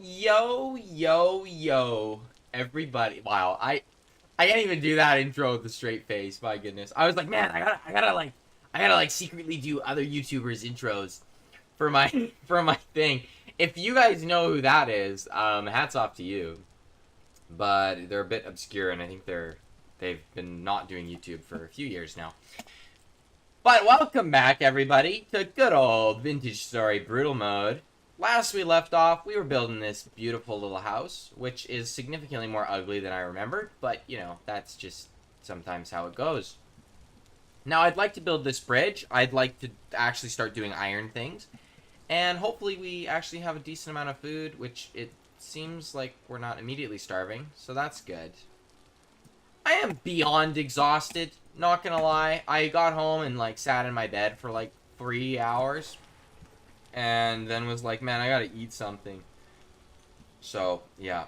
Yo, yo, yo, everybody. Wow, I can't even do that intro with a straight face. My goodness. I was like, man, I gotta secretly do other YouTubers intros for my for my thing. If you guys know who that is, hats off to you. But they're a bit obscure, and I think they've been not doing YouTube for a few years now. But welcome back, everybody, to good old Vintage Story Brutal Mode. Last we left off, we were building this beautiful little house, which is significantly more ugly than I remembered, but, you know, that's just sometimes how it goes. Now, I'd like to build this bridge. I'd like to actually start doing iron things, and hopefully we actually have a decent amount of food, which it seems like we're not immediately starving, so that's good. I am beyond exhausted, not gonna lie. I got home and, like, sat in my bed for, like, 3 hours. And then was like, man, I gotta eat something. So, yeah.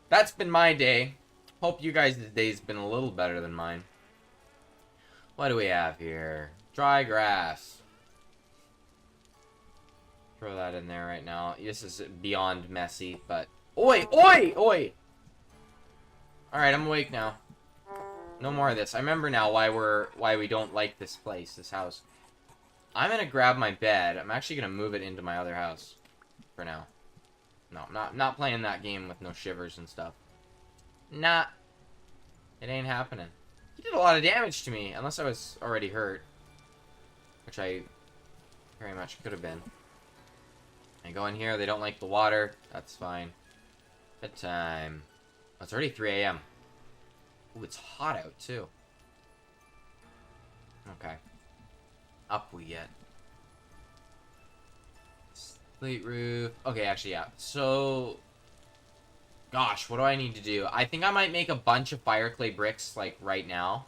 That's been my day. Hope you guys' day's been a little better than mine. What do we have here? Dry grass. Throw that in there right now. This is beyond messy, but... Oi! Oi! Oi! Alright, I'm awake now. No more of this. I remember now why we don't like this place, this house. I'm gonna grab my bed. I'm actually gonna move it into my other house. For now. No, I'm not playing that game with no shivers and stuff. Nah. It ain't happening. He did a lot of damage to me, unless I was already hurt. Which I very much could have been. I go in here, they don't like the water. That's fine. Bedtime. Oh, it's already 3 a.m. Ooh, it's hot out, too. Okay. Up we get. Slate roof. Okay, actually, yeah. So, gosh, what do I need to do? I think I might make a bunch of fire clay bricks, like, right now.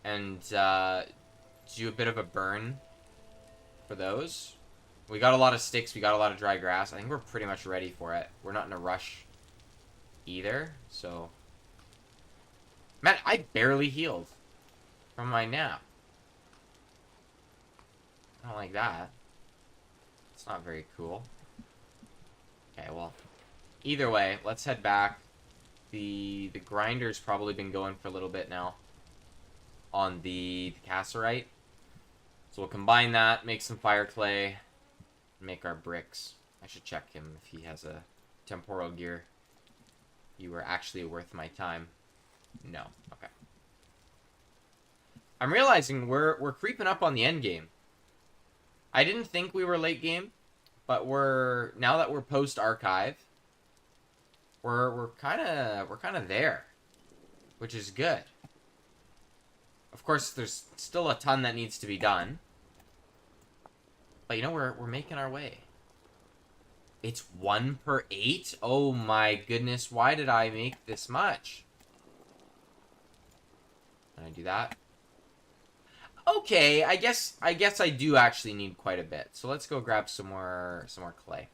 And, do a bit of a burn for those. We got a lot of sticks. We got a lot of dry grass. I think we're pretty much ready for it. We're not in a rush either, so... Man, I barely healed from my nap. I don't like that. It's not very cool. Okay, well, either way, let's head back. The grinder's probably been going for a little bit now on the cassiterite. So we'll combine that, make some fire clay, make our bricks. I should check him if he has a temporal gear. You were actually worth my time. No. Okay. I'm realizing we're creeping up on the end game. I didn't think we were late game, but now that we're post archive, we're kind of there, which is good. Of course, there's still a ton that needs to be done, but you know we're making our way. It's 1 per 8. Oh my goodness! Why did I make this much? Can I do that? Okay, I guess I do actually need quite a bit. So let's go grab some more clay.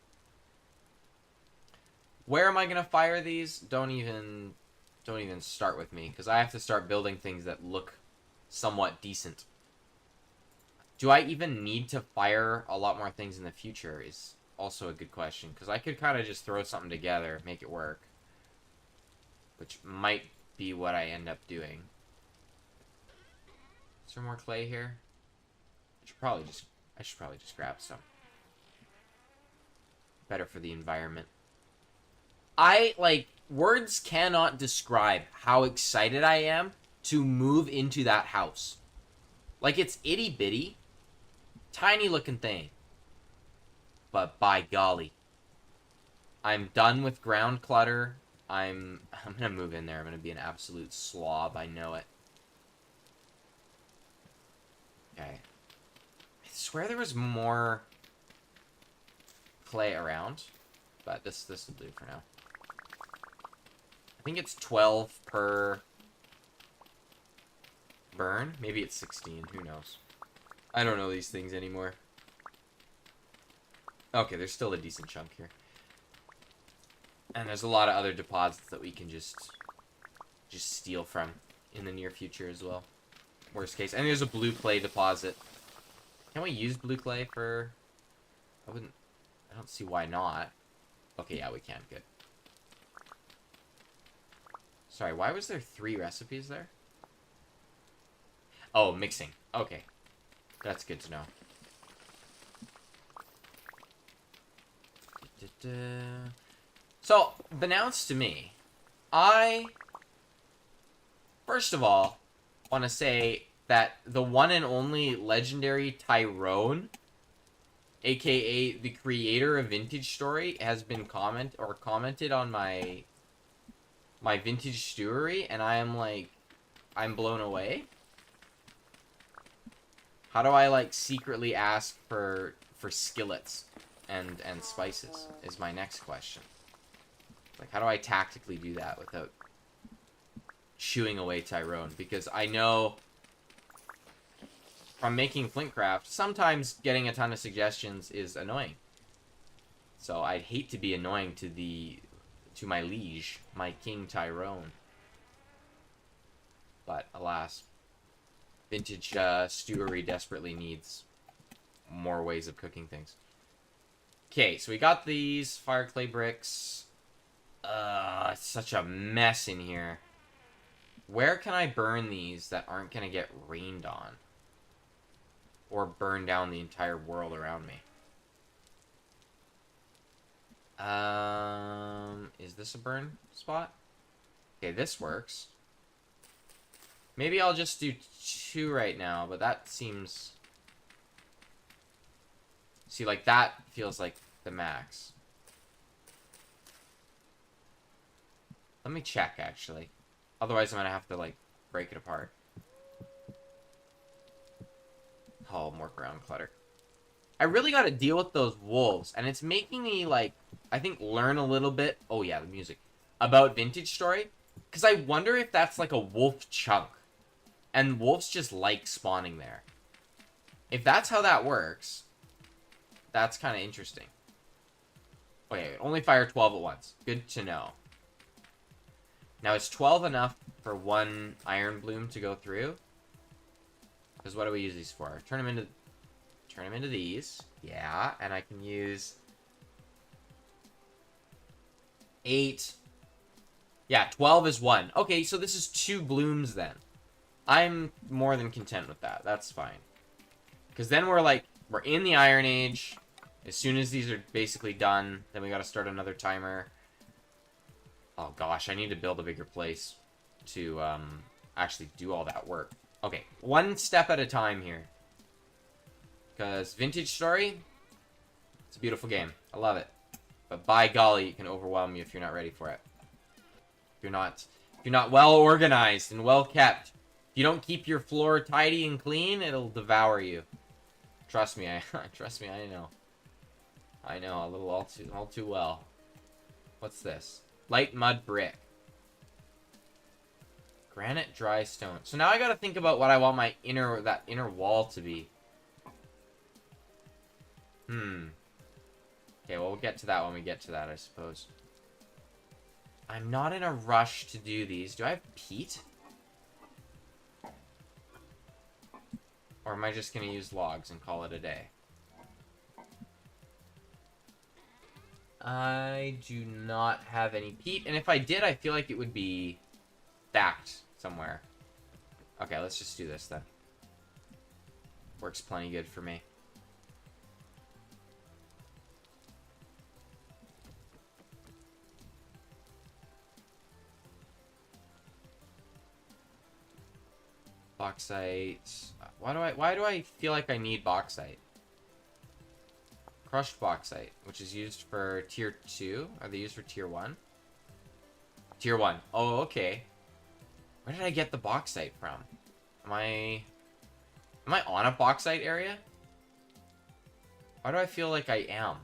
Where am I gonna fire these? Don't even start with me, because I have to start building things that look somewhat decent. Do I even need to fire a lot more things in the future is also a good question, because I could kind of just throw something together, make it work. Which might be what I end up doing. Is there more clay here? I should probably just grab some. Better for the environment. Words cannot describe how excited I am to move into that house. Like, it's itty bitty, tiny looking thing. But by golly, I'm done with ground clutter. I'm gonna move in there. I'm gonna be an absolute slob. I know it. Okay. I swear there was more clay around, but this will do for now. I think it's 12 per burn. Maybe it's 16. Who knows? I don't know these things anymore. Okay, there's still a decent chunk here. And there's a lot of other deposits that we can just steal from in the near future as well. Worst case. And there's a blue clay deposit. Can we use blue clay for... I don't don't see why not. Okay, yeah, we can. Good. Sorry, why was there 3 recipes there? Oh, mixing. Okay. That's good to know. So, announced to me, first of all, want to say that the one and only legendary Tyrone, aka the creator of Vintage Story, has been commented on my vintage stewery, and I am like, I'm blown away. How do I like secretly ask for skillets and spices is my next question. Like, how do I tactically do that without shooing away Tyrone? Because I know from making Flintcraft, sometimes getting a ton of suggestions is annoying. So I'd hate to be annoying to my liege, my King Tyrone. But alas, Vintage Stewery desperately needs more ways of cooking things. Okay, so we got these fire clay bricks. It's such a mess in here. Where can I burn these that aren't going to get rained on? Or burn down the entire world around me? Is this a burn spot? Okay, this works. Maybe I'll just do 2 right now, but that seems... See, like, that feels like the max. Let me check, actually. Otherwise, I'm gonna have to, like, break it apart. Oh, more ground clutter. I really gotta deal with those wolves, and it's making me, like, I think learn a little bit... Oh, yeah, the music. About Vintage Story. Because I wonder if that's, like, a wolf chunk. And wolves just like spawning there. If that's how that works, that's kind of interesting. Okay, only fire 12 at once. Good to know. Now, is 12 enough for 1 iron bloom to go through? Because what do we use these for? Turn them into these. Yeah, and I can use 8. Yeah, 12 is 1. Okay, so this is 2 blooms then. I'm more than content with that. That's fine. Because then we're in the Iron Age. As soon as these are basically done, then we gotta start another timer. Oh gosh, I need to build a bigger place to actually do all that work. Okay, 1 step at a time here. Because Vintage Story, it's a beautiful game. I love it. But by golly, it can overwhelm you if you're not ready for it. If you're not well organized and well kept. If you don't keep your floor tidy and clean, it'll devour you. Trust me, trust me, I know. I know, a little all too well. What's this? Light mud brick. Granite dry stone. So now I gotta think about what I want my that inner wall to be. Okay, well, we'll get to that when we get to that, I suppose. I'm not in a rush to do these. Do I have peat? Or am I just gonna use logs and call it a day? I do not have any peat, and if I did, I feel like it would be stacked somewhere. Okay, let's just do this then. Works plenty good for me. Bauxite. Why do I feel like I need bauxite? Crushed bauxite, which is used for tier 2. Are they used for tier 1? Tier 1. Oh, okay. Where did I get the bauxite from? Am I on a bauxite area? Why do I feel like I am?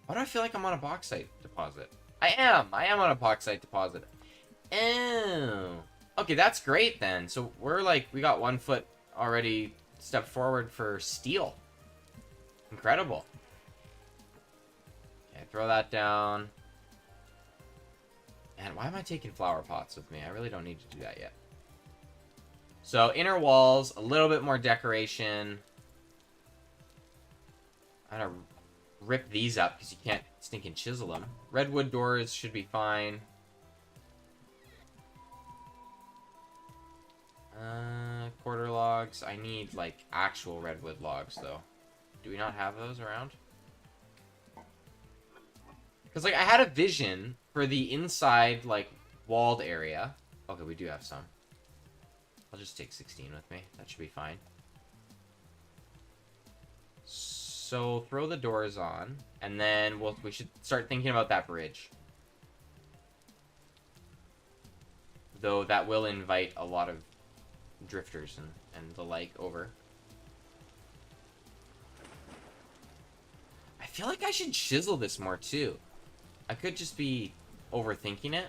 Why do I feel like I'm on a bauxite deposit? I am on a bauxite deposit. Oh. Okay, that's great then. So we got 1 foot already stepped forward for steel. Incredible. Okay, throw that down. And why am I taking flower pots with me? I really don't need to do that yet. So, inner walls, a little bit more decoration. I'm gonna rip these up because you can't stinking chisel them. Redwood doors should be fine. Quarter logs. I need, like, actual redwood logs, though. Do we not have those around? Because, like, I had a vision for the inside, like, walled area. Okay, we do have some. I'll just take 16 with me. That should be fine. So, throw the doors on. And then we should start thinking about that bridge. Though that will invite a lot of drifters and the like over. I feel like I should chisel this more too. I could just be overthinking it.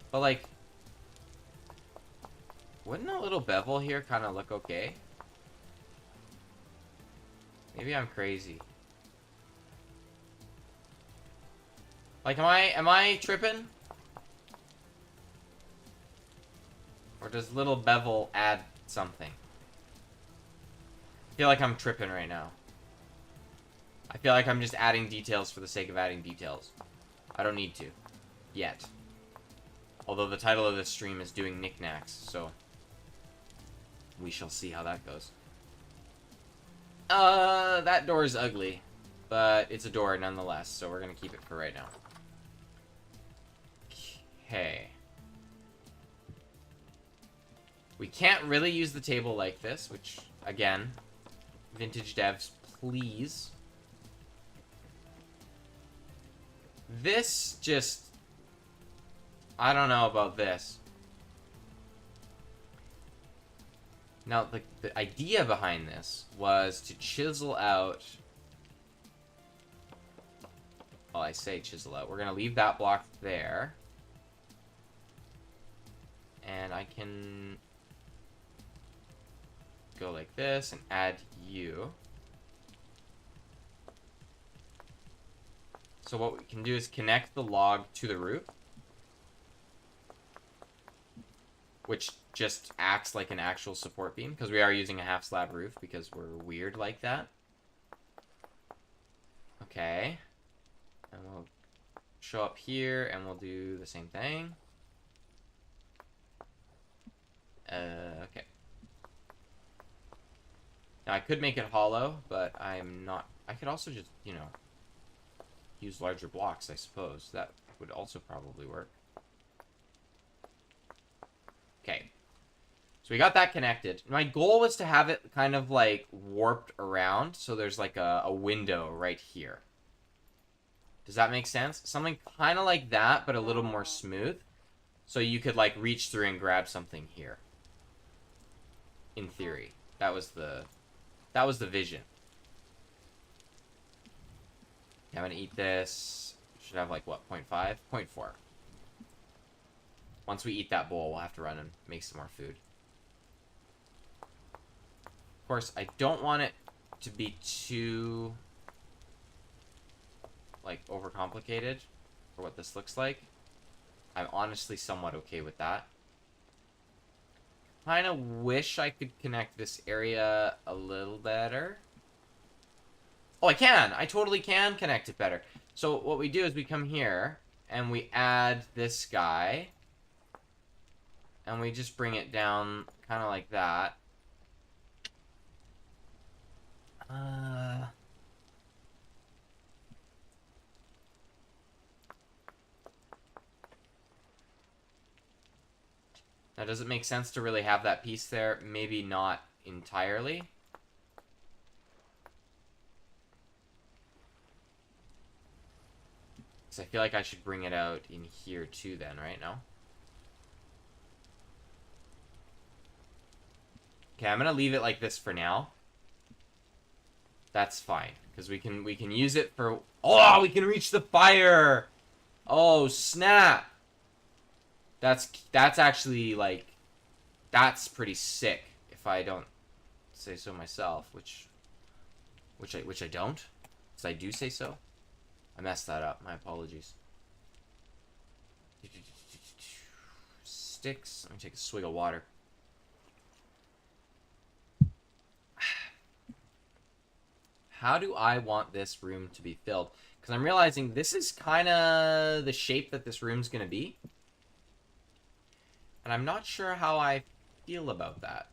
But like, wouldn't a little bevel here kind of look okay? Maybe I'm crazy. Like, am I tripping? Or does little bevel add something? I feel like I'm tripping right now. I feel like I'm just adding details for the sake of adding details. I don't need to. Yet. Although the title of this stream is doing knickknacks, so we shall see how that goes. That door is ugly, but it's a door nonetheless, so we're gonna keep it for right now. Okay. We can't really use the table like this, which, again, vintage devs, please. This just... I don't know about this. Now, the idea behind this was to chisel out... Well, I say chisel out. We're going to leave that block there. And I can... go like this and add you. So what we can do is connect the log to the roof, which just acts like an actual support beam because we are using a half slab roof because we're weird like that. Okay. And we'll show up here and we'll do the same thing. Okay. Now, I could make it hollow, but I'm not... I could also just, you know, use larger blocks, I suppose. That would also probably work. Okay. So we got that connected. My goal was to have it kind of, like, warped around, so there's, like, a window right here. Does that make sense? Something kind of like that, but a little more smooth. So you could, like, reach through and grab something here. In theory. That was the vision. Yeah, I'm gonna eat this. Should have like what, 0.5? 0.4. Once we eat that bowl, we'll have to run and make some more food. Of course, I don't want it to be too like overcomplicated for what this looks like. I'm honestly somewhat okay with that. Kind of wish I could connect this area a little better. Oh, I can! I totally can connect it better. So what we do is we come here, and we add this guy. And we just bring it down kind of like that. Now, does it make sense to really have that piece there? Maybe not entirely. Because I feel like I should bring it out in here too then, right now? Okay, I'm gonna leave it like this for now. That's fine. Because we can use it for... Oh, we can reach the fire! Oh, snap! That's actually, like... That's pretty sick, if I don't say so myself, which I don't. Because I do say so. I messed that up. My apologies. Sticks. Let me take a swig of water. How do I want this room to be filled? Because I'm realizing this is kind of the shape that this room's going to be. And I'm not sure how I feel about that.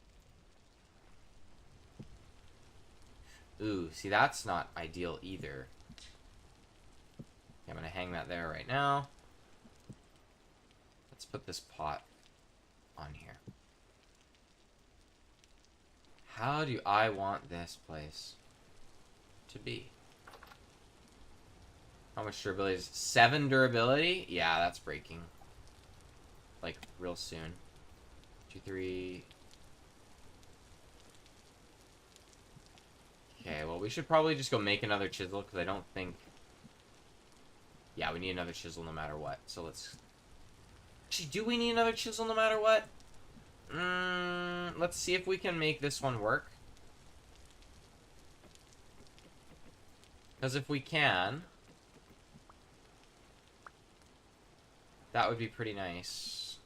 Ooh, see, that's not ideal either. Okay, I'm going to hang that there right now. Let's put this pot on here. How do I want this place to be? How much durability is 7 durability? Yeah, that's breaking. Like, real soon. 2, 3. Okay, well, we should probably just go make another chisel, because I don't think... Yeah, we need another chisel no matter what. So let's... Actually, do we need another chisel no matter what? Let's see if we can make this one work. Because if we can... That would be pretty nice.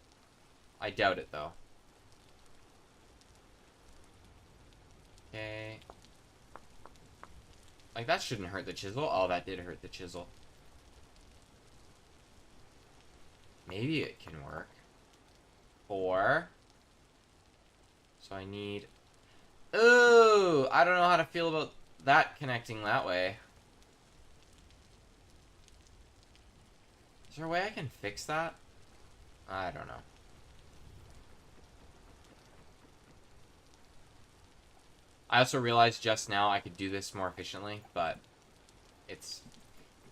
I doubt it, though. Okay. Like, that shouldn't hurt the chisel. Oh, that did hurt the chisel. Maybe it can work. 4. So I need... Ooh! I don't know how to feel about that connecting that way. Is there a way I can fix that? I don't know. I also realized just now I could do this more efficiently, but it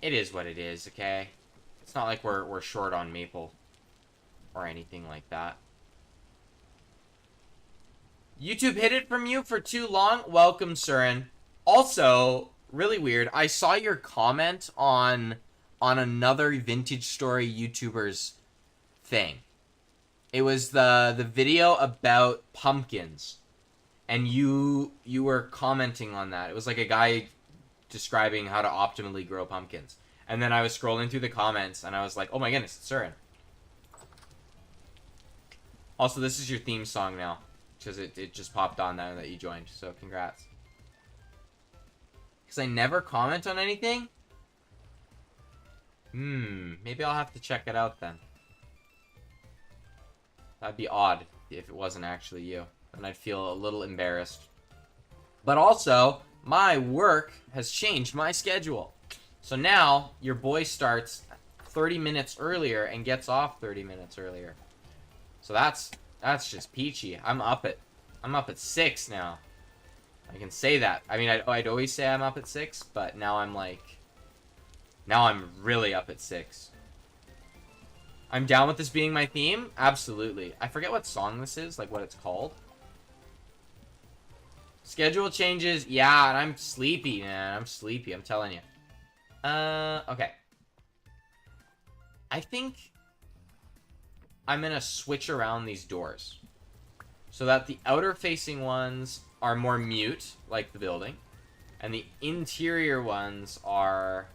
is what it is, okay? It's not like we're short on maple or anything like that. YouTube hid it from you for too long? Welcome, Surin. Also, really weird, I saw your comment on another Vintage Story YouTuber's thing. It was the video about pumpkins. And you were commenting on that. It was like a guy describing how to optimally grow pumpkins. And then I was scrolling through the comments, and I was like, oh my goodness, it's Surin. Also, this is your theme song now. Because it just popped on now that you joined. So, congrats. Because I never comment on anything? Maybe I'll have to check it out then. That'd be odd if it wasn't actually you. And I'd feel a little embarrassed. But also, my work has changed my schedule. So now, your boy starts 30 minutes earlier and gets off 30 minutes earlier. So that's just peachy. I'm up at 6 now. I can say that. I mean, I'd always say I'm up at 6, but now I'm like... Now I'm really up at 6. I'm down with this being my theme? Absolutely. I forget what song this is, like what it's called. Schedule changes. Yeah, and I'm sleepy, man. I'm sleepy, I'm telling you. Okay. I think I'm gonna switch around these doors. So that the outer-facing ones are more mute, like the building. And the interior ones are...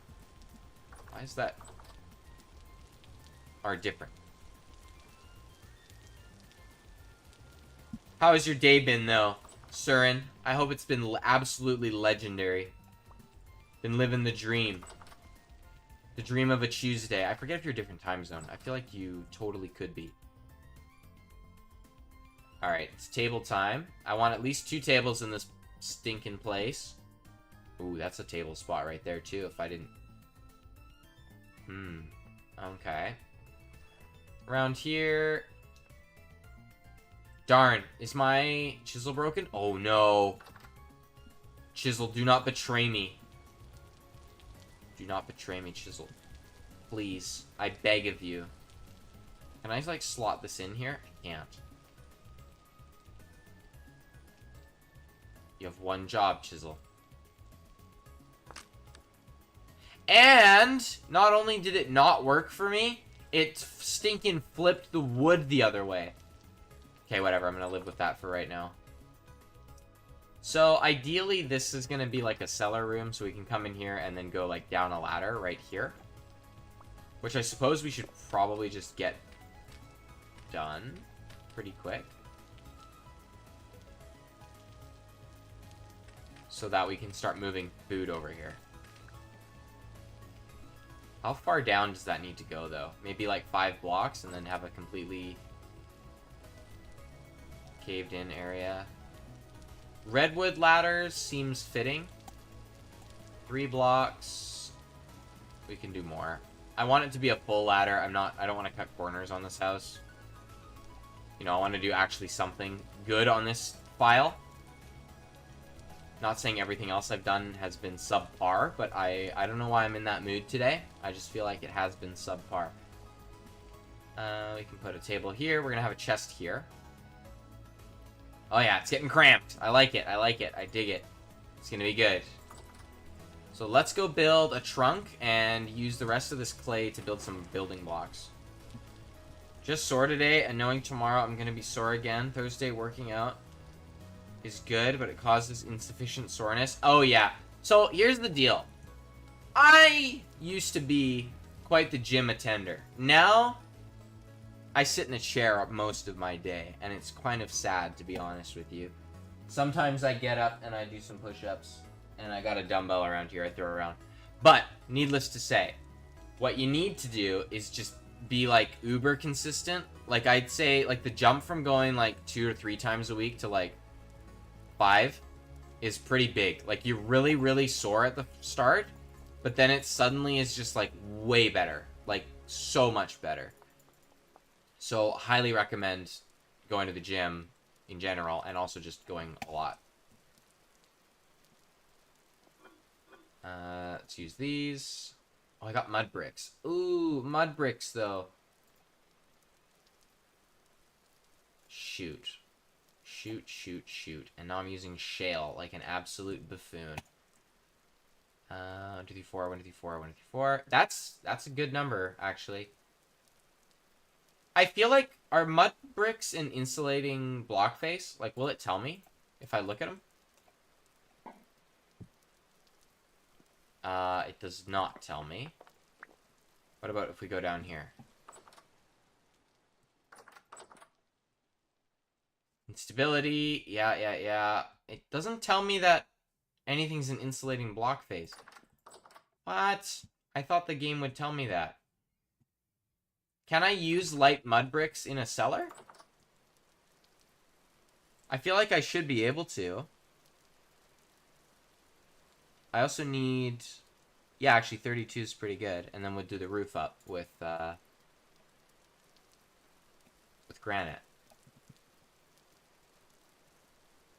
Why is that? Are different. How has your day been, though, Surin? I hope it's been absolutely legendary. Been living the dream. The dream of a Tuesday. I forget if you're a different time zone. I feel like you totally could be. Alright, it's table time. I want at least 2 tables in this stinking place. Ooh, that's a table spot right there, too, if I didn't... Okay. Around here... Darn, is my chisel broken? Oh, no. Chisel, do not betray me. Do not betray me, Chisel. Please, I beg of you. Can I, like, slot this in here? I can't. You have one job, Chisel. And, not only did it not work for me, it stinking flipped the wood the other way. Okay, whatever, I'm gonna live with that for right now. So, ideally, this is gonna be like a cellar room, so we can come in here and then go, like, down a ladder right here. Which I suppose we should probably just get done pretty quick. so that we can start moving food over here. How far down does that need to go, though? Maybe like 5 blocks and then have a completely caved-in area. Redwood ladders seems fitting. 3 blocks. We can do more. I want it to be a full ladder. I don't want to cut corners on this house. You know, I want to do actually something good on this file. Not saying everything else I've done has been subpar, but I don't know why I'm in that mood today. I just feel like it has been subpar. We can put a table here. We're going to have a chest here. Oh yeah, it's getting cramped. I like it. I like it. I dig it. It's going to be good. So let's go build a trunk and use the rest of this clay to build some building blocks. Just sore today, and knowing tomorrow I'm going to be sore again. Thursday working out is good, but it causes insufficient soreness. Oh yeah. So here's the deal. I used to be quite the gym attender. Now, I sit in a chair most of my day, and it's kind of sad, to be honest with you. Sometimes I get up and I do some push-ups, and I got a dumbbell around here I throw around. But, needless to say, what you need to do is just be, like, uber consistent. Like, I'd say, like, the jump from going, like, 2 or 3 times a week to, like, 5 is pretty big. Like, you're really, really sore at the start, but then it suddenly is just, like, way better. Like, so much better. So, highly recommend going to the gym in general, and also just going a lot. Let's use these. Oh, I got mud bricks. Ooh, mud bricks, though. Shoot. Shoot. And now I'm using shale like an absolute buffoon. 1, 2, 3, 4, 1, 2, 3, 4, 1, 2, 3, 4. That's a good number, actually. I feel like, are mud bricks an insulating block face? Like, will it tell me if I look at them? It does not tell me. What about if we go down here? Instability, yeah. It doesn't tell me that anything's an insulating block face. What? I thought the game would tell me that. Can I use light mud bricks in a cellar? I feel like I should be able to. I also need... Yeah, actually 32 is pretty good. And then we'll do the roof up with granite.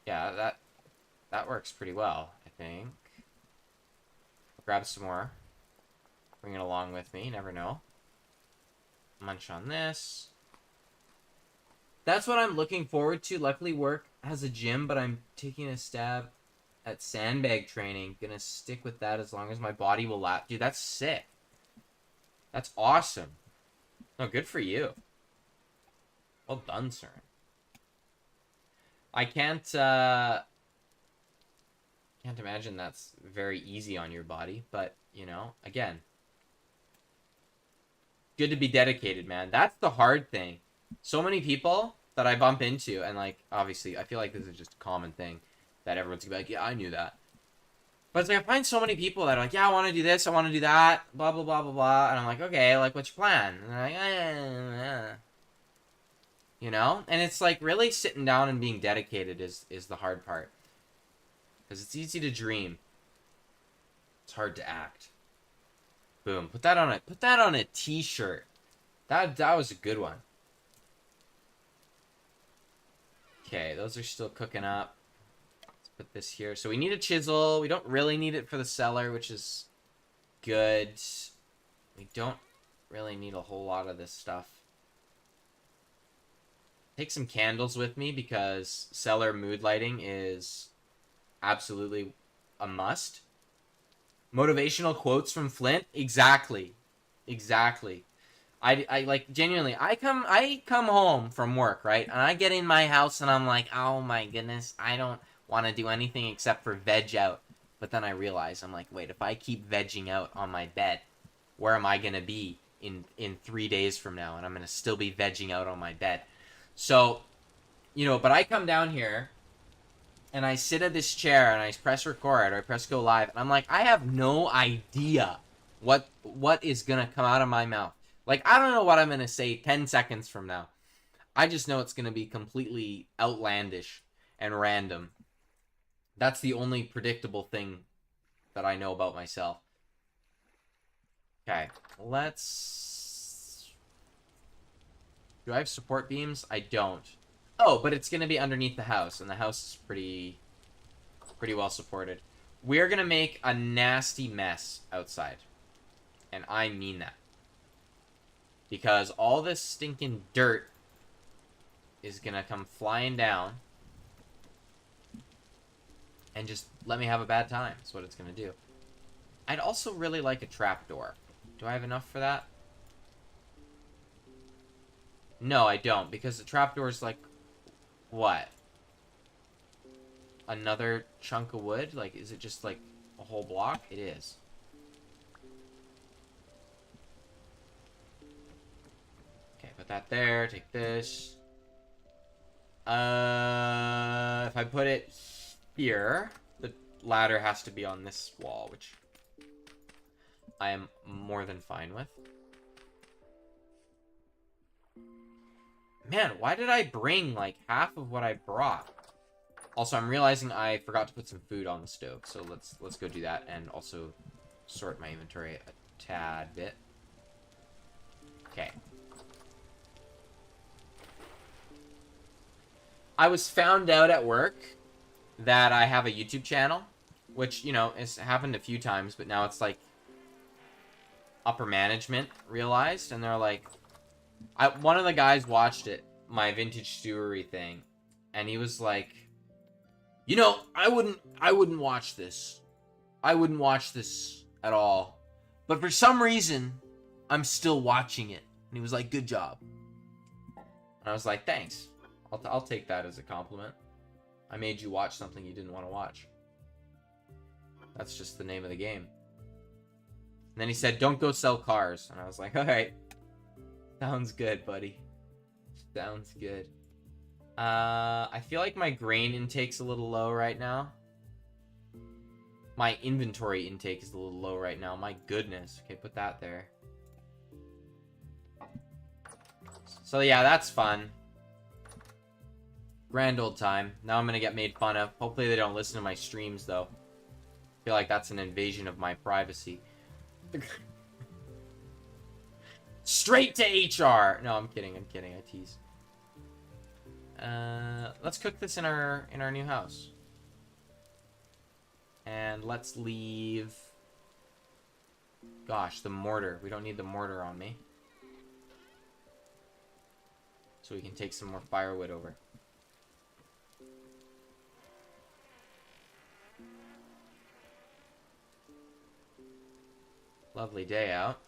Yeah, that works pretty well, I think. I'll grab some more. Bring it along with me, you never know. Munch on this. That's what I'm looking forward to. Luckily, work has a gym, but I'm taking a stab at sandbag training. Gonna stick with that as long as my body will last. Dude, that's sick. That's awesome. No, good for you. Well done, sir. I can't imagine that's very easy on your body, but, you know, again, good to be dedicated, man. That's the hard thing. So many people that I bump into, and, like, obviously, I feel like this is just a common thing that everyone's gonna be like, yeah, I knew that. But it's like, I find so many people that are like, yeah, I want to do this, I want to do that, blah, blah, blah, blah, blah. And I'm like, okay, like, what's your plan? And they're like, you know? And it's like, really sitting down and being dedicated is the hard part. Because it's easy to dream. It's hard to act. Boom. Put that on a t-shirt. That was a good one. Okay, those are still cooking up. Let's put this here. So we need a chisel. We don't really need it for the cellar, which is good. We don't really need a whole lot of this stuff. Take some candles with me because cellar mood lighting is absolutely a must. Motivational quotes from Flint? Exactly. I like, genuinely, I come home from work, right? And I get in my house and I'm like, oh my goodness, I don't want to do anything except for veg out. But then I realize, I'm like, wait, if I keep vegging out on my bed, where am I going to be in 3 days from now? And I'm going to still be vegging out on my bed. So, you know, but I come down here and I sit at this chair and I press record or I press go live, and I'm like, I have no idea what is gonna come out of my mouth. Like, I don't know what I'm gonna say 10 seconds from now. I just know it's gonna be completely outlandish and random. That's the only predictable thing that I know about myself. Okay, let's... Do I have support beams? I don't. Oh, but it's gonna be underneath the house, and the house is pretty well supported. We're gonna make a nasty mess outside. And I mean that. Because all this stinking dirt is gonna come flying down and just let me have a bad time. That's what it's gonna do. I'd also really like a trapdoor. Do I have enough for that? No, I don't, because the trapdoor is like... What? Another chunk of wood? Like, is it just like a whole block? It is. Okay, put that there. Take this. If I put it here, the ladder has to be on this wall, which I am more than fine with. Man, why did I bring, like, half of what I brought? Also, I'm realizing I forgot to put some food on the stove, so let's go do that, and also sort my inventory a tad bit. Okay. I was found out at work that I have a YouTube channel, which, you know, has happened a few times, but now it's like upper management realized, and they're like, one of the guys watched it, my vintage stewery thing, and he was like, you know, I wouldn't watch this. I wouldn't watch this at all. But for some reason, I'm still watching it. And he was like, good job. And I was like, thanks. I'll take that as a compliment. I made you watch something you didn't want to watch. That's just the name of the game. And then he said, don't go sell cars. And I was like, all right. Sounds good, buddy. Sounds good. I feel like my grain intake's a little low right now. My inventory intake is a little low right now. My goodness. Okay, put that there. So yeah, that's fun. Grand old time. Now I'm gonna get made fun of. Hopefully they don't listen to my streams, though. I feel like that's an invasion of my privacy. Straight to HR! No, I'm kidding, I tease. Let's cook this in our new house. And let's leave... Gosh, the mortar. We don't need the mortar on me. So we can take some more firewood over. Lovely day out.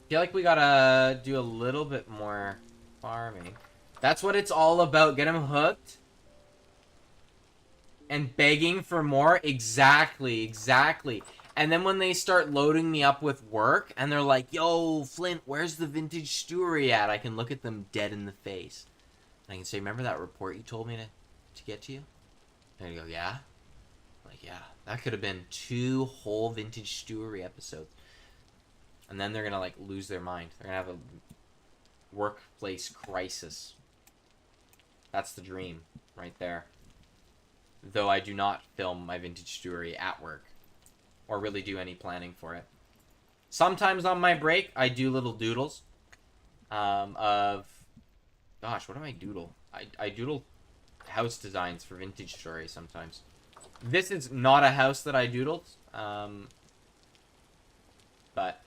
Feel like we gotta do a little bit more farming. That's what it's all about. Get them hooked. And begging for more. Exactly. And then when they start loading me up with work, and they're like, yo, Flint, where's the vintage stewery at? I can look at them dead in the face. And I can say, remember that report you told me to get to you? And you go, yeah? Like, yeah. That could have been 2 whole vintage stewery episodes. And then they're gonna, like, lose their mind. They're gonna have a workplace crisis. That's the dream, right there. Though I do not film my vintage stewery at work. Or really do any planning for it. Sometimes on my break, I do little doodles. Of... Gosh, what do I doodle? I doodle house designs for vintage stories sometimes. This is not a house that I doodled. But...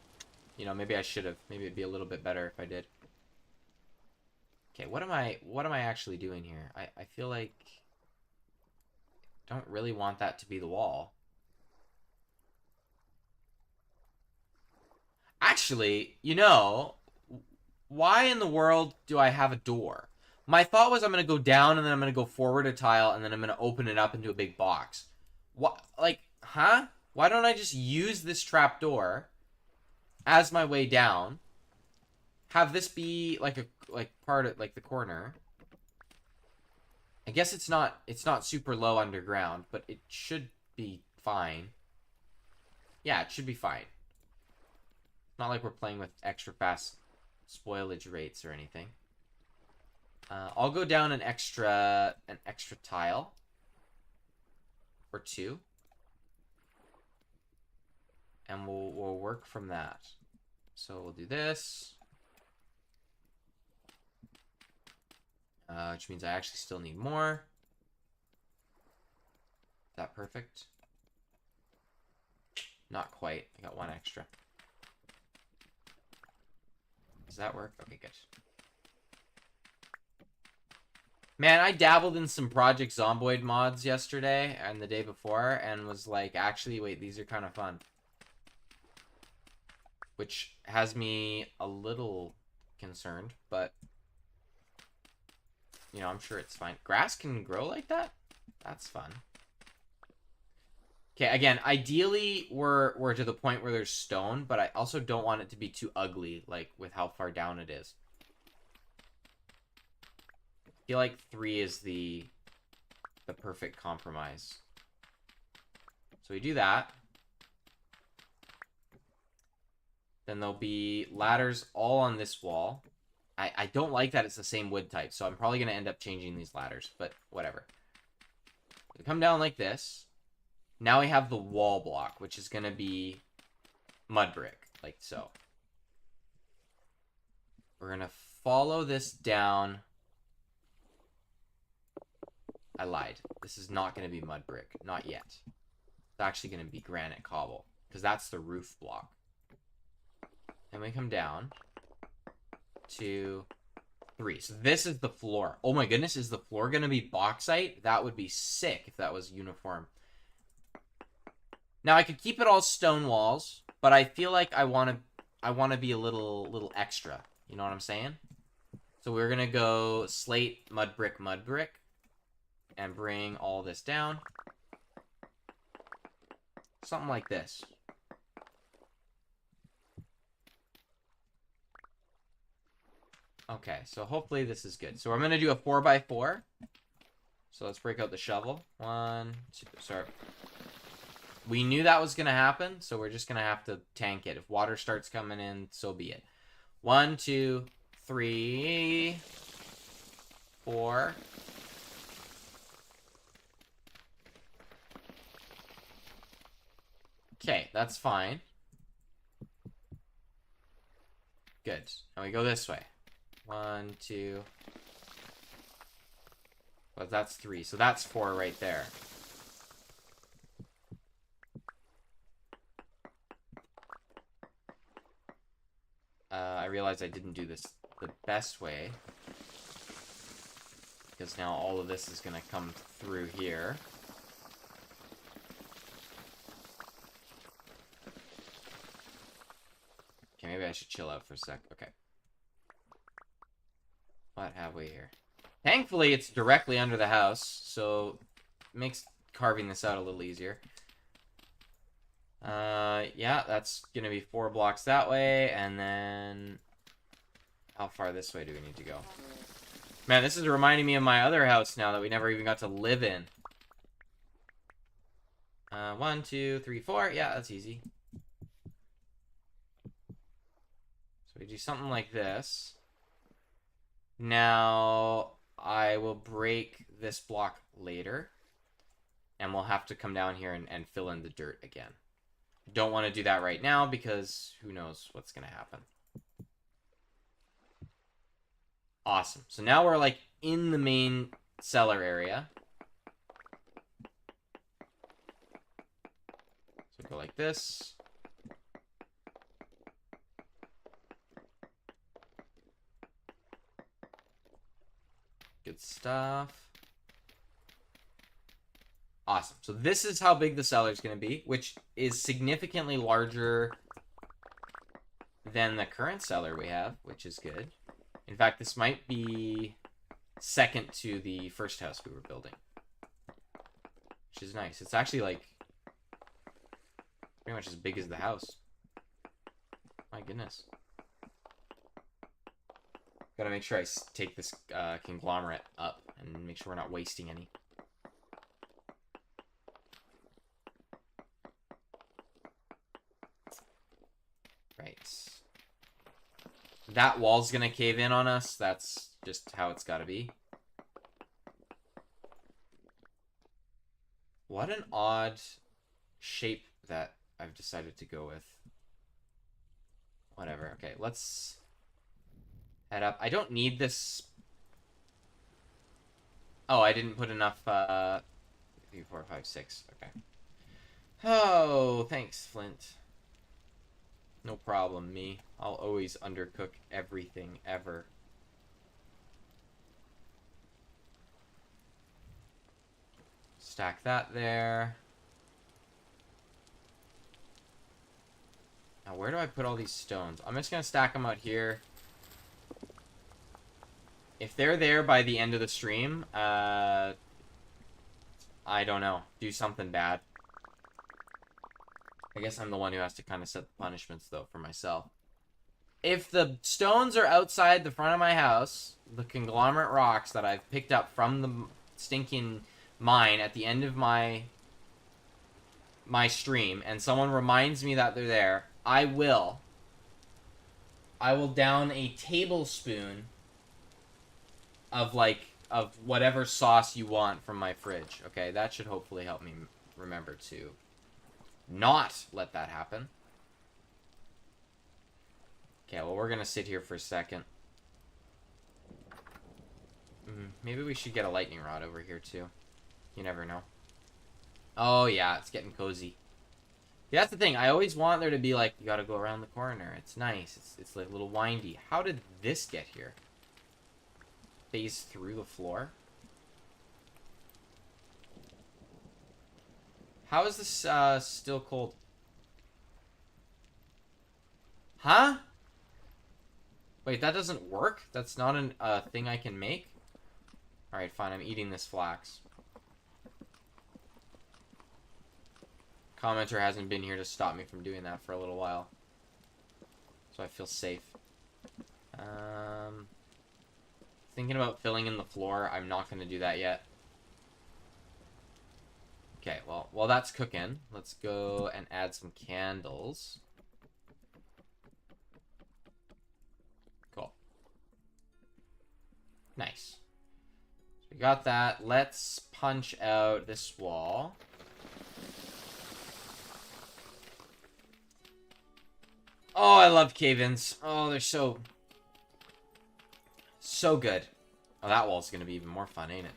You know, maybe I should have. Maybe it'd be a little bit better if I did. Okay, what am I actually doing here? I feel like I don't really want that to be the wall. Actually, you know, why in the world do I have a door? My thought was I'm going to go down and then I'm going to go forward a tile and then I'm going to open it up into a big box. What? Like, huh? Why don't I just use this trapdoor as my way down, have this be like part of like the corner, I guess it's not super low underground, but it should be fine. Yeah, it should be fine. Not like we're playing with extra fast spoilage rates or anything. I'll go down an extra tile or two, and we'll work from that. So we'll do this, which means I actually still need more. Is that perfect? Not quite. I got one extra. Does that work? Okay, good. Man, I dabbled in some Project Zomboid mods yesterday and the day before and was like, actually, wait, these are kind of fun. Which has me a little concerned, but, you know, I'm sure it's fine. Grass can grow like that? That's fun. Okay, again, ideally, we're to the point where there's stone, but I also don't want it to be too ugly, like, with how far down it is. I feel like 3 is the perfect compromise. So we do that. Then there'll be ladders all on this wall. I don't like that it's the same wood type, so I'm probably going to end up changing these ladders, but whatever. We come down like this. Now we have the wall block, which is going to be mud brick, like so. We're going to follow this down. I lied. This is not going to be mud brick. Not yet. It's actually going to be granite cobble, because that's the roof block. Then we come down. 2, 3. So this is the floor. Oh my goodness, is the floor going to be bauxite? That would be sick if that was uniform. Now I could keep it all stone walls, but I feel like I want to be a little extra. You know what I'm saying? So we're going to go slate, mud brick, and bring all this down. Something like this. Okay, so hopefully this is good. So I'm going to do a 4x4. So let's break out the shovel. 1, 2, sorry. We knew that was going to happen, so we're just going to have to tank it. If water starts coming in, so be it. 1, 2, 3, 4. Okay, that's fine. Good. And we go this way. 1, 2. Well, that's 3. So that's 4 right there. I realized I didn't do this the best way. Because now all of this is going to come through here. Okay, maybe I should chill out for a sec. Okay. What have we here? Thankfully, it's directly under the house, so it makes carving this out a little easier. Yeah, that's gonna be 4 blocks that way, and then how far this way do we need to go? Man, this is reminding me of my other house now that we never even got to live in. 1, 2, 3, 4. Yeah, that's easy. So we do something like this. Now, I will break this block later. And we'll have to come down here and fill in the dirt again. Don't want to do that right now because who knows what's going to happen. Awesome. So now we're like in the main cellar area. So go like this. Good stuff. Awesome. So this is how big the cellar is going to be, which is significantly larger than the current cellar we have, which is good. In fact, this might be second to the first house we were building, which is nice. It's actually like pretty much as big as the house. My goodness. Gotta make sure I take this conglomerate up and make sure we're not wasting any. Right. That wall's gonna cave in on us. That's just how it's gotta be. What an odd shape that I've decided to go with. Whatever. Okay, let's head up. I don't need this. Oh, I didn't put enough, 3, 4, 5, 6. Okay. Oh, thanks, Flint. No problem, me. I'll always undercook everything, ever. Stack that there. Now, where do I put all these stones? I'm just gonna stack them out here. If they're there by the end of the stream, I don't know. Do something bad. I guess I'm the one who has to kind of set the punishments, though, for myself. If the stones are outside the front of my house, the conglomerate rocks that I've picked up from the stinking mine at the end of my stream, and someone reminds me that they're there, I will down a tablespoon of whatever sauce you want from my fridge. Okay, that should hopefully help me remember to not let that happen. Okay, well, we're gonna sit here for a second. Maybe we should get a lightning rod over here too. You never know. Oh yeah, it's getting cozy. Yeah, that's the thing. I always want there to be like, you gotta go around the corner. It's nice. It's like a little windy. How did this get here? Phase through the floor? How is this still cold? Huh? Wait, that doesn't work? That's not a thing I can make? Alright, fine. I'm eating this flax. Commenter hasn't been here to stop me from doing that for a little while. So I feel safe. Thinking about filling in the floor. I'm not going to do that yet. Okay, well, while that's cooking, let's go and add some candles. Cool. Nice. So we got that. Let's punch out this wall. Oh, I love cave-ins. Oh, they're so good. Oh, that wall's gonna be even more fun, ain't it?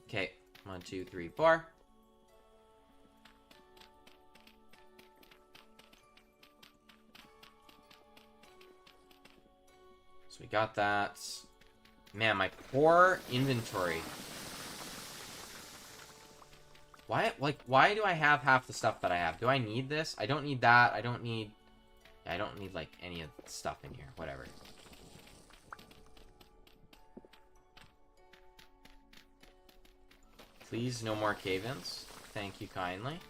Okay, 1, 2, 3, 4. So we got that. Man, my core inventory. Why do I have half the stuff that I have? Do I need this? I don't need that. I don't need, like, any of the stuff in here. Whatever. Please, no more cave-ins. Thank you kindly.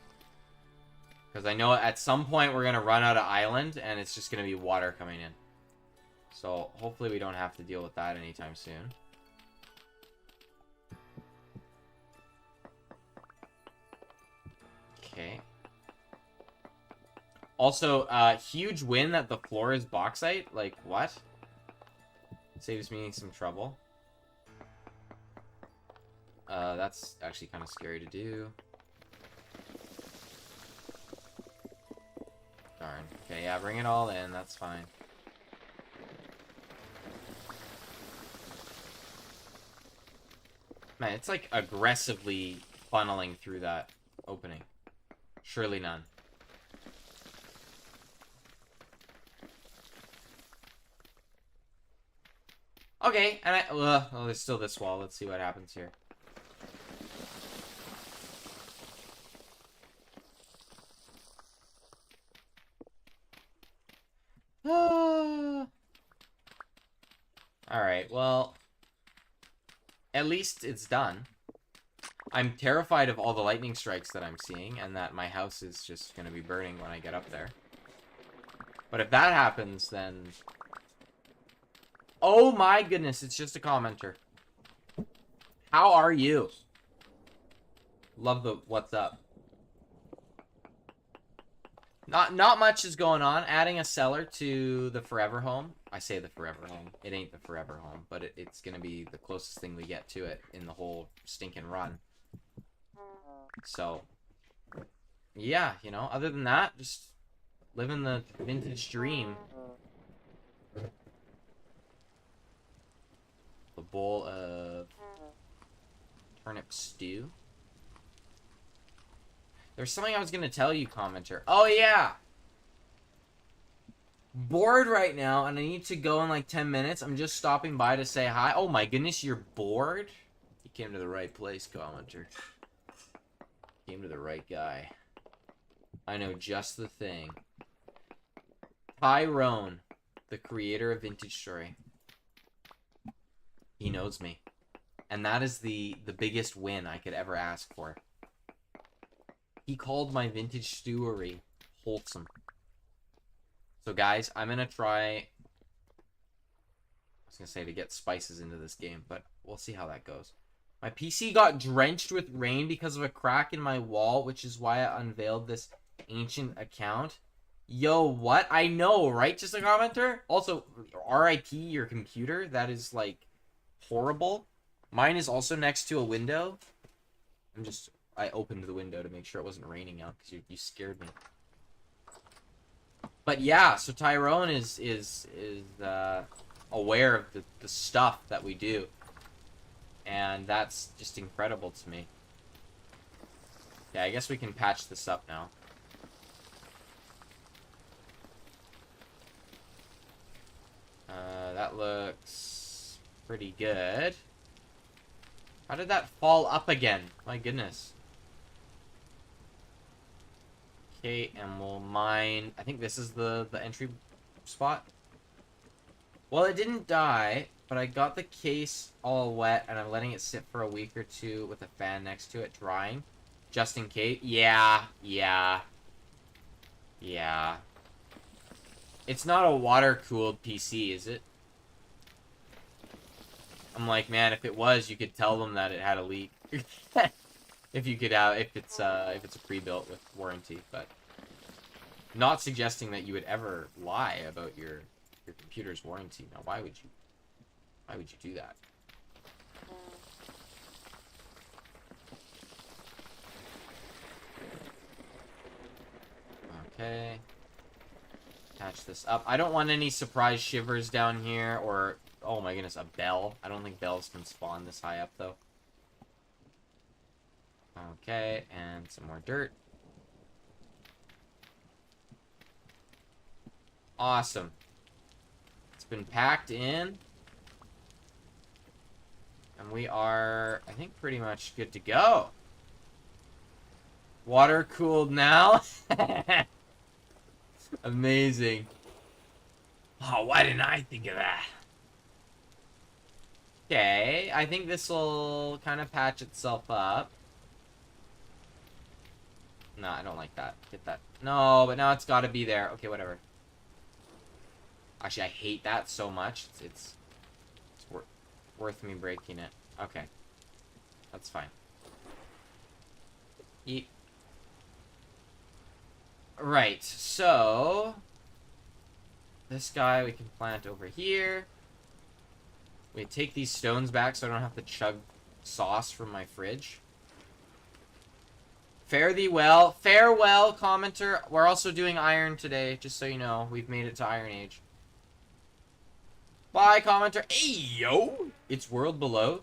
Because I know at some point we're going to run out of island, and it's just going to be water coming in. So, hopefully we don't have to deal with that anytime soon. Okay. Also, huge win that the floor is bauxite. Like, what? Saves me some trouble. That's actually kind of scary to do. Darn. Okay, yeah, bring it all in. That's fine. Man, it's like aggressively funneling through that opening. Surely none. Okay, and oh, there's still this wall. Let's see what happens here. Alright, well, at least it's done. I'm terrified of all the lightning strikes that I'm seeing, and that my house is just going to be burning when I get up there. But if that happens, then... Oh my goodness, it's just a commenter. How are you? Love the what's up. Not much is going on. Adding a cellar to the forever home. I say the forever home. It ain't the forever home, but it's gonna be the closest thing we get to it in the whole stinking run. So, yeah, you know, other than that, just living the vintage dream. A bowl of turnip stew. There's something I was gonna tell you, commenter. Oh yeah! Bored right now, and I need to go in like 10 minutes. I'm just stopping by to say hi. Oh my goodness, you're bored? You came to the right place, commenter. Came to the right guy. I know just the thing. Tyrone, the creator of Vintage Story. He knows me. And that is the biggest win I could ever ask for. He called my vintage stewery wholesome. So guys, I'm gonna try... I was gonna say to get spices into this game, but we'll see how that goes. My PC got drenched with rain because of a crack in my wall, which is why I unveiled this ancient account. Yo, what? I know, right? Just a commenter? Also, RIP your computer. That is, like, horrible. Mine is also next to a window. I opened the window to make sure it wasn't raining out because you scared me. But yeah, so Tyrone is aware of the stuff that we do. And that's just incredible to me. Yeah, I guess we can patch this up now. That looks pretty good. How did that fall up again? My goodness. Okay, and we'll mine... I think this is the entry spot. Well, it didn't die, but I got the case all wet, and I'm letting it sit for a week or two with a fan next to it drying. Just in case. Yeah. It's not a water-cooled PC, is it? I'm like, man, if it was, you could tell them that it had a leak. if it's a pre-built with warranty, but not suggesting that you would ever lie about your computer's warranty. Now, why would you do that? Okay. Patch this up. I don't want any surprise shivers down here, or, oh my goodness, a bell. I don't think bells can spawn this high up, though. Okay, and some more dirt. Awesome. It's been packed in. And we are, I think, pretty much good to go. Water cooled now. Amazing. Oh, why didn't I think of that? Okay, I think this will kind of patch itself up. No, I don't like that. Get that. No, but now it's got to be there. Okay, whatever. Actually, I hate that so much. It's worth me breaking it. Okay. That's fine. Eat. Right, so... this guy we can plant over here. We take these stones back so I don't have to chug sauce from my fridge. Fare thee well. Farewell, commenter. We're also doing iron today, just so you know. We've made it to Iron Age. Bye, commenter. Hey, yo! It's World Below.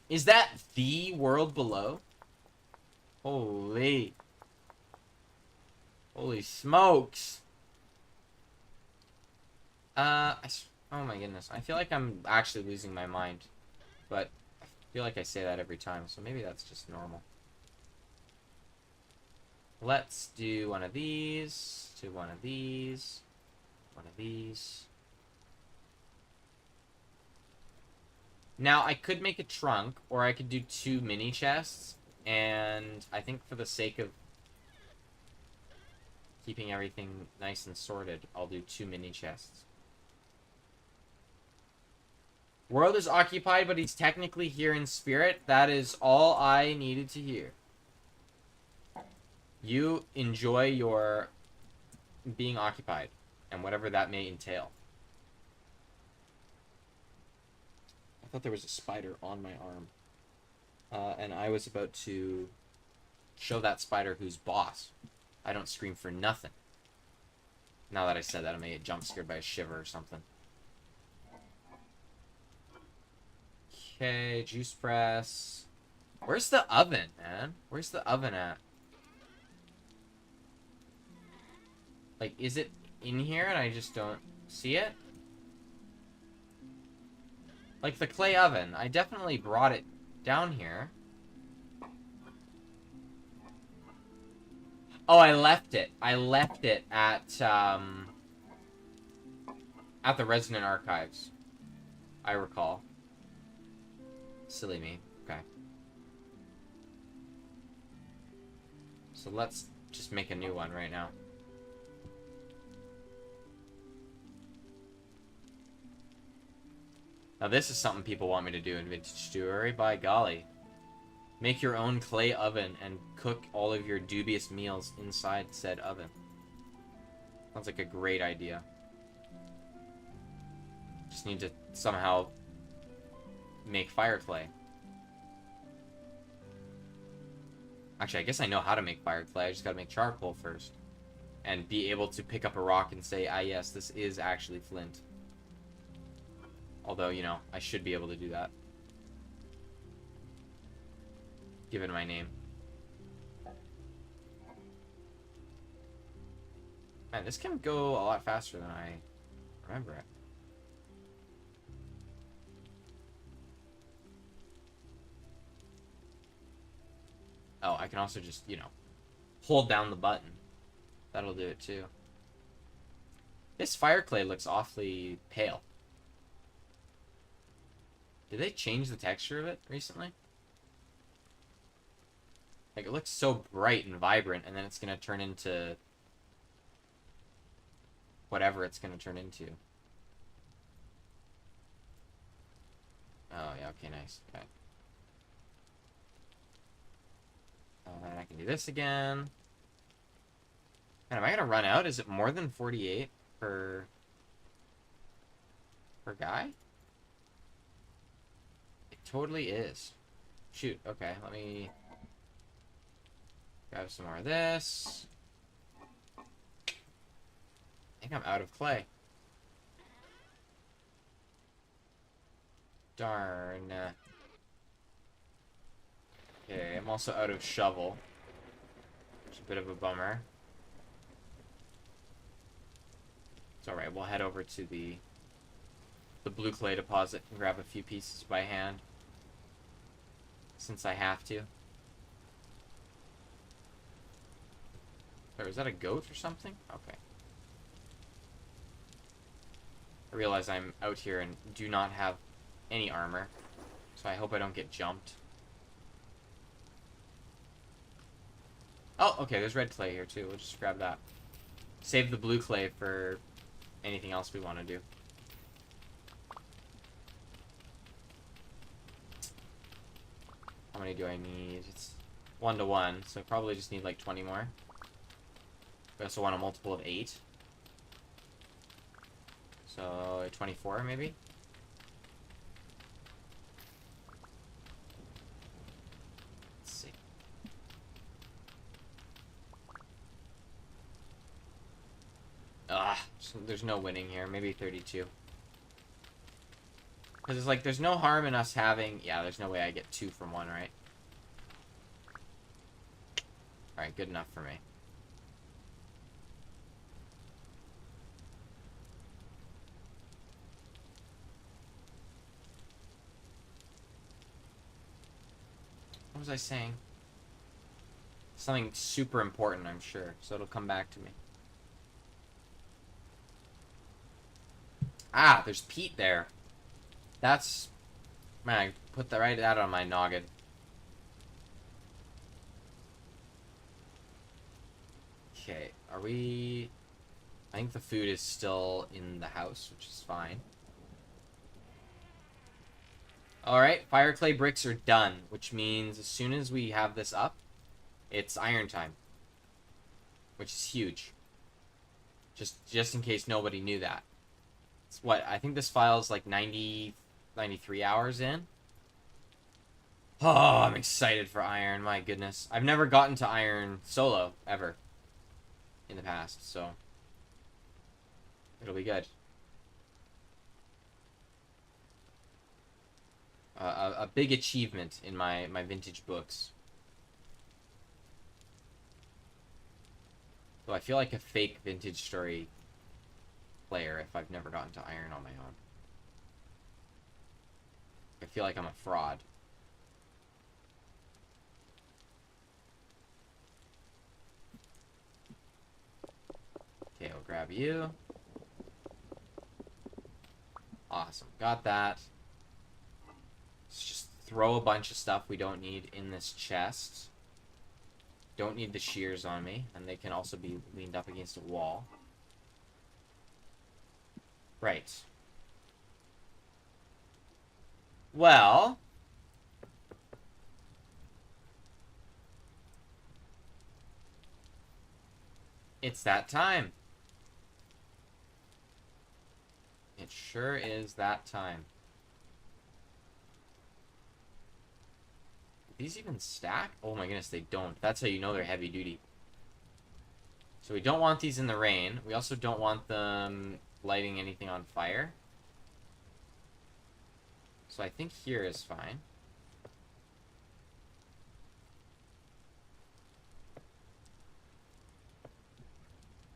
Is that the World Below? Holy smokes. Oh my goodness. I feel like I'm actually losing my mind. But I feel like I say that every time, so maybe that's just normal. Let's do one of these, to one of these, one of these. Now, I could make a trunk, or I could do 2 mini chests, and I think for the sake of keeping everything nice and sorted, I'll do 2 mini chests. World is occupied, but he's technically here in spirit. That is all I needed to hear. You enjoy your being occupied, and whatever that may entail. I thought there was a spider on my arm. And I was about to show that spider who's boss. I don't scream for nothing. Now that I said that, I may get jump scared by a shiver or something. Okay, juice press. Where's the oven, man? Where's the oven at? Like, is it in here and I just don't see it? Like the clay oven. I definitely brought it down here. Oh, I left it. I left it at the Resident Archives. I recall. Silly me. Okay. So let's just make a new one right now. Now this is something people want me to do in Vintage Jewelry, by golly. Make your own clay oven and cook all of your dubious meals inside said oven. Sounds like a great idea. Just need to somehow make fire clay. Actually, I guess I know how to make fire clay. I just gotta make charcoal first. And be able to pick up a rock and say, ah yes, this is actually flint. Although, you know, I should be able to do that. Given my name. Man, this can go a lot faster than I remember it. Oh, I can also just, you know, hold down the button. That'll do it too. This fire clay looks awfully pale. Did they change the texture of it recently? Like, it looks so bright and vibrant, and then it's gonna turn into whatever it's gonna turn into. Oh, yeah, okay, nice. Okay. And I can do this again. Man, am I gonna run out? Is it more than 48 per guy? It totally is. Shoot, okay, let me grab some more of this. I think I'm out of clay. Darn. Okay, I'm also out of shovel. Which is a bit of a bummer. It's alright, we'll head over to the blue clay deposit and grab a few pieces by hand. Since I have to. Or is that a goat or something? Okay. I realize I'm out here and do not have any armor. So I hope I don't get jumped. Oh, okay, there's red clay here too. We'll just grab that. Save the blue clay for anything else we want to do. How many do I need? It's 1 to 1, so I probably just need like 20 more. We also want a multiple of 8. So 24 maybe? Let's see. So there's no winning here. Maybe 32. Because it's like, there's no harm in us having... Yeah, there's no way I get 2 from 1, right? Alright, good enough for me. What was I saying? Something super important, I'm sure. So it'll come back to me. Ah, there's peat there. That's... Man, I put that right out on my noggin. Okay, are we... I think the food is still in the house, which is fine. Alright, fire clay bricks are done, which means as soon as we have this up, it's iron time. Which is huge. Just in case nobody knew that. It's what, I think this file is like 93 hours in. Oh, I'm excited for iron, my goodness. I've never gotten to iron solo, ever. In the past, so it'll be good. A big achievement in my vintage books. So I feel like a fake vintage story player if I've never gotten to iron on my own. I feel like I'm a fraud. Okay, I'll grab you. Awesome. Got that. Let's just throw a bunch of stuff we don't need in this chest. Don't need the shears on me, and they can also be leaned up against a wall. Right. Well, it's that time. It sure is that time. Do these even stack? Oh my goodness, they don't. That's how you know they're heavy duty. So we don't want these in the rain. We also don't want them lighting anything on fire. So I think here is fine.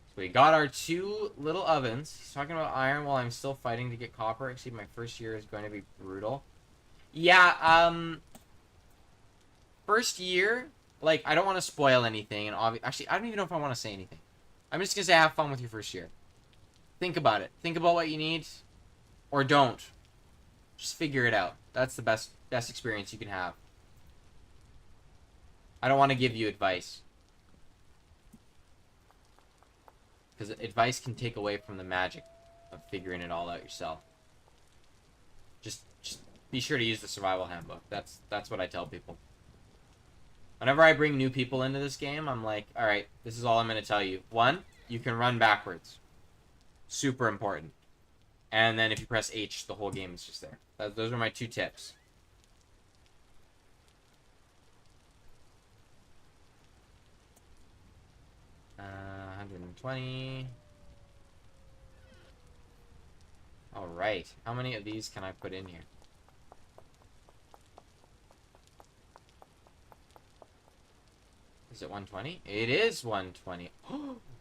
So we got our two little ovens. He's talking about iron while I'm still fighting to get copper. Actually, my first year is going to be brutal. Yeah, first year, like, I don't want to spoil anything. And actually, I don't even know if I want to say anything. I'm just going to say have fun with your first year. Think about it. Think about what you need. Or don't. Just figure it out. That's the best experience you can have. I don't want to give you advice. Because advice can take away from the magic of figuring it all out yourself. Just be sure to use the survival handbook. That's what I tell people. Whenever I bring new people into this game, I'm like, alright, this is all I'm going to tell you. 1, you can run backwards. Super important. And then if you press H, the whole game is just there. Those are my 2 tips. Uh, 120. Alright. How many of these can I put in here? Is it 120? It is 120.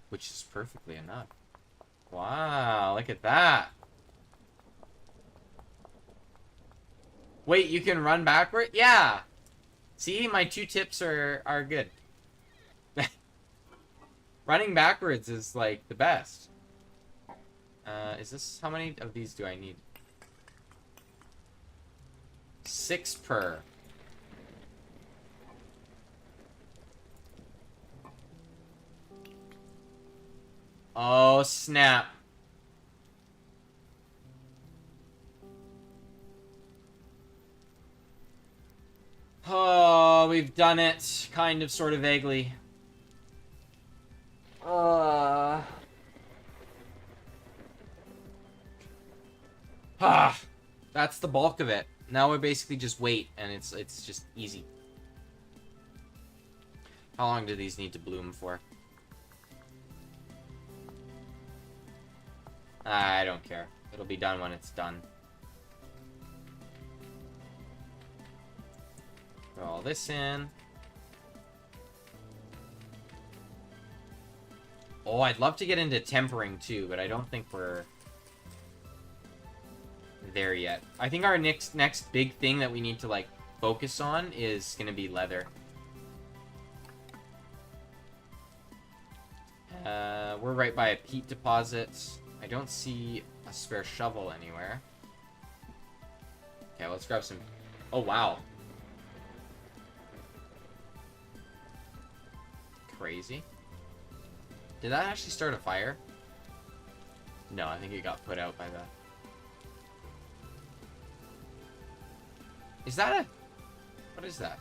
Which is perfectly enough. Wow, look at that. Wait, you can run backward? Yeah. See, my 2 tips are good. Running backwards is, like, the best. Is this... How many of these do I need? 6 per. Oh, snap. Oh, we've done it. Kind of, sort of, vaguely. That's the bulk of it. Now we basically just wait, and it's just easy. How long do these need to bloom for? I don't care. It'll be done when it's done. Throw all this in. Oh, I'd love to get into tempering too, but I don't think we're there yet. I think our next big thing that we need to, like, focus on is gonna be leather. We're right by a peat deposit. I don't see a spare shovel anywhere. Okay, let's grab some... Oh, wow. Crazy. Did that actually start a fire? No, I think it got put out by the... Is that a... What is that?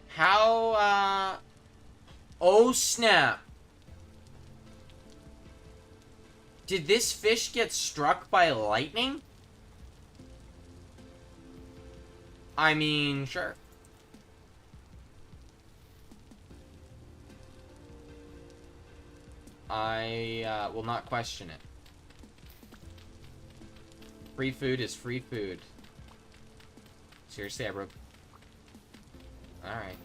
How, Oh, snap. Did this fish get struck by lightning? I mean, sure. I will not question it. Free food is free food. Seriously, I broke... Alright.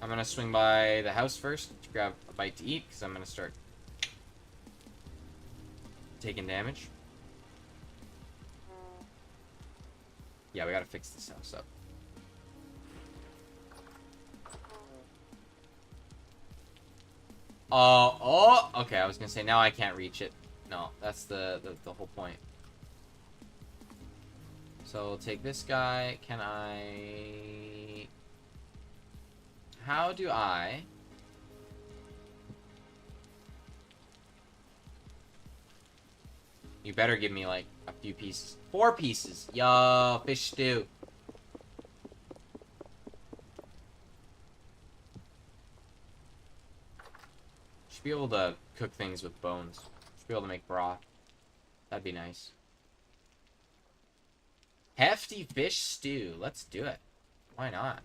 I'm gonna swing by the house first to grab a bite to eat, because I'm gonna start taking damage. Yeah, we gotta fix this house up. Oh, okay, I was gonna say, now I can't reach it. No, that's the whole point. So, we'll take this guy. Can I... How do I... You better give me, like, a few pieces. 4 pieces! Yo, fish stew. Should be able to cook things with bones. Should be able to make broth. That'd be nice. Hefty fish stew. Let's do it. Why not?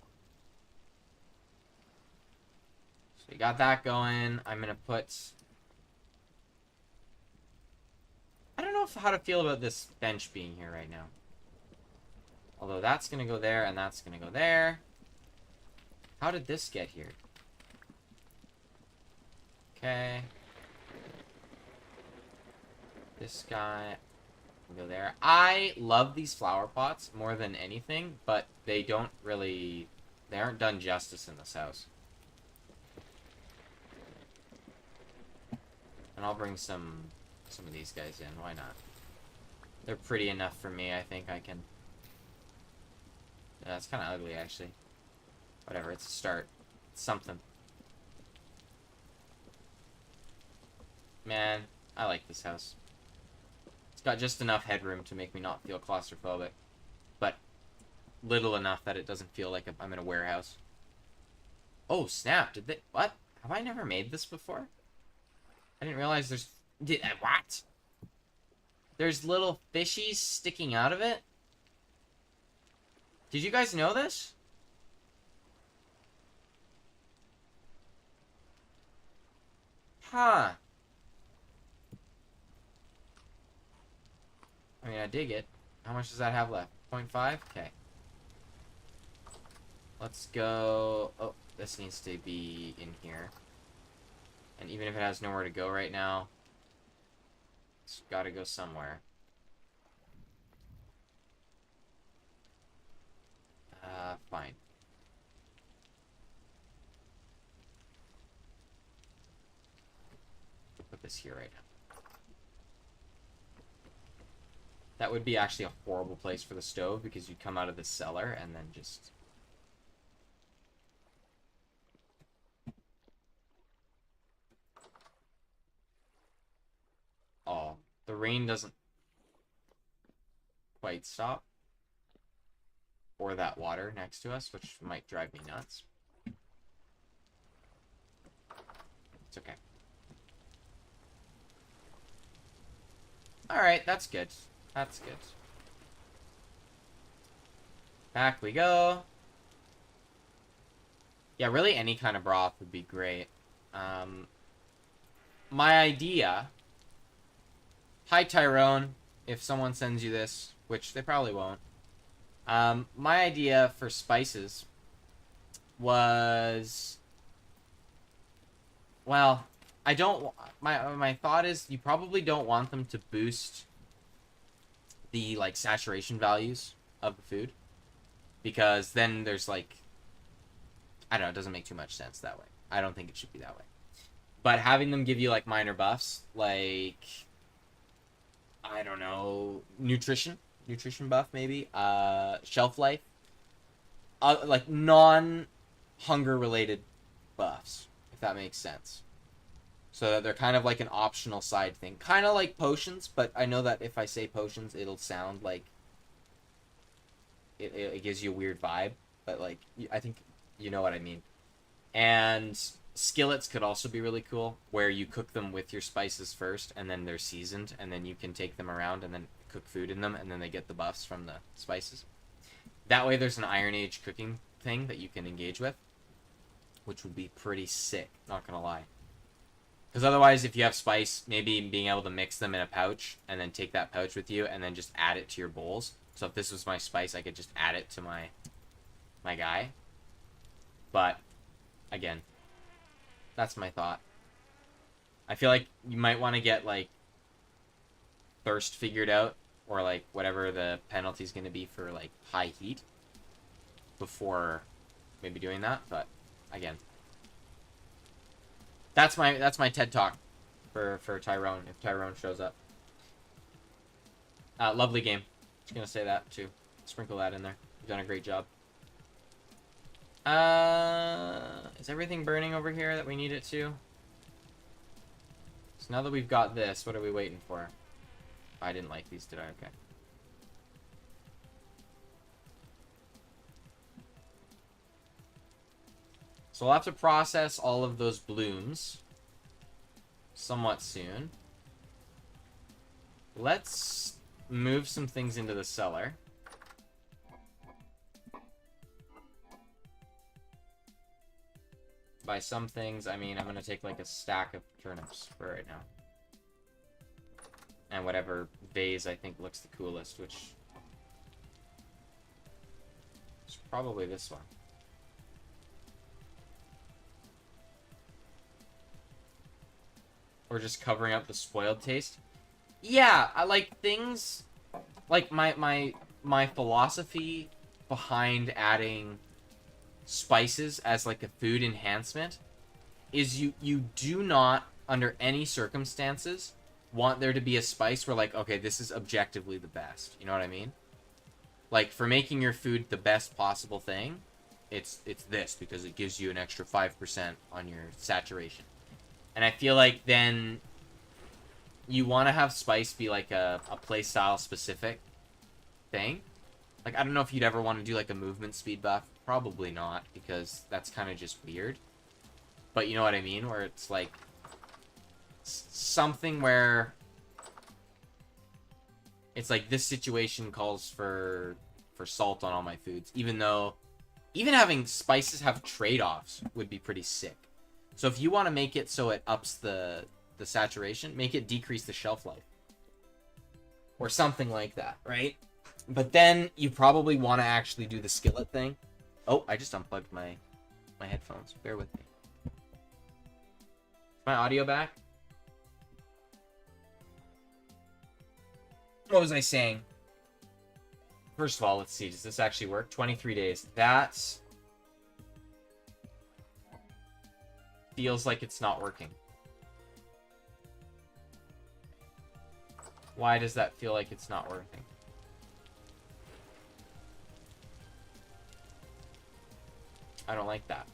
So we got that going. I'm gonna put... I don't know how to feel about this bench being here right now. Although that's gonna go there, and that's gonna go there. How did this get here? Okay. This guy can go there. I love these flower pots more than anything, but they don't really... They aren't done justice in this house. And I'll bring some of these guys in. Why not? They're pretty enough for me. I think I can... Yeah, it's kind of ugly, actually. Whatever, it's a start. It's something. Man, I like this house. It's got just enough headroom to make me not feel claustrophobic. But little enough that it doesn't feel like I'm in a warehouse. Oh, snap. Did they... What? Have I never made this before? I didn't realize there's... What? There's little fishies sticking out of it? Did you guys know this? Huh. I mean, I dig it. How much does that have left? 0.5? Okay. Let's go... Oh, this needs to be in here. And even if it has nowhere to go right now, it's gotta go somewhere. Fine. Put this here right now. That would be actually a horrible place for the stove, because you'd come out of the cellar and then just... Oh, the rain doesn't quite stop. Or that water next to us, which might drive me nuts. It's okay. Alright, that's good. That's good. Back we go. Yeah, really any kind of broth would be great. My idea... Hi, Tyrone, if someone sends you this, which they probably won't. My idea for spices was... Well, I don't... My thought is you probably don't want them to boost the, like, saturation values of the food. Because then there's, like... I don't know, it doesn't make too much sense that way. I don't think it should be that way. But having them give you, like, minor buffs, like... I don't know... Nutrition buff, maybe. Shelf life. Like, non-hunger related buffs, if that makes sense. So that they're kind of like an optional side thing. Kind of like potions, but I know that if I say potions, it'll sound like it gives you a weird vibe. But like, I think you know what I mean. And skillets could also be really cool, where you cook them with your spices first, and then they're seasoned, and then you can take them around and then cook food in them, and then they get the buffs from the spices. That way there's an Iron Age cooking thing that you can engage with, which would be pretty sick, not gonna lie. Because otherwise, if you have spice, maybe being able to mix them in a pouch, and then take that pouch with you, and then just add it to your bowls. So if this was my spice, I could just add it to my guy. But, again, that's my thought. I feel like you might want to get, like, thirst figured out, or, like, whatever the penalty is going to be for, like, high heat before maybe doing that. But, again, that's my TED Talk for Tyrone, if Tyrone shows up. Lovely game. Just going to say that, too. Sprinkle that in there. You've done a great job. Is everything burning over here that we need it to? So now that we've got this, what are we waiting for? I didn't like these, did I? Okay. So we'll have to process all of those blooms somewhat soon. Let's move some things into the cellar. By some things, I mean I'm going to take like a stack of turnips for right now. And whatever vase I think looks the coolest, which is probably this one. Or just covering up the spoiled taste. Yeah, I like things like my philosophy behind adding spices as like a food enhancement is you do not under any circumstances want there to be a spice where like, okay, this is objectively the best. You know what I mean? Like for making your food the best possible thing, it's this because it gives you an extra 5% on your saturation. And I feel like then you want to have spice be like a playstyle specific thing. Like, I don't know if you'd ever want to do like a movement speed buff. Probably not, because that's kind of just weird. But you know what I mean? Where it's like something where it's like this situation calls for salt on all my foods. Even though even having spices have trade-offs would be pretty sick. So if you want to make it so it ups the saturation, make it decrease the shelf life. Or something like that, right? But then you probably want to actually do the skillet thing. Oh, I just unplugged my headphones. Bear with me. Is my audio back? What was I saying? First of all, let's see. Does this actually work? 23 days. That's... feels like it's not working. Why does that feel like it's not working? I don't like that.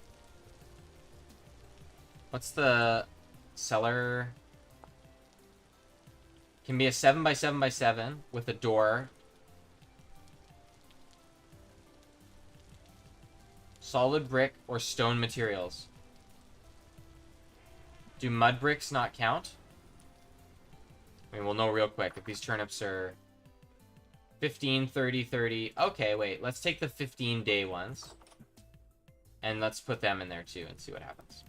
What's the cellar? Can be a 7x7x7 with a door. Solid brick or stone materials. Do mud bricks not count? I mean, we'll know real quick if these turnips are 15, 30, 30. Okay, wait. Let's take the 15-day ones. And let's put them in there too and see what happens.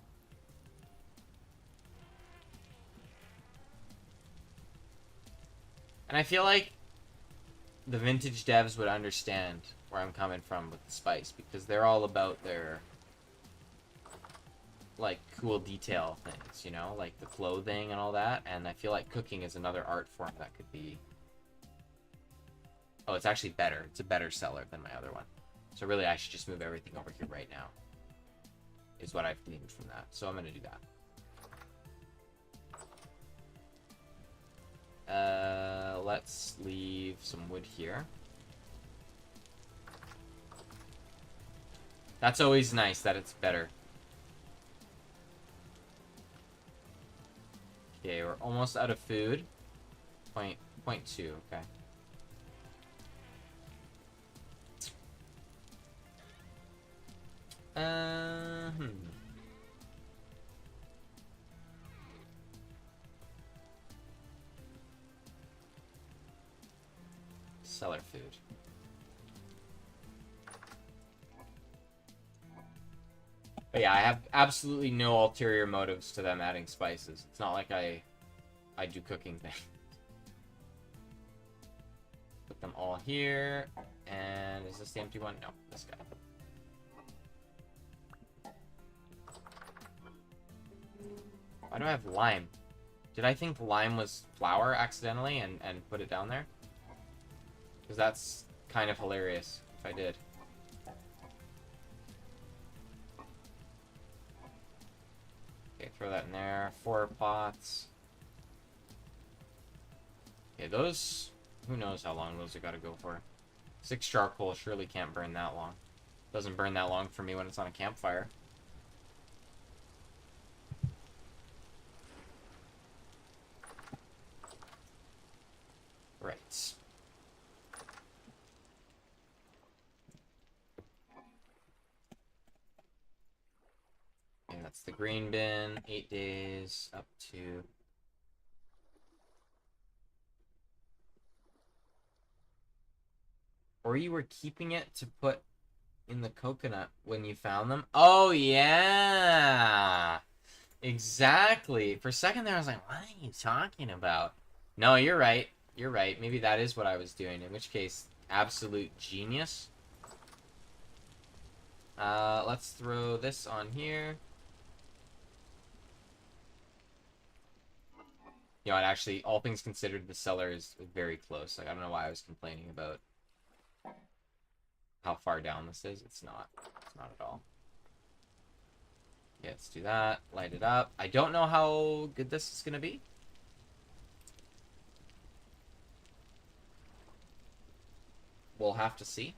And I feel like the vintage devs would understand where I'm coming from with the spice, because they're all about their like cool detail things, you know, like the clothing and all that. And I feel like cooking is another art form that could be... Oh, it's actually better. It's a better cellar than my other one. So really, I should just move everything over here right now, is what I've gleaned from that. So I'm going to do that. Let's leave some wood here. That's always nice that it's better. Okay, we're almost out of food. Point two, okay. Hmm. Cellar food. But yeah, I have absolutely no ulterior motives to them adding spices. It's not like I do cooking things. Put them all here. And is this the empty one? No, this guy. Why do I have lime? Did I think lime was flour accidentally and put it down there? Because that's kind of hilarious if I did. Okay, throw that in there. 4 pots. Okay, those... Who knows how long those have got to go for. 6 charcoal surely can't burn that long. Doesn't burn that long for me when it's on a campfire. Right. Okay, that's the green bin. 8 days up to... Or you were keeping it to put in the coconut when you found them? Oh, yeah! Exactly. For a second there, I was like, what are you talking about? No, you're right. You're right. Maybe that is what I was doing. In which case, absolute genius. Let's throw this on here. You know, it actually, all things considered, the cellar is very close. Like, I don't know why I was complaining about how far down this is. It's not. It's not at all. Yeah, let's do that. Light it up. I don't know how good this is going to be. We'll have to see.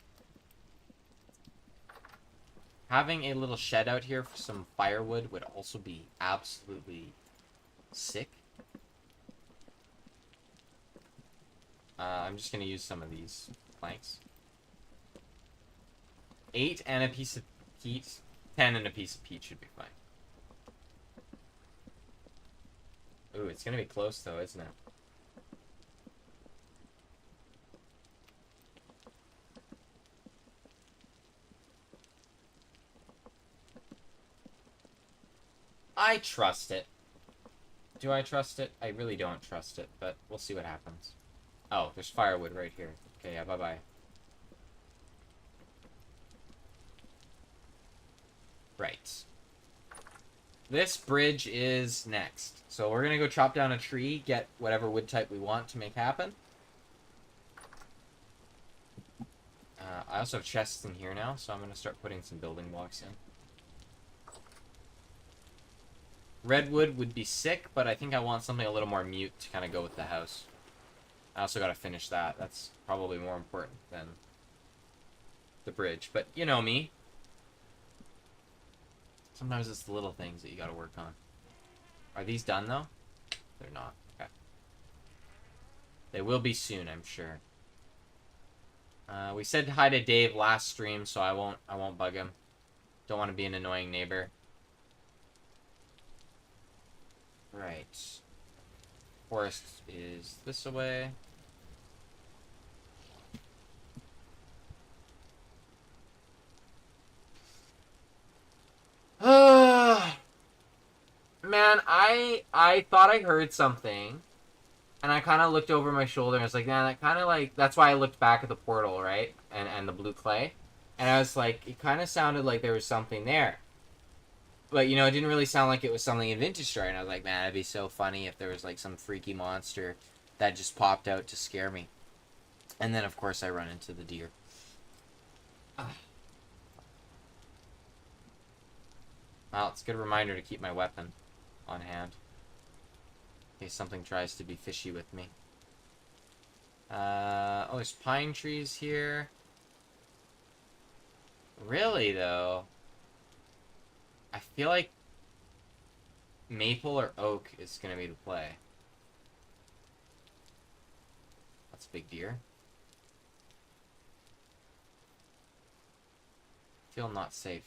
Having a little shed out here for some firewood would also be absolutely sick. I'm just going to use some of these planks. 8 and a piece of peat. 10 and a piece of peat should be fine. Ooh, it's going to be close though, isn't it? I trust it. Do I trust it? I really don't trust it, but we'll see what happens. Oh, there's firewood right here. Okay, yeah, bye-bye. Right. This bridge is next. So we're gonna go chop down a tree, get whatever wood type we want to make happen. I also have chests in here now, so I'm gonna start putting some building blocks in. Redwood would be sick, but I think I want something a little more mute to kind of go with the house. I also gotta finish that. That's probably more important than the bridge. But you know me. Sometimes it's the little things that you gotta work on. Are these done though? They're not. Okay. They will be soon, I'm sure. We said hi to Dave last stream, so I won't bug him. Don't want to be an annoying neighbor. Right. Forest is this away. Man, I thought I heard something, and I kind of looked over my shoulder and I was like, man, that kind of like, that's why I looked back at the portal, right? And the blue clay. And I was like, it kind of sounded like there was something there. But, you know, it didn't really sound like it was something in Vintage Story. And I was like, man, it'd be so funny if there was, like, some freaky monster that just popped out to scare me. And then, of course, I run into the deer. Well, it's a good reminder to keep my weapon on hand. In case something tries to be fishy with me. Oh, there's pine trees here. Really, though? I feel like maple or oak is gonna be the play. That's a big deer. Feel not safe.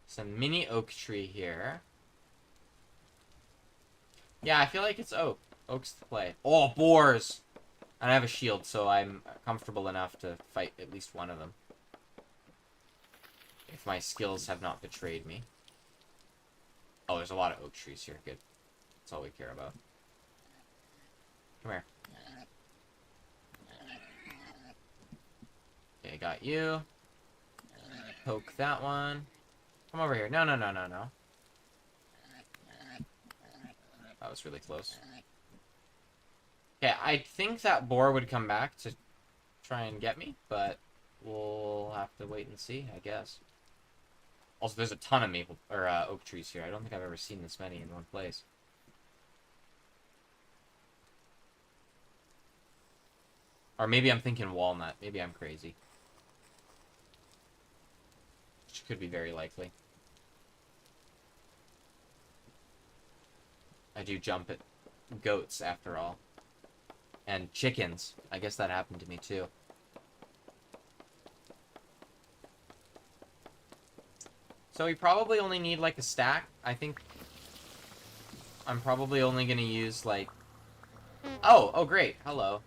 Some mini oak tree here. Yeah, I feel like it's oak. Oak's the play. Oh, boars! And I have a shield, so I'm comfortable enough to fight at least one of them. If my skills have not betrayed me. Oh, there's a lot of oak trees here. Good. That's all we care about. Come here. Okay, got you. Poke that one. Come over here. No, no, no, no, no. That was really close. Okay, I think that boar would come back to try and get me, but we'll have to wait and see, I guess. Also, there's a ton of maple or oak trees here. I don't think I've ever seen this many in one place. Or maybe I'm thinking walnut. Maybe I'm crazy. Which could be very likely. I do jump at goats, after all. And chickens. I guess that happened to me, too. So we probably only need, like, a stack. I think I'm probably only gonna use, like... Oh, great. Hello.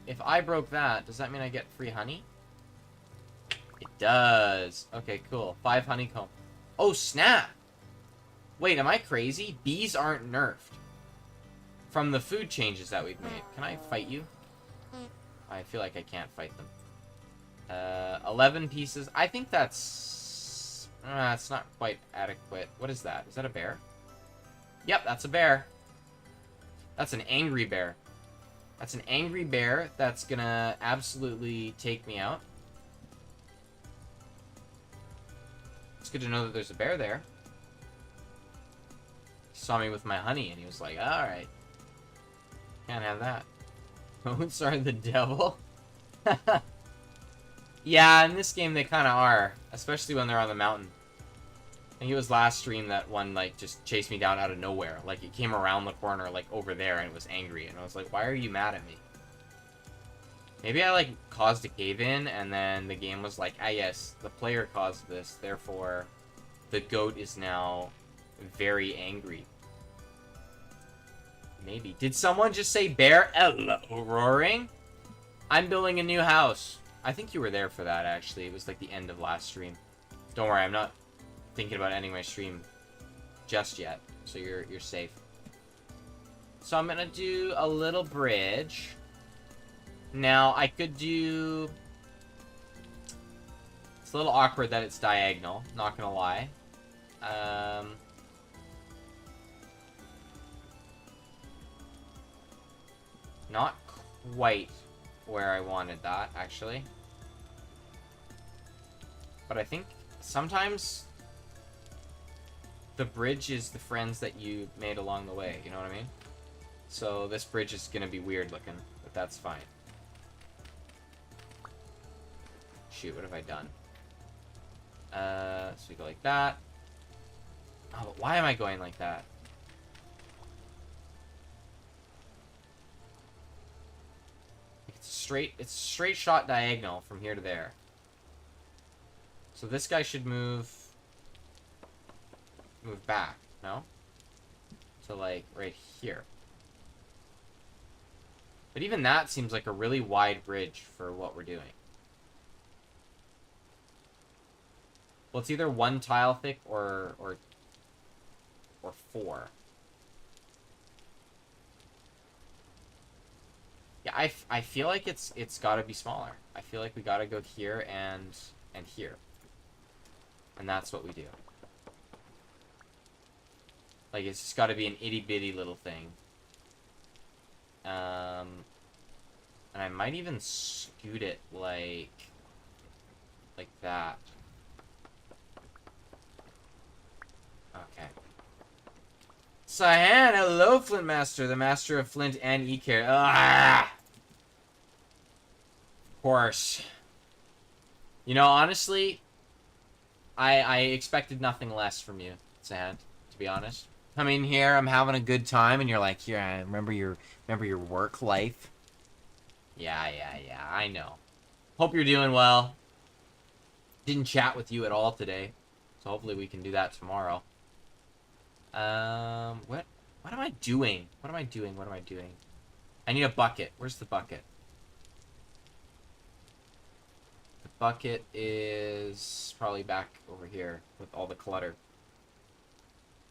If I broke that, does that mean I get free honey? It does. Okay, cool. 5 honeycomb. Oh, snap! Wait, am I crazy? Bees aren't nerfed. From the food changes that we've made. Can I fight you? I feel like I can't fight them. 11 pieces. I think that's... it's not quite adequate. What is that? Is that a bear? Yep, that's a bear. That's an angry bear. That's an angry bear that's gonna absolutely take me out. It's good to know that there's a bear there. He saw me with my honey and he was like, alright. Can't have that. Goats are the devil? Yeah, in this game they kind of are. Especially when they're on the mountain. I think it was last stream that one, like, just chased me down out of nowhere. Like, it came around the corner, like, over there, and it was angry. And I was like, why are you mad at me? Maybe I, like, caused a cave-in, and then the game was like, ah, yes, the player caused this, therefore the goat is now very angry. Maybe. Did someone just say bear? Hello, roaring? I'm building a new house. I think you were there for that, actually. It was, like, the end of last stream. Don't worry, I'm not thinking about ending my stream just yet, so you're safe. So I'm gonna do a little bridge. Now I could do... It's a little awkward that it's diagonal, not gonna lie. Not quite where I wanted that, actually. But I think sometimes the bridge is the friends that you made along the way, you know what I mean? So this bridge is gonna be weird looking, but that's fine. Shoot, what have I done? So we go like that. Oh, but why am I going like that? It's a straight shot diagonal from here to there. So this guy should move back, no? So like right here. But even that seems like a really wide bridge for what we're doing. Well, it's either 1 tile thick or 4. Yeah, I feel like it's got to be smaller. I feel like we got to go here and here. And that's what we do. Like, it's just got to be an itty-bitty little thing. And I might even scoot it like that. Okay. Cyan, hello, Flint Master, the master of Flint and E-Care. Ah! Of course. You know, honestly, I expected nothing less from you, Sand, to be honest. Come in here, I'm having a good time, and you're like, here, I remember your work life. Yeah, I know. Hope you're doing well. Didn't chat with you at all today, so hopefully we can do that tomorrow. What am I doing? What am I doing? What am I doing? I need a bucket. Where's the bucket? The bucket is probably back over here with all the clutter.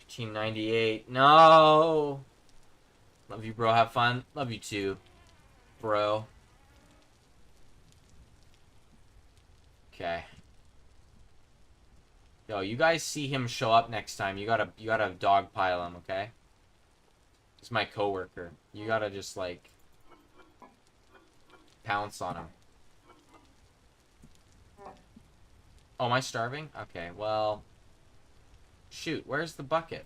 1598. No! Love you, bro. Have fun. Love you too, bro. Okay. Yo, you guys see him show up next time. You gotta dogpile him, okay? He's my coworker. You gotta just like pounce on him. Oh, am I starving? Okay, well, shoot. Where's the bucket?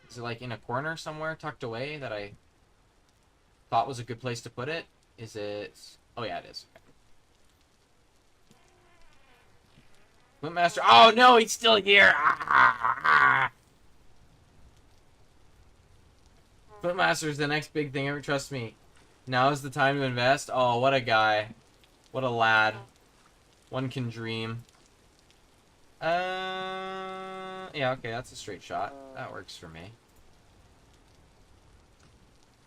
Is it like in a corner somewhere, tucked away, that I thought was a good place to put it? Is it? Oh yeah, it is. Okay. Flintmaster. Oh no, he's still here. Flintmaster's the next big thing ever. Trust me. Now is the time to invest. Oh, what a guy. What a lad. One can dream. Yeah, okay, that's a straight shot. That works for me.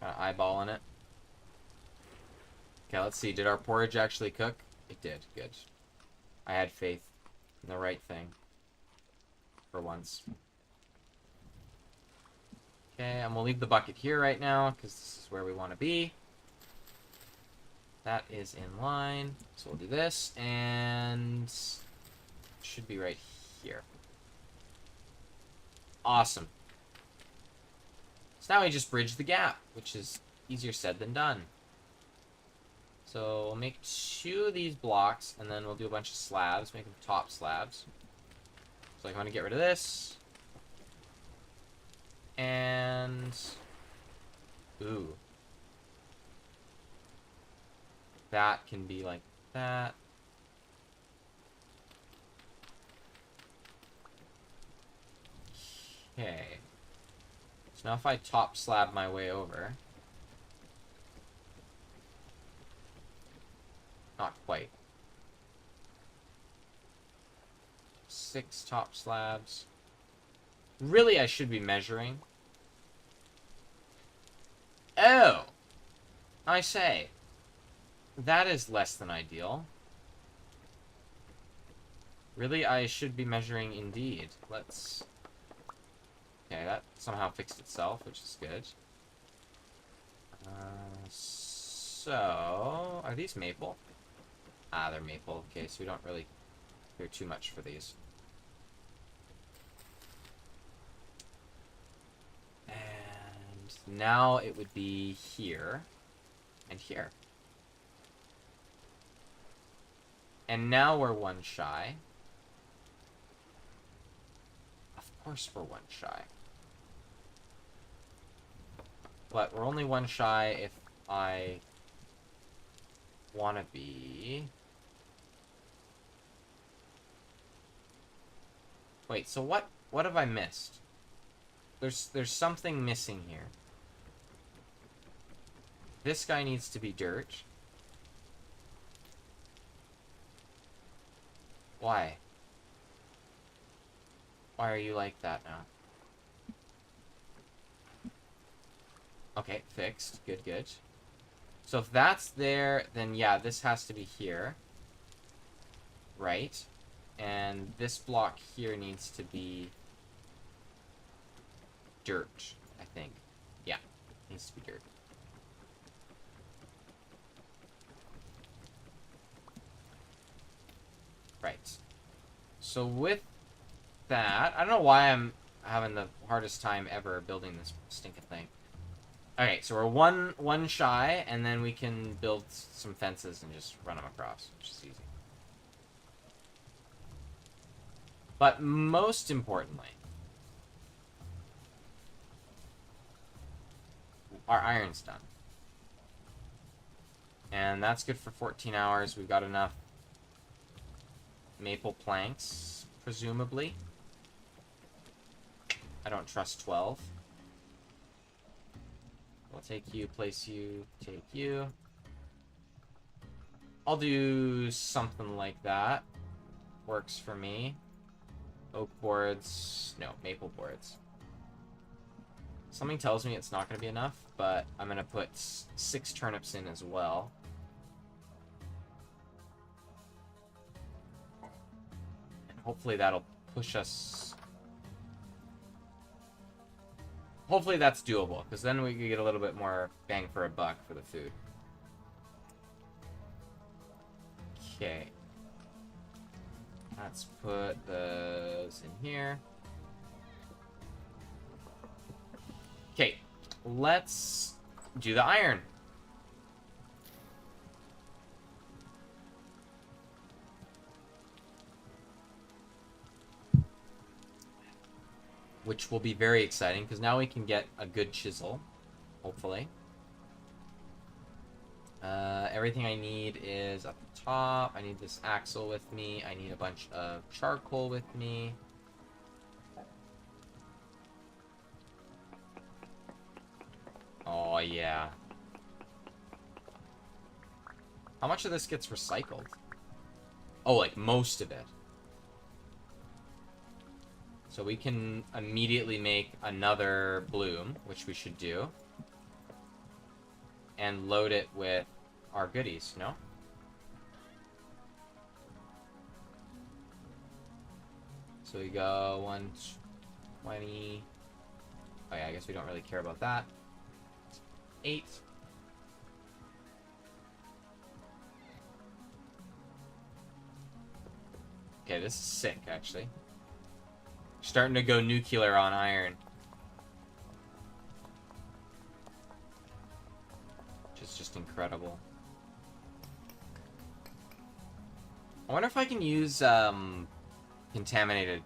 Kind of eyeballing it. Okay, let's see. Did our porridge actually cook? It did. Good. I had faith in the right thing. For once. Okay, I'm gonna leave the bucket here right now, because this is where we want to be. That is in line. So we'll do this, and it should be right here. Awesome. So now we just bridge the gap, which is easier said than done. So we'll make 2 of these blocks, and then we'll do a bunch of slabs, make them top slabs. So I'm going to get rid of this. And... ooh. That can be like that. Okay. So now if I top slab my way over... not quite. 6 top slabs. Really, I should be measuring. Oh! I say. That is less than ideal. Really, I should be measuring indeed. Let's... okay, that somehow fixed itself, which is good. So... are these maple? Ah, they're maple. Okay, so we don't really care too much for these. And now it would be here and here. And now we're 1 shy. Of course we're 1 shy. But we're only 1 shy if I want to be... wait, so what have I missed? There's something missing here. This guy needs to be dirt. Why? Why are you like that now? Okay, fixed. Good, good. So if that's there, then yeah, this has to be here. Right. And this block here needs to be dirt, I think. Yeah, needs to be dirt. Right. So with that, I don't know why I'm having the hardest time ever building this stinking thing. Okay, so we're one shy, and then we can build some fences and just run them across, which is easy. But most importantly, our iron's done. And that's good for 14 hours. We've got enough maple planks, presumably. I don't trust 12. I'll take you, place you, take you. I'll do something like that. Works for me. Oak boards. No, maple boards. Something tells me it's not going to be enough, but I'm going to put 6 turnips in as well. And hopefully that'll push us... Hopefully that's doable, because then we can get a little bit more bang for a buck for the food. Okay. Let's put those in here. Okay, let's do the iron. Which will be very exciting, because now we can get a good chisel, hopefully. Everything I need is up the top. I need this axle with me. I need a bunch of charcoal with me. Oh, yeah. How much of this gets recycled? Oh, like most of it. So we can immediately make another bloom, which we should do. And load it with our goodies, no? So we go 120. Oh yeah, I guess we don't really care about that. 8. Okay, this is sick, actually. Starting to go nuclear on iron. Which is just incredible. I wonder if I can use contaminated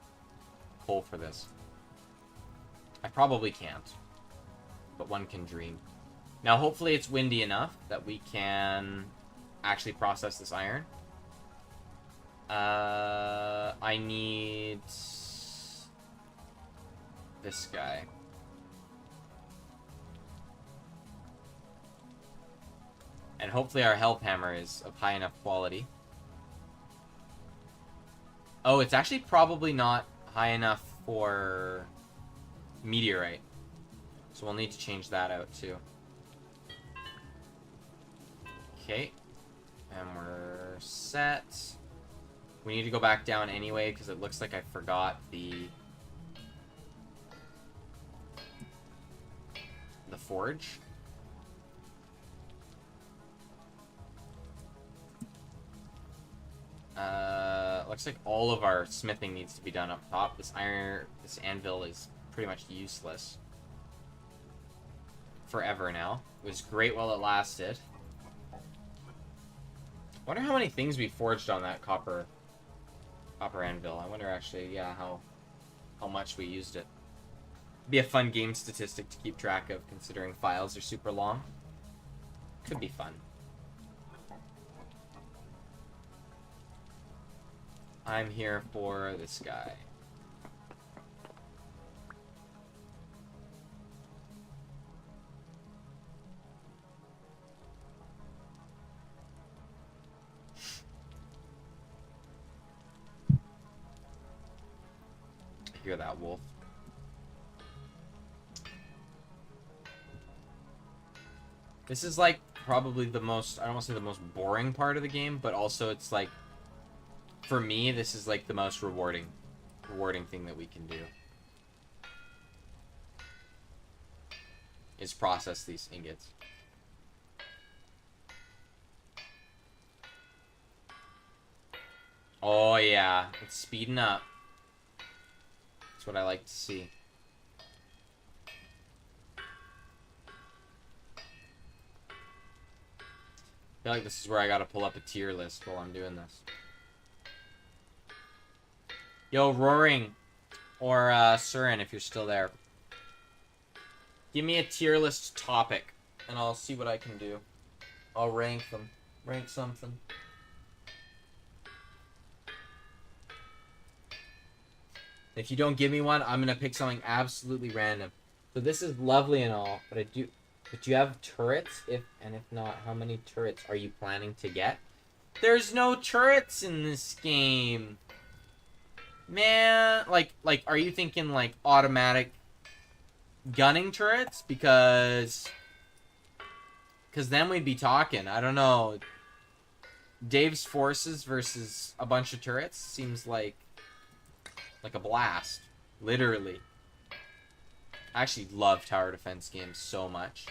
coal for this. I probably can't. But one can dream. Now, hopefully it's windy enough that we can actually process this iron. I need this guy. And hopefully our help hammer is of high enough quality. Oh, it's actually probably not high enough for meteorite. So we'll need to change that out too. Okay. And we're set. We need to go back down anyway because it looks like I forgot the forge. Looks like all of our smithing needs to be done up top. This anvil is pretty much useless. Forever now. It was great while it lasted. I wonder how many things we forged on that copper anvil. I wonder actually, yeah, how much we used it. Be a fun game statistic to keep track of, considering files are super long. Could be fun. I'm here for this guy. I hear that wolf. This is like probably the most, I don't want to say the most boring part of the game, but also it's like, for me, this is like the most rewarding thing that we can do. Is process these ingots. Oh yeah, it's speeding up. That's what I like to see. I feel like this is where I gotta pull up a tier list while I'm doing this. Yo, Roaring, or Surin, if you're still there. Give me a tier list topic, and I'll see what I can do. I'll rank them. Rank something. If you don't give me one, I'm gonna pick something absolutely random. So this is lovely and all, but do you have turrets? If not, how many turrets are you planning to get? There's no turrets in this game. Man, like are you thinking like automatic gunning turrets? Because then we'd be talking. I don't know. Dave's forces versus a bunch of turrets seems like a blast. Literally. I actually love tower defense games so much.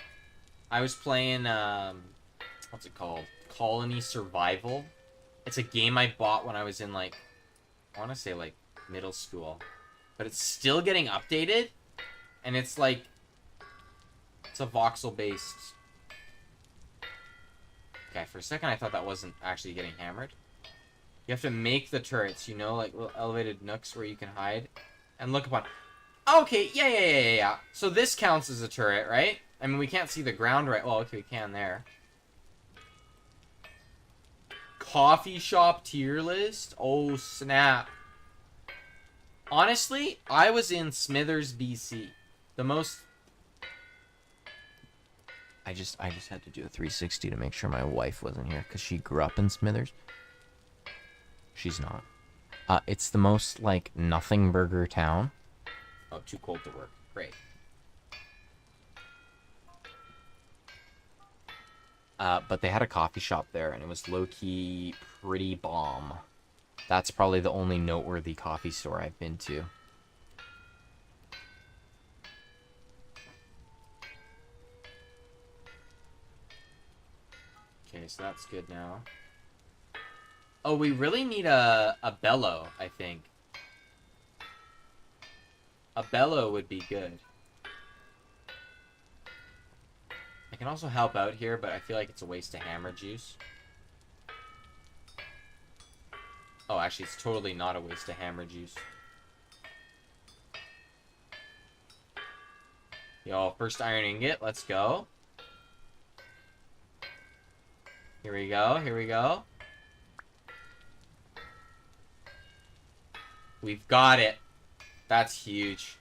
I was playing, what's it called? Colony Survival. It's a game I bought when I was in, like, I want to say, like, middle school. But it's still getting updated. And it's, like, it's a voxel-based. Okay, for a second I thought that wasn't actually getting hammered. You have to make the turrets, you know, like little elevated nooks where you can hide and look upon. Okay, yeah. So this counts as a turret, right? I mean, we can't see the ground right. Well, okay, we can there. Coffee shop tier list? Oh, snap. Honestly, I was in Smithers, BC. The most... I just had to do a 360 to make sure my wife wasn't here, because she grew up in Smithers. She's not. It's the most, like, nothing burger town. Oh, too cold to work. Great. But they had a coffee shop there, and it was low-key pretty bomb. That's probably the only noteworthy coffee store I've been to. Okay, so that's good now. Oh, we really need a bellow, I think. A bellow would be good. I can also help out here, but I feel like it's a waste of hammer juice. Oh, actually, it's totally not a waste of hammer juice. Yo, first iron ingot, let's go. Here we go. We've got it. That's huge.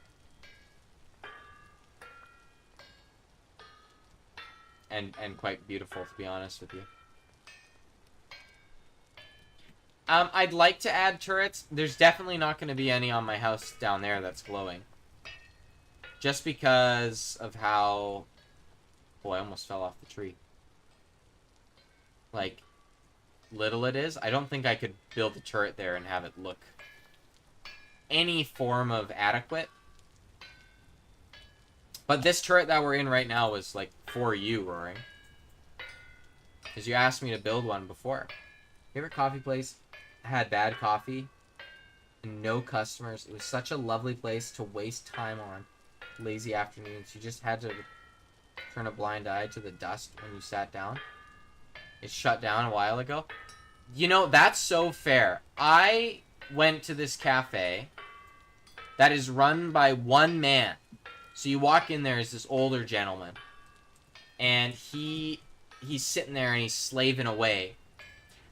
And quite beautiful, to be honest with you. I'd like to add turrets. There's definitely not going to be any on my house down there that's glowing. Just because of how... Boy, I almost fell off the tree. Like, little it is. I don't think I could build a turret there and have it look any form of adequate. But this turret that we're in right now was, like, for you, Roaring. Because you asked me to build one before. Favorite coffee place? Had bad coffee and no customers. It was such a lovely place to waste time on. Lazy afternoons. You just had to turn a blind eye to the dust when you sat down. It shut down a while ago. You know, that's so fair. I went to this cafe that is run by one man. So you walk in there as this older gentleman. And he's sitting there and he's slaving away.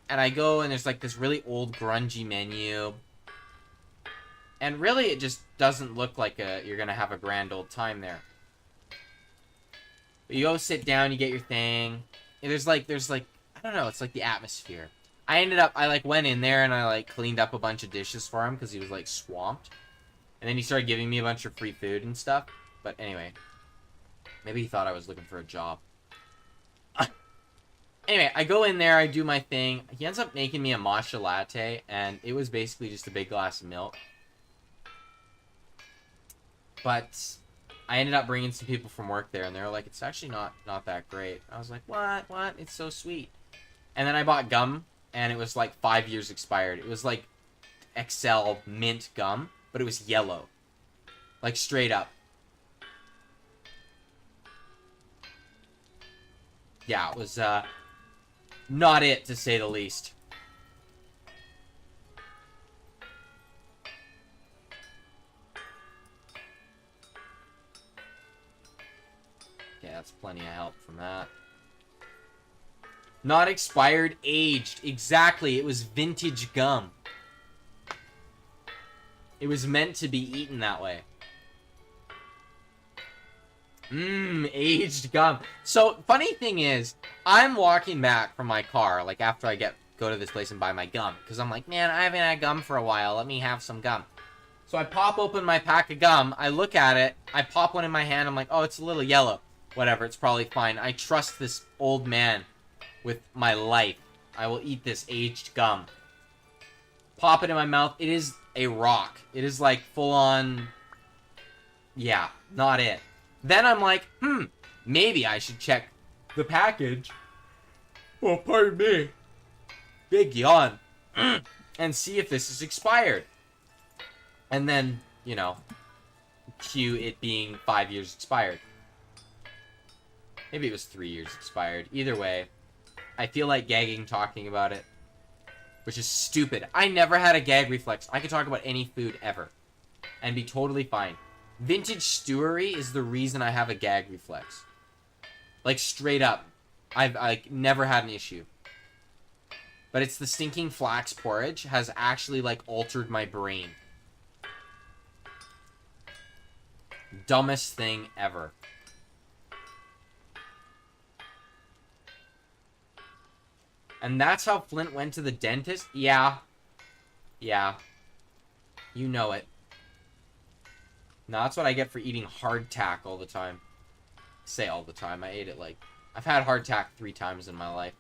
And I go and there's like this really old grungy menu. And really it just doesn't look like you're going to have a grand old time there. But you go sit down, you get your thing. And there's like, I don't know, it's like the atmosphere. I like went in there and I like cleaned up a bunch of dishes for him because he was like swamped. And then he started giving me a bunch of free food and stuff. But anyway, maybe he thought I was looking for a job. Anyway, I go in there, I do my thing. He ends up making me a matcha latte, and it was basically just a big glass of milk. But I ended up bringing some people from work there, and they were like, it's actually not that great. I was like, what? It's so sweet. And then I bought gum, and it was like 5 years expired. It was like Excel mint gum, but it was yellow. Like straight up. Yeah, it was, not it, to say the least. Okay, that's plenty of help from that. Not expired, aged. Exactly, it was vintage gum. It was meant to be eaten that way. Aged gum. So, funny thing is, I'm walking back from my car, like, after I go to this place and buy my gum. Because I'm like, man, I haven't had gum for a while. Let me have some gum. So I pop open my pack of gum. I look at it. I pop one in my hand. I'm like, oh, it's a little yellow. Whatever, it's probably fine. I trust this old man with my life. I will eat this aged gum. Pop it in my mouth. It is a rock. It is like full on... Yeah, not it. Then I'm like, maybe I should check the package. Oh, pardon me. Big yawn. And see if this is expired. And then, you know, cue it being 5 years expired. Maybe it was 3 years expired. Either way, I feel like gagging talking about it. Which is stupid. I never had a gag reflex. I could talk about any food ever. And be totally fine. Vintage stewery is the reason I have a gag reflex. Like, straight up. I've like never had an issue. But it's the stinking flax porridge has actually, like, altered my brain. Dumbest thing ever. And that's how Flint went to the dentist? Yeah. Yeah. You know it. No, that's what I get for eating hardtack all the time. Say all the time. I ate it like... I've had hardtack 3 times in my life.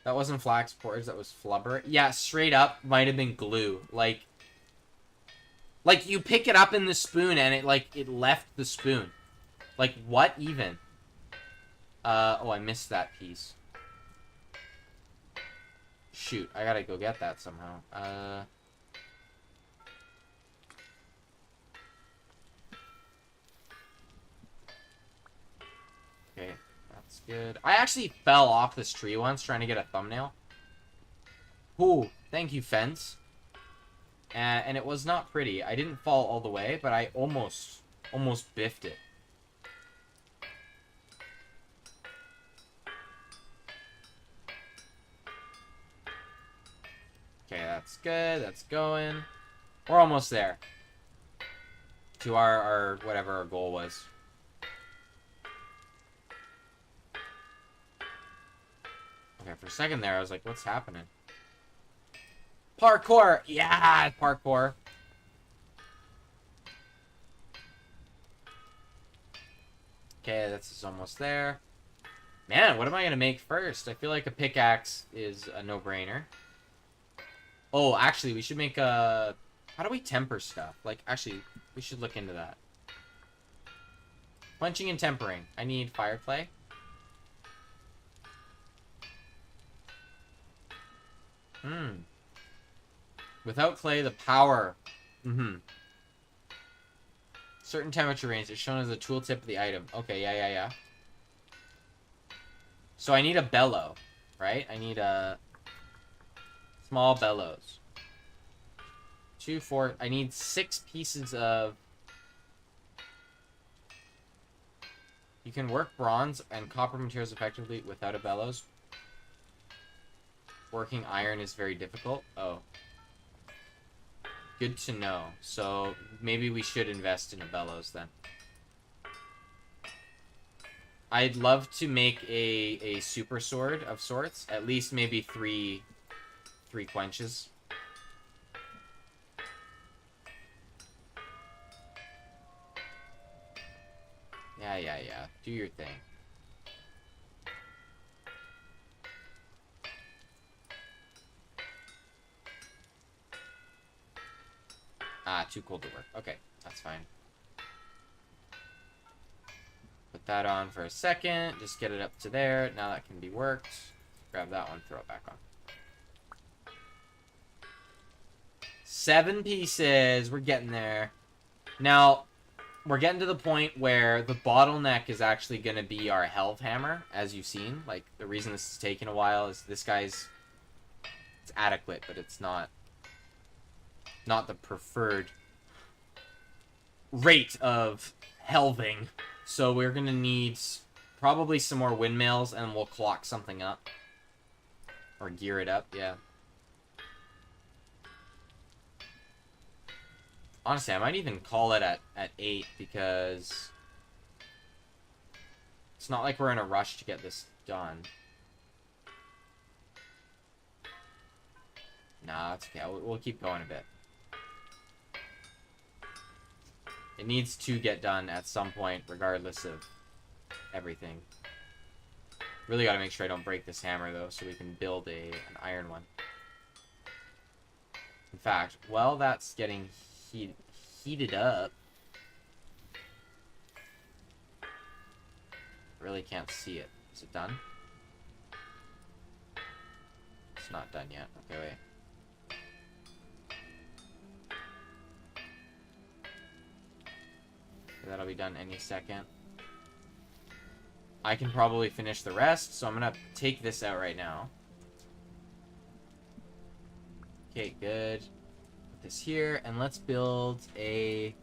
That wasn't flax porridge, that was flubber. Yeah, straight up, might have been glue. Like, you pick it up in the spoon and it left the spoon. Like, what even? Oh, I missed that piece. Shoot, I gotta go get that somehow. Okay, that's good. I actually fell off this tree once trying to get a thumbnail. Ooh, thank you, fence. And it was not pretty. I didn't fall all the way, but I almost biffed it. Okay, that's good. That's going. We're almost there. To our whatever our goal was. Okay, for a second there, I was like, what's happening? Parkour! Yeah, parkour. Okay, that's almost there. Man, what am I going to make first? I feel like a pickaxe is a no-brainer. Oh, actually, we should make a... How do we temper stuff? Like, actually, we should look into that. Punching and tempering. I need fire clay. Without clay, the power. Certain temperature range is shown as the tooltip of the item. Okay, yeah. So I need a bellow, right? I need a small bellows. 2, 4. I need 6 pieces of... You can work bronze and copper materials effectively without a bellows. Working iron is very difficult. Oh. Good to know. So, maybe we should invest in a bellows then. I'd love to make a super sword of sorts. At least maybe 3 quenches. Yeah. Do your thing. Ah, too cold to work. Okay, that's fine. Put that on for a second. Just get it up to there. Now that can be worked. Grab that one, throw it back on. 7 pieces. We're getting there. Now, we're getting to the point where the bottleneck is actually going to be our health hammer, as you've seen. Like, the reason this is taking a while is this guy's... It's adequate, but it's not the preferred rate of helving. So we're going to need probably some more windmills, and we'll clock something up. Or gear it up, yeah. Honestly, I might even call it at 8 because it's not like we're in a rush to get this done. Nah, it's okay. We'll keep going a bit. It needs to get done at some point, regardless of everything. Really gotta make sure I don't break this hammer, though, so we can build an iron one. In fact, while that's getting heated up... Really can't see it. Is it done? It's not done yet. Okay, wait. That'll be done any second. I can probably finish the rest, so I'm gonna take this out right now. Okay, good. Put this here, and let's build a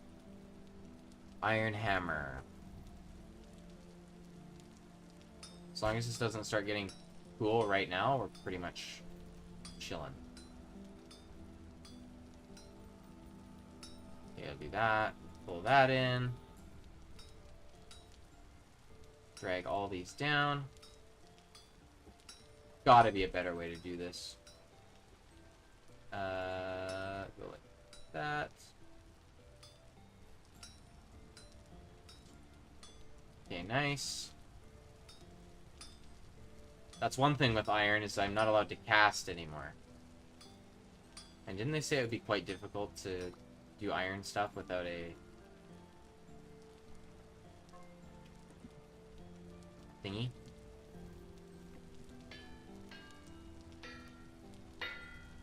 iron hammer. As long as this doesn't start getting cool right now, we're pretty much chilling. Okay, I'll do that. Pull that in. Drag all these down. Gotta be a better way to do this. Go like that. Okay, nice. That's one thing with iron, is I'm not allowed to cast anymore. And didn't they say it would be quite difficult to do iron stuff without a thingy?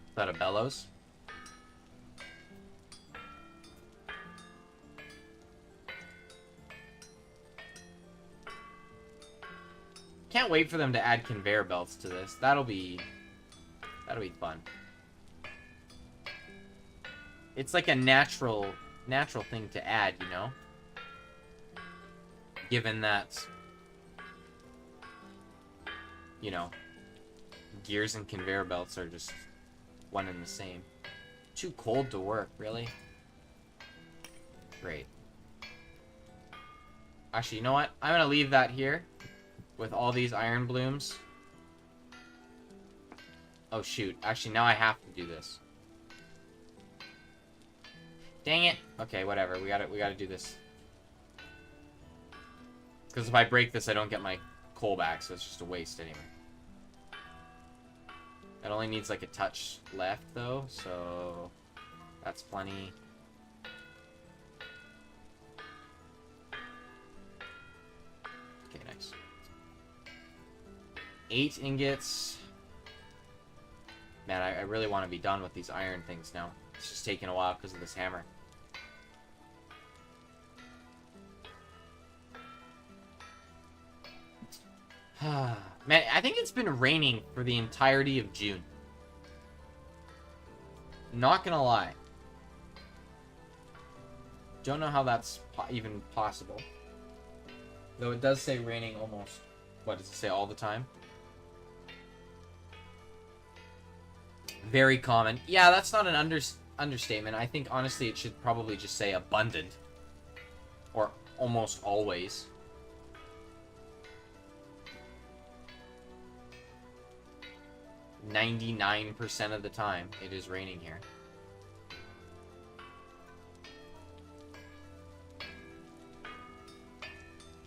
Without a bellows? Can't wait for them to add conveyor belts to this. That'll be fun. It's like a natural thing to add, you know? Given that, you know, gears and conveyor belts are just one and the same. Too cold to work, really? Great. Actually, you know what? I'm gonna leave that here with all these iron blooms. Oh shoot. Actually, now I have to do this. Dang it. Okay, whatever. We gotta do this. Because if I break this, I don't get my coal back, so it's just a waste anyway. It only needs like a touch left, though, so that's plenty. Okay, nice. 8 ingots. Man, I really want to be done with these iron things now. It's just taking a while because of this hammer. Man, I think it's been raining for the entirety of June. Not gonna lie. Don't know how that's even possible. Though it does say raining almost... What does it say, all the time? Very common. Yeah, that's not an understatement. I think, honestly, it should probably just say abundant. Or almost always. %99 of the time, it is raining here.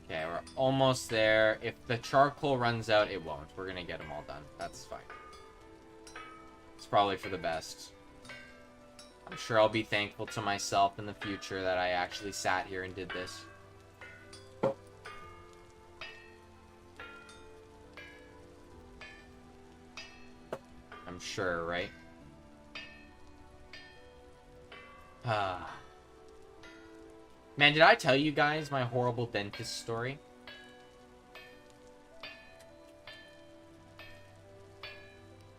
Okay, we're almost there. If the charcoal runs out, it won't. We're gonna get them all done. That's fine. It's probably for the best. I'm sure I'll be thankful to myself in the future that I actually sat here and did this. I'm sure, right? Man, did I tell you guys my horrible dentist story?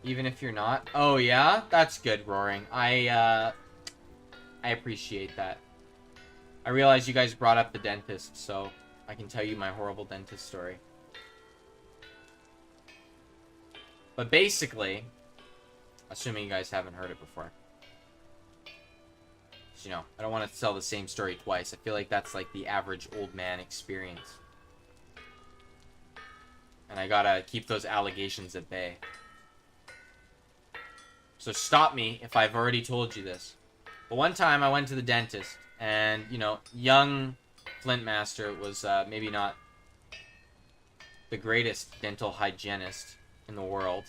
Even if you're not? Oh, yeah? That's good, Roaring. I appreciate that. I realize you guys brought up the dentist, so I can tell you my horrible dentist story. But basically, assuming you guys haven't heard it before. 'Cause, you know, I don't want to tell the same story twice. I feel like that's like the average old man experience. And I gotta keep those allegations at bay. So stop me if I've already told you this. But one time I went to the dentist, and, you know, young Flintmaster was maybe not the greatest dental hygienist in the world.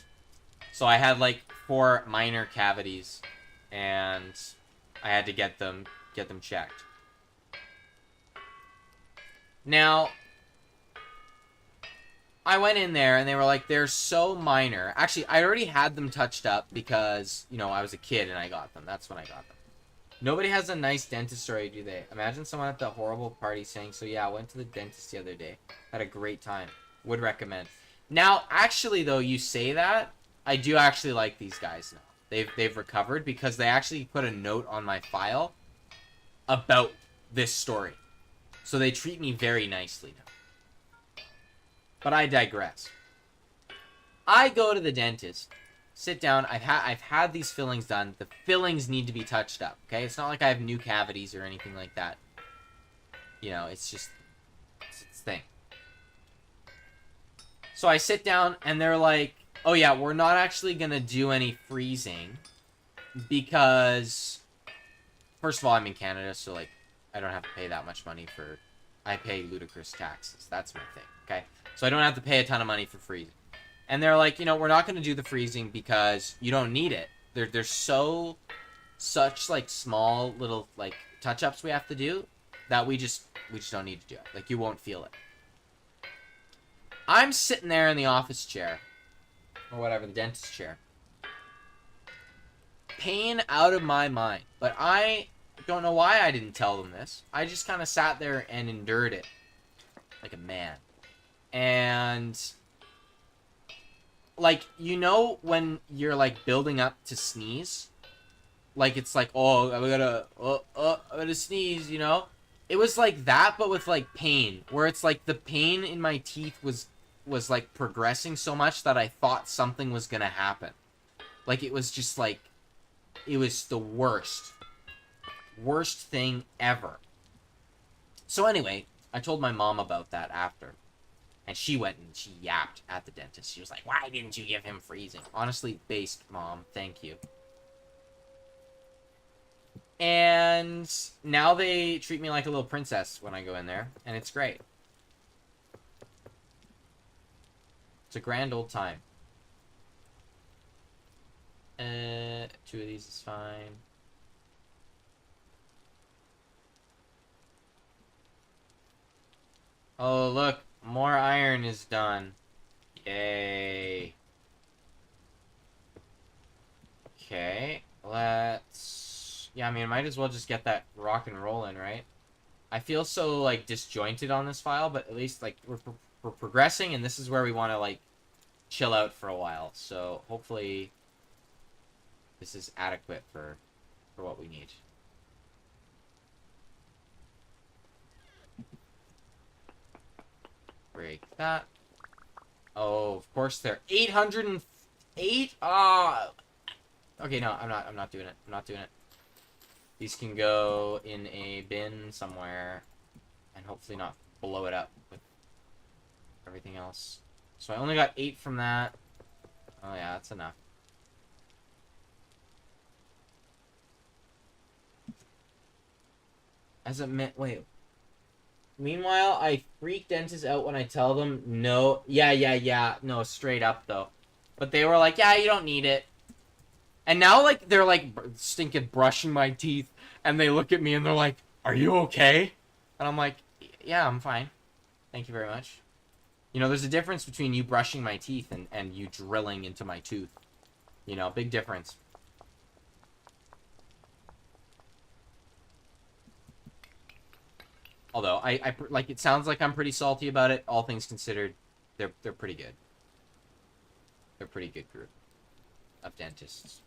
So I had like 4 minor cavities, and I had to get them checked. Now, I went in there, and they were like, they're so minor. Actually, I already had them touched up because, you know, I was a kid and I got them. That's when I got them. Nobody has a nice dentist story, do they? Imagine someone at the horrible party saying, so yeah, I went to the dentist the other day. Had a great time. Would recommend. Now, actually, though, you say that, I do actually like these guys now. They've recovered because they actually put a note on my file about this story. So they treat me very nicely now. But I digress. I go to the dentist, sit down. I've had these fillings done. The fillings need to be touched up. Okay, it's not like I have new cavities or anything like that. You know, it's just it's its thing. So I sit down, and they're like, "Oh yeah, we're not actually gonna do any freezing because, first of all, I'm in Canada, so like I don't have to pay that much money for. I pay ludicrous taxes. That's my thing. Okay, so I don't have to pay a ton of money for freezing." And they're like, you know, we're not going to do the freezing because you don't need it. There's such like small little like touch-ups we have to do that we just don't need to do it. Like, you won't feel it. I'm sitting there in the office chair, or whatever, the dentist chair. Pain out of my mind. But I don't know why I didn't tell them this. I just kind of sat there and endured it like a man. And like, you know when you're like building up to sneeze? Like, it's like, oh, I'm gonna sneeze, you know? It was like that, but with like pain, where it's like the pain in my teeth was like progressing so much that I thought something was gonna happen. Like, it was just like, it was the worst thing ever. So anyway, I told my mom about that after. And she went and she yapped at the dentist. She was like, why didn't you give him freezing? Honestly, based, Mom. Thank you. And now they treat me like a little princess when I go in there. And it's great. It's a grand old time. 2 of these is fine. Oh, look. More iron is done. Yay. Okay, let's... Yeah, I mean, might as well just get that rock and roll in, right? I feel so, like, disjointed on this file, but at least, like, we're progressing, and this is where we want to, like, chill out for a while. So, hopefully, this is adequate for what we need. Break that. Oh, of course they're 808. Okay, no, I'm not doing it. I'm not doing it. These can go in a bin somewhere and hopefully not blow it up with everything else. So I only got 8 from that. Oh yeah, that's enough. As a wait. Meanwhile, I freak dentists out when I tell them no. Yeah. No, straight up though. But they were like, yeah, you don't need it. And now, like, they're like stinking brushing my teeth, and they look at me and they're like, are you okay? And I'm like, yeah, I'm fine. Thank you very much. You know, there's a difference between you brushing my teeth and you drilling into my tooth. You know, big difference. Although, I like, it sounds like I'm pretty salty about it. All things considered, they're pretty good. They're a pretty good group of dentists.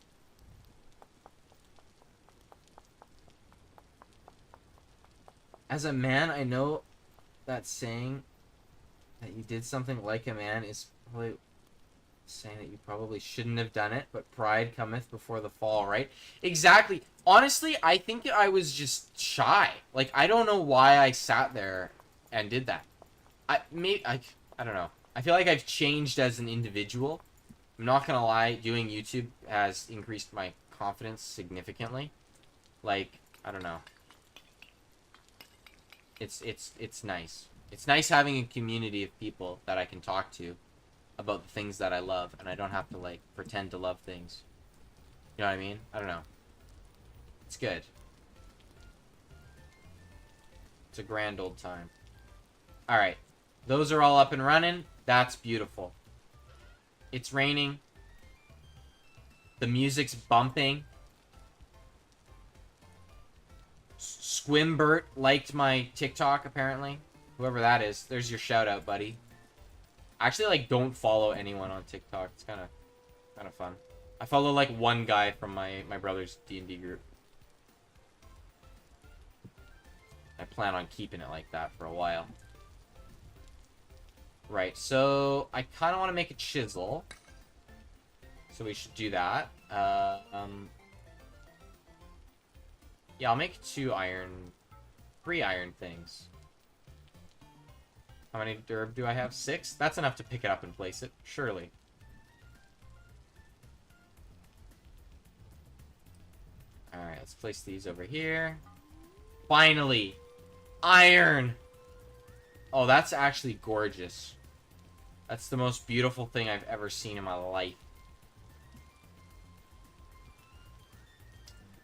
As a man, I know that saying that you did something like a man is probably saying that you probably shouldn't have done it, but pride cometh before the fall, right? Exactly. Honestly, I think I was just shy. Like, I don't know why I sat there and did that. I don't know. I feel like I've changed as an individual. I'm not gonna lie, doing YouTube has increased my confidence significantly. Like, I don't know. It's nice. It's nice having a community of people that I can talk to about the things that I love, and I don't have to, like, pretend to love things. You know what I mean? I don't know. It's good. It's a grand old time. Alright. Those are all up and running. That's beautiful. It's raining. The music's bumping. Squimbert liked my TikTok, apparently. Whoever that is. There's your shout out, buddy. Actually, like, don't follow anyone on TikTok. It's kind of fun. I follow, like, one guy from my brother's D&D group. I plan on keeping it like that for a while. Right, so I kind of want to make a chisel. So we should do that. Yeah, I'll make 3 iron things. How many derb do I have? 6? That's enough to pick it up and place it, surely. Alright, let's place these over here. Finally! Iron! Oh, that's actually gorgeous. That's the most beautiful thing I've ever seen in my life.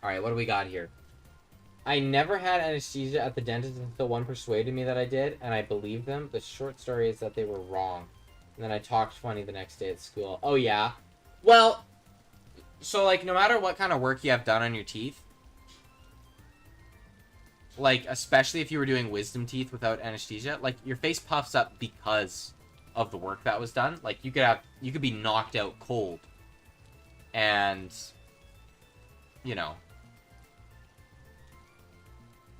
Alright, what do we got here? I never had anesthesia at the dentist until one persuaded me that I did, and I believed them. The short story is that they were wrong. And then I talked funny the next day at school. Oh, yeah? Well, so, like, no matter what kind of work you have done on your teeth, like, especially if you were doing wisdom teeth without anesthesia, like, your face puffs up because of the work that was done. Like, you could be knocked out cold. And, you know,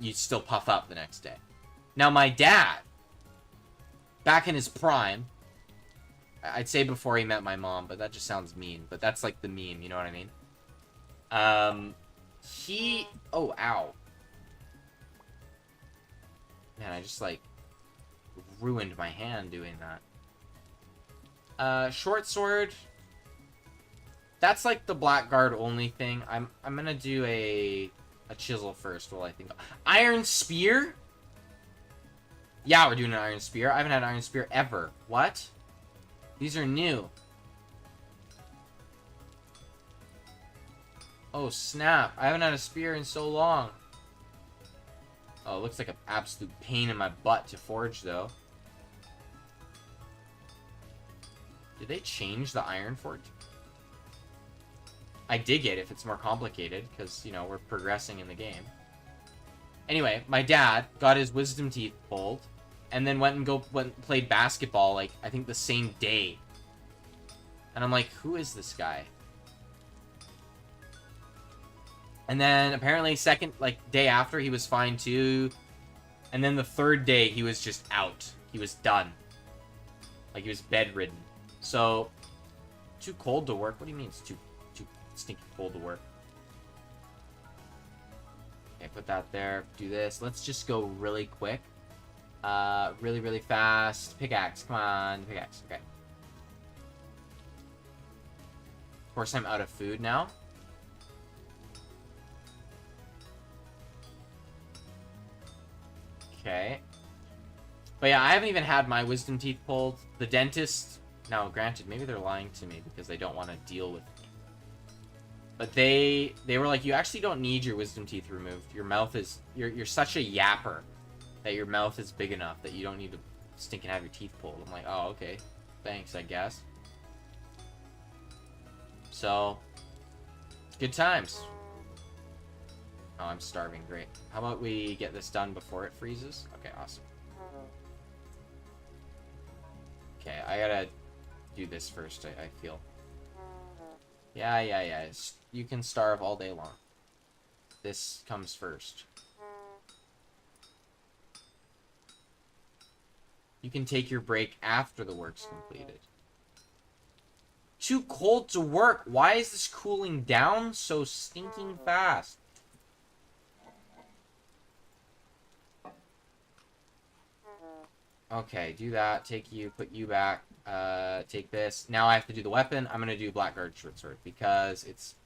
you'd still puff up the next day. Now, my dad, back in his prime, I'd say before he met my mom, but that just sounds mean. But that's, like, the meme, you know what I mean? Oh, ow. Man, I just, like, ruined my hand doing that. Short sword. That's, like, the blackguard only thing. I'm gonna do a chisel first, while I think. Iron spear? Yeah, we're doing an iron spear. I haven't had an iron spear ever. What? These are new. Oh, snap. I haven't had a spear in so long. Oh, it looks like an absolute pain in my butt to forge, though. Did they change the iron forge? I dig it if it's more complicated, because, you know, we're progressing in the game. Anyway, my dad got his wisdom teeth pulled, and then went and played basketball, like, I think the same day. And I'm like, who is this guy? And then, apparently, day after, he was fine, too. And then the third day, he was just out. He was done. Like, he was bedridden. So, too cold to work? What do you mean it's too stinky cold to work? Okay, put that there. Do this. Let's just go really quick. Really, really fast. Pickaxe. Come on. Pickaxe. Okay. Of course, I'm out of food now. Okay. But yeah, I haven't even had my wisdom teeth pulled. The dentist... Now, granted, maybe they're lying to me because they don't want to deal with me. But they were like, you actually don't need your wisdom teeth removed. Your mouth is... You're such a yapper that your mouth is big enough that you don't need to stinking have your teeth pulled. I'm like, oh, okay. Thanks, I guess. So, good times. Oh, I'm starving. Great. How about we get this done before it freezes? Okay, awesome. Okay, I gotta do this first, I feel. Yeah. You can starve all day long. This comes first. You can take your break after the work's completed. Too cold to work. Why is this cooling down so stinking fast? Okay, do that. Take you, put you back. Take this. Now I have to do the weapon. I'm gonna do Blackguard Short Sword because it's...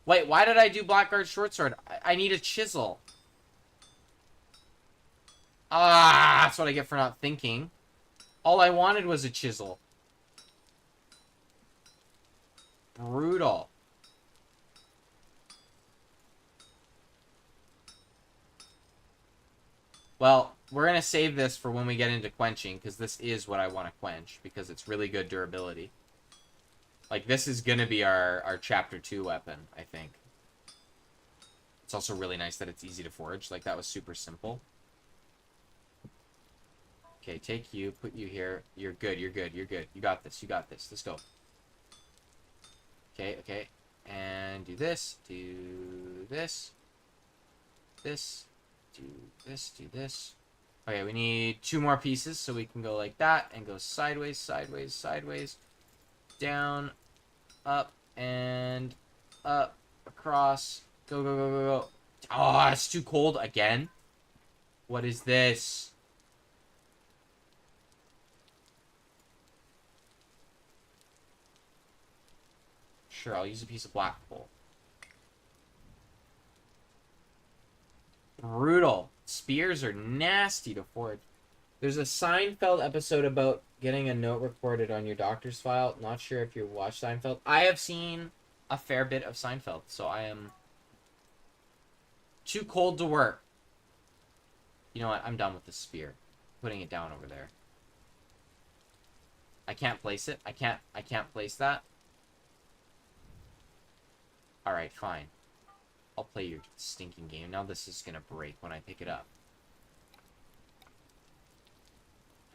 Wait, why did I do Blackguard Short Sword? I need a chisel. Ah, that's what I get for not thinking. All I wanted was a chisel. Brutal. Well, we're going to save this for when we get into quenching, because this is what I want to quench, because it's really good durability. Like, this is going to be our Chapter 2 weapon, I think. It's also really nice that it's easy to forge. Like, that was super simple. Okay, take you, put you here. You're good, you're good, you're good. You got this, you got this. Let's go. Okay, okay. And do this, do this, this, do this, do this. Okay, we need 2 more pieces so we can go like that and go sideways, sideways, sideways, down, up, and up, across. Go, go, go, go, go. Oh, it's too cold again. What is this? Sure, I'll use a piece of black coal. Brutal. Spears are nasty to forge. There's a Seinfeld episode about getting a note recorded on your doctor's file. Not sure if you watched Seinfeld. I have seen a fair bit of Seinfeld, so I am too cold to work. You know what? I'm done with the spear. Putting it down over there. I can't place it. I can't place that. Alright, fine. I'll play your stinking game. Now this is gonna break when I pick it up.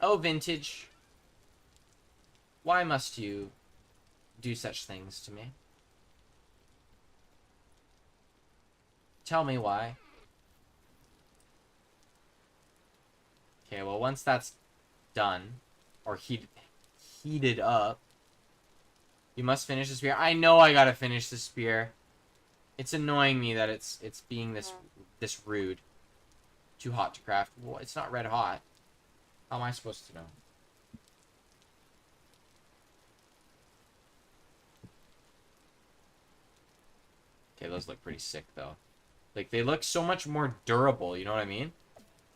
Oh, vintage. Why must you do such things to me? Tell me why. Okay, well, once that's done, or heated up, you must finish the spear. I know I gotta finish the spear. It's annoying me that it's being this rude. Too hot to craft. Well, it's not red hot. How am I supposed to know? Okay, those look pretty sick though. Like, they look so much more durable, you know what I mean?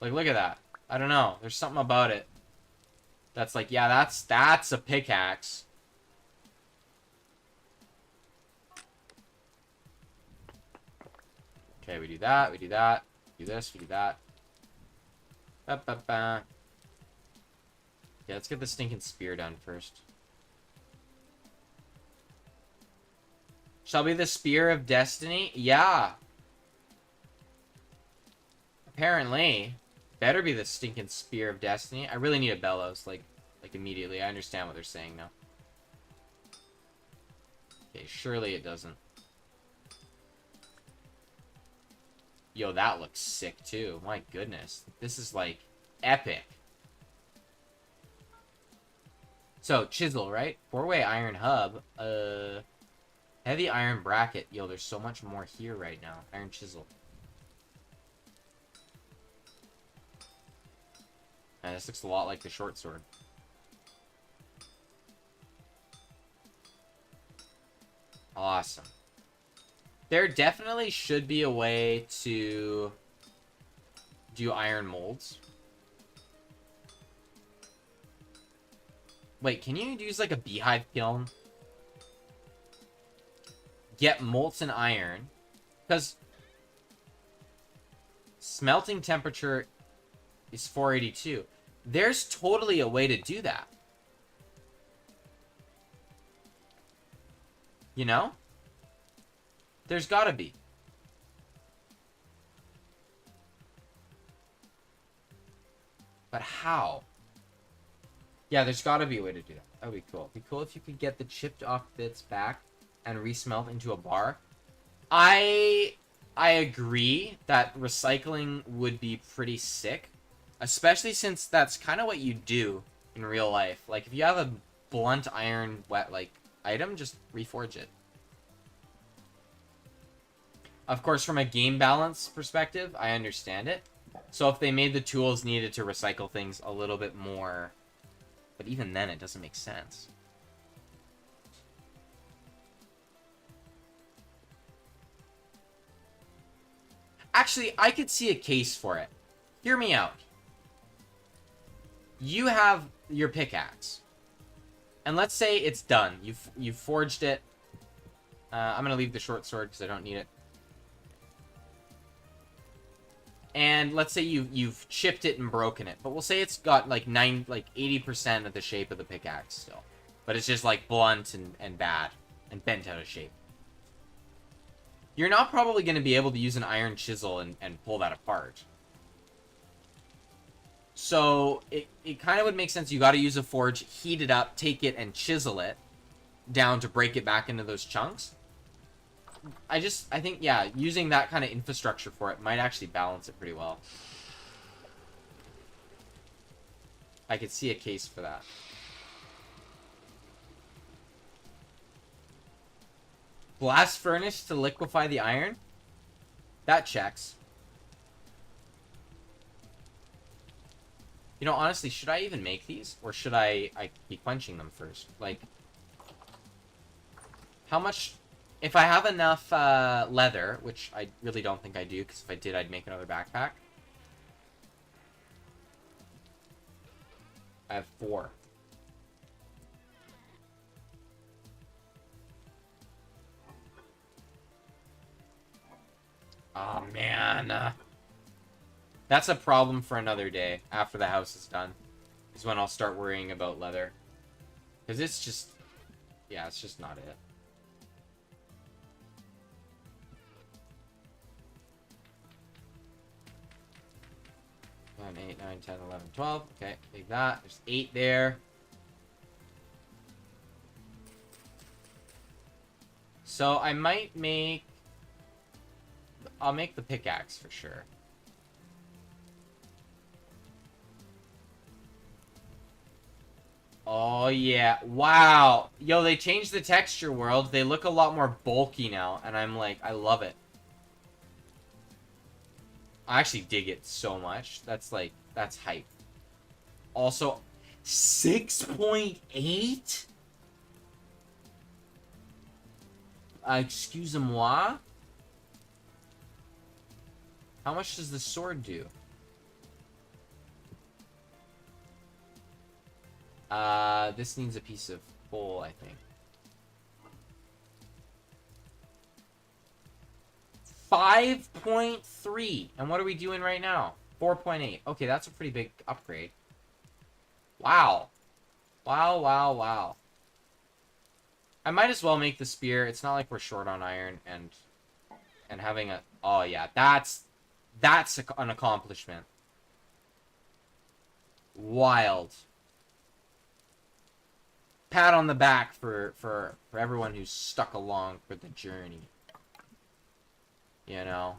Like, look at that. I don't know. There's something about it that's like, yeah, that's a pickaxe. Okay, we do that, we do that, do this, we do that. Ba, ba, ba. Okay, let's get the stinking spear done first. Shall be the Spear of Destiny? Yeah. Apparently. Better be the stinking Spear of Destiny. I really need a bellows, like immediately. I understand what they're saying now. Okay, surely it doesn't. Yo, that looks sick too. My goodness. This is like epic. So, chisel, right? 4-way iron hub. Heavy iron bracket. Yo, there's so much more here right now. Iron chisel. And this looks a lot like the short sword. Awesome. There definitely should be a way to do iron molds. Wait, can you use like a beehive kiln? Get molten iron. Because smelting temperature is 482. There's totally a way to do that. You know? There's gotta be. But how? Yeah, there's gotta be a way to do that. That would be cool. It'd be cool if you could get the chipped off bits back and resmelt into a bar. I agree that recycling would be pretty sick. Especially since that's kind of what you do in real life. Like, if you have a blunt iron item, just reforge it. Of course, from a game balance perspective, I understand it. So if they made the tools needed to recycle things a little bit more, but even then it doesn't make sense. Actually, I could see a case for it. Hear me out. You have your pickaxe. And let's say it's done. You've forged it. I'm going to leave the short sword because I don't need it. And let's say you've chipped it and broken it. But we'll say it's got like 80% of the shape of the pickaxe still. But it's just like blunt and bad. And bent out of shape. You're not probably going to be able to use an iron chisel and pull that apart. So it kind of would make sense. You got to use a forge, heat it up, take it, and chisel it down to break it back into those chunks. I think, yeah, using that kind of infrastructure for it might actually balance it pretty well. I could see a case for that. Blast furnace to liquefy the iron? That checks. You know, honestly, should I even make these? Or should I be quenching them first? Like, how much... If I have enough leather, which I really don't think I do, because if I did, I'd make another backpack. I have 4. Oh, man. That's a problem for another day, after the house is done. Is when I'll start worrying about leather. Because it's just... Yeah, it's just not it. 9, 8, 9, 10, 11, 12. Okay, take that. There's 8 there. So I might make... I'll make the pickaxe for sure. Oh, yeah. Wow. Yo, they changed the texture world. They look a lot more bulky now. And I'm like, I love it. I actually dig it so much. That's like, that's hype. Also, 6.8? Excuse-moi? How much does the sword do? This needs a piece of coal, I think. 5.3. And what are we doing right now? 4.8. Okay, that's a pretty big upgrade. Wow. Wow, wow, wow. I might as well make the spear. It's not like we're short on iron and having a... Oh, yeah. That's an accomplishment. Wild. Pat on the back for everyone who's stuck along for the journey. You know?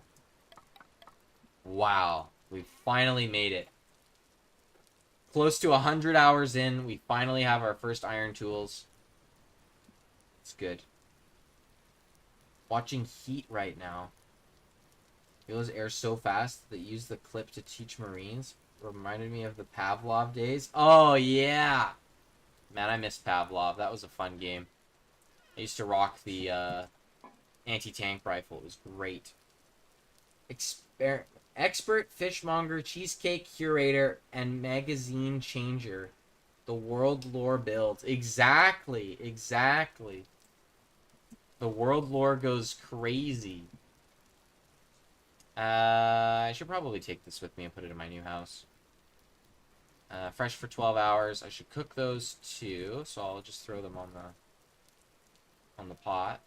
Wow. We finally made it. Close to 100 hours in, we finally have our first iron tools. It's good. Watching Heat right now. Feels air so fast that use the clip to teach Marines. Reminded me of the Pavlov days. Oh, yeah! Man, I miss Pavlov. That was a fun game. I used to rock the anti-tank rifle. It was great. Expert fishmonger, cheesecake curator, and magazine changer. The world lore builds. Exactly. Exactly. The world lore goes crazy. I should probably take this with me and put it in my new house. Fresh for 12 hours. I should cook those too, so I'll just throw them on the pot.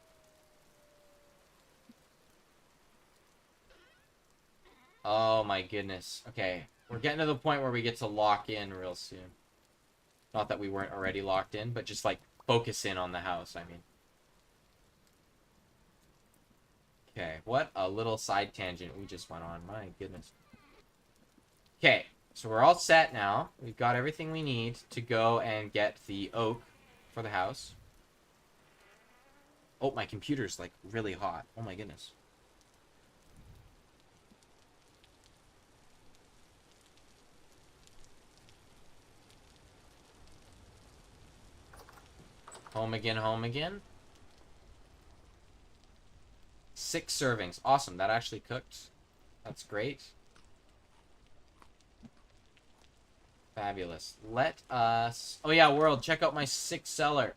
Oh my goodness. Okay, we're getting to the point where we get to lock in real soon. Not that we weren't already locked in, but just like focus in on the house, I mean. Okay, what a little side tangent we just went on. My goodness. Okay, so we're all set now. We've got everything we need to go and get the oak for the house. Oh, my computer's like really hot. Oh my goodness. Home again, home again. 6 servings. Awesome, that actually cooked. That's great. Fabulous. Let us... Oh yeah, world, check out my 6 cellar.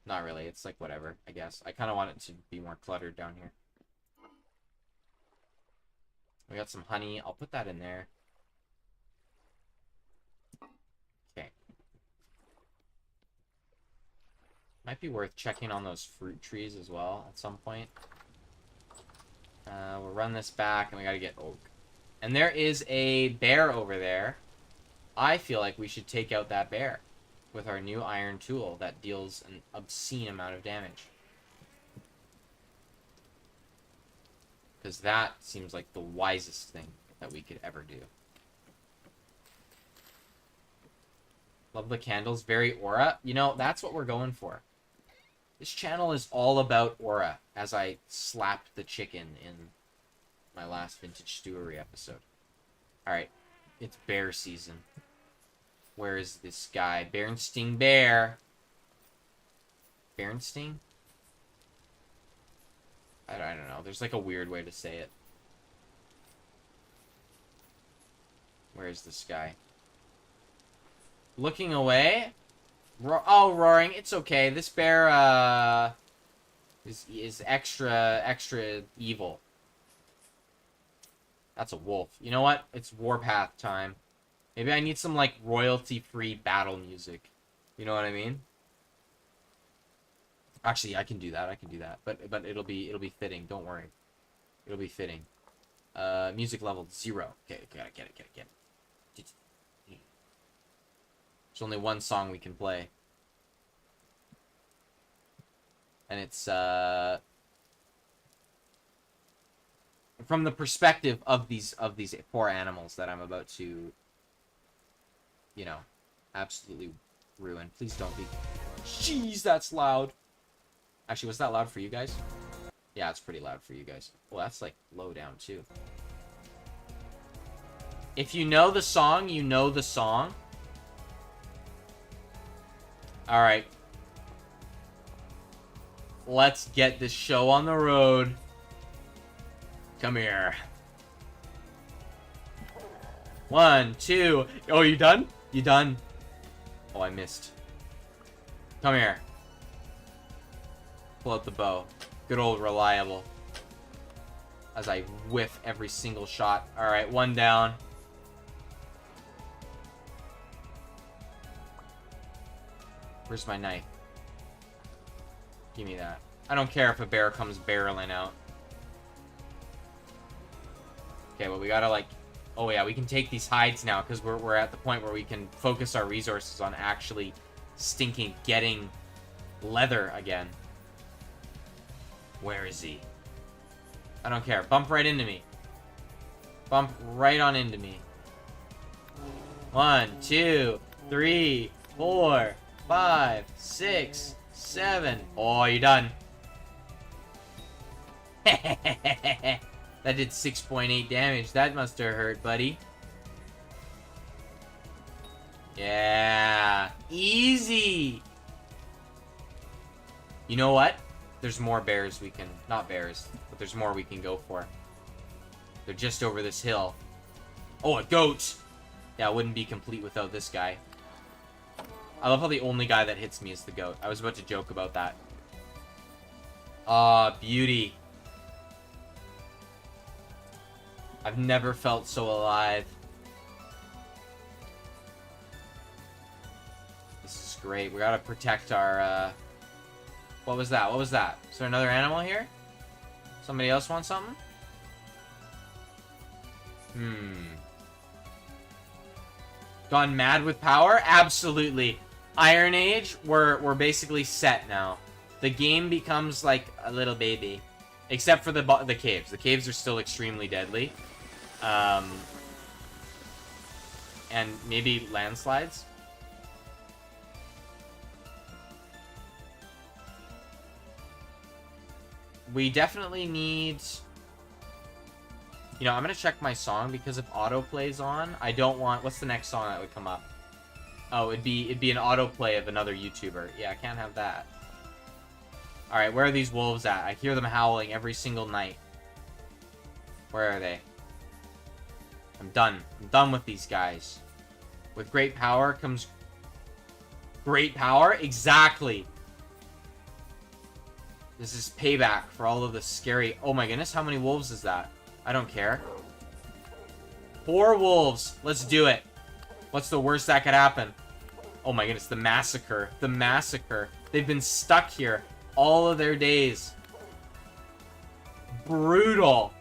Not really, it's like whatever, I guess. I kind of want it to be more cluttered down here. We got some honey. I'll put that in there. Okay. Might be worth checking on those fruit trees as well at some point. We'll run this back, and we gotta get oak. And there is a bear over there. I feel like we should take out that bear with our new iron tool that deals an obscene amount of damage. Because that seems like the wisest thing that we could ever do. Love the candles. Very aura. You know, that's what we're going for. This channel is all about aura, as I slapped the chicken in my last Vintage Stewery episode. Alright, it's bear season. Where is this guy? Berenstain Bear. Berenstain? I don't know. There's like a weird way to say it. Where is this guy? Looking away? Oh, roaring. It's okay. This bear, is extra evil. That's a wolf. You know what? It's Warpath time. Maybe I need some, like, royalty-free battle music. You know what I mean? Actually, I can do that. I can do that. But it'll be fitting. Don't worry. It'll be fitting. Music level 0. Okay, get it. There's only one song we can play. And it's, from the perspective of these poor animals that I'm about to, you know, absolutely ruin. Please don't be... Jeez, that's loud. Actually, was that loud for you guys? Yeah, it's pretty loud for you guys. Well, that's, like, low down, too. If you know the song, you know the song. Alright. Let's get this show on the road. Come here. 1, 2. Oh, you done? You done? Oh, I missed. Come here. Pull out the bow. Good old reliable. As I whiff every single shot. Alright, 1 down. Where's my knife? Give me that. I don't care if a bear comes barreling out. Okay, well, we gotta, like... Oh, yeah, we can take these hides now, because we're at the point where we can focus our resources on actually stinking getting leather again. Where is he? I don't care. Bump right into me. Bump right on into me. 1, 2, 3, 4, 5, 6, 7. Oh, you're done. That did 6.8 damage. That must have hurt, buddy. Yeah. Easy. You know what? There's more bears we can... Not bears, but there's more we can go for. They're just over this hill. Oh, a goat! Yeah, it wouldn't be complete without this guy. I love how the only guy that hits me is the goat. I was about to joke about that. Ah, beauty. I've never felt so alive. This is great. We gotta protect our, What was that? What was that? Is there another animal here? Somebody else want something? Gone mad with power? Absolutely. Iron Age, we're basically set now. The game becomes like a little baby. Except for the caves. The caves are still extremely deadly. And maybe landslides? We definitely need... You know, I'm gonna check my song, because if auto plays on, I don't want... What's the next song that would come up? Oh, it'd be an autoplay of another YouTuber. Yeah, I can't have that. Alright, where are these wolves at? I hear them howling every single night. Where are they? I'm done. I'm done with these guys. With great power comes great power? Exactly. This is payback for all of the scary... Oh my goodness, how many wolves is that? I don't care. 4 wolves. Let's do it. What's the worst that could happen? Oh my goodness, the massacre. The massacre. They've been stuck here all of their days. Brutal.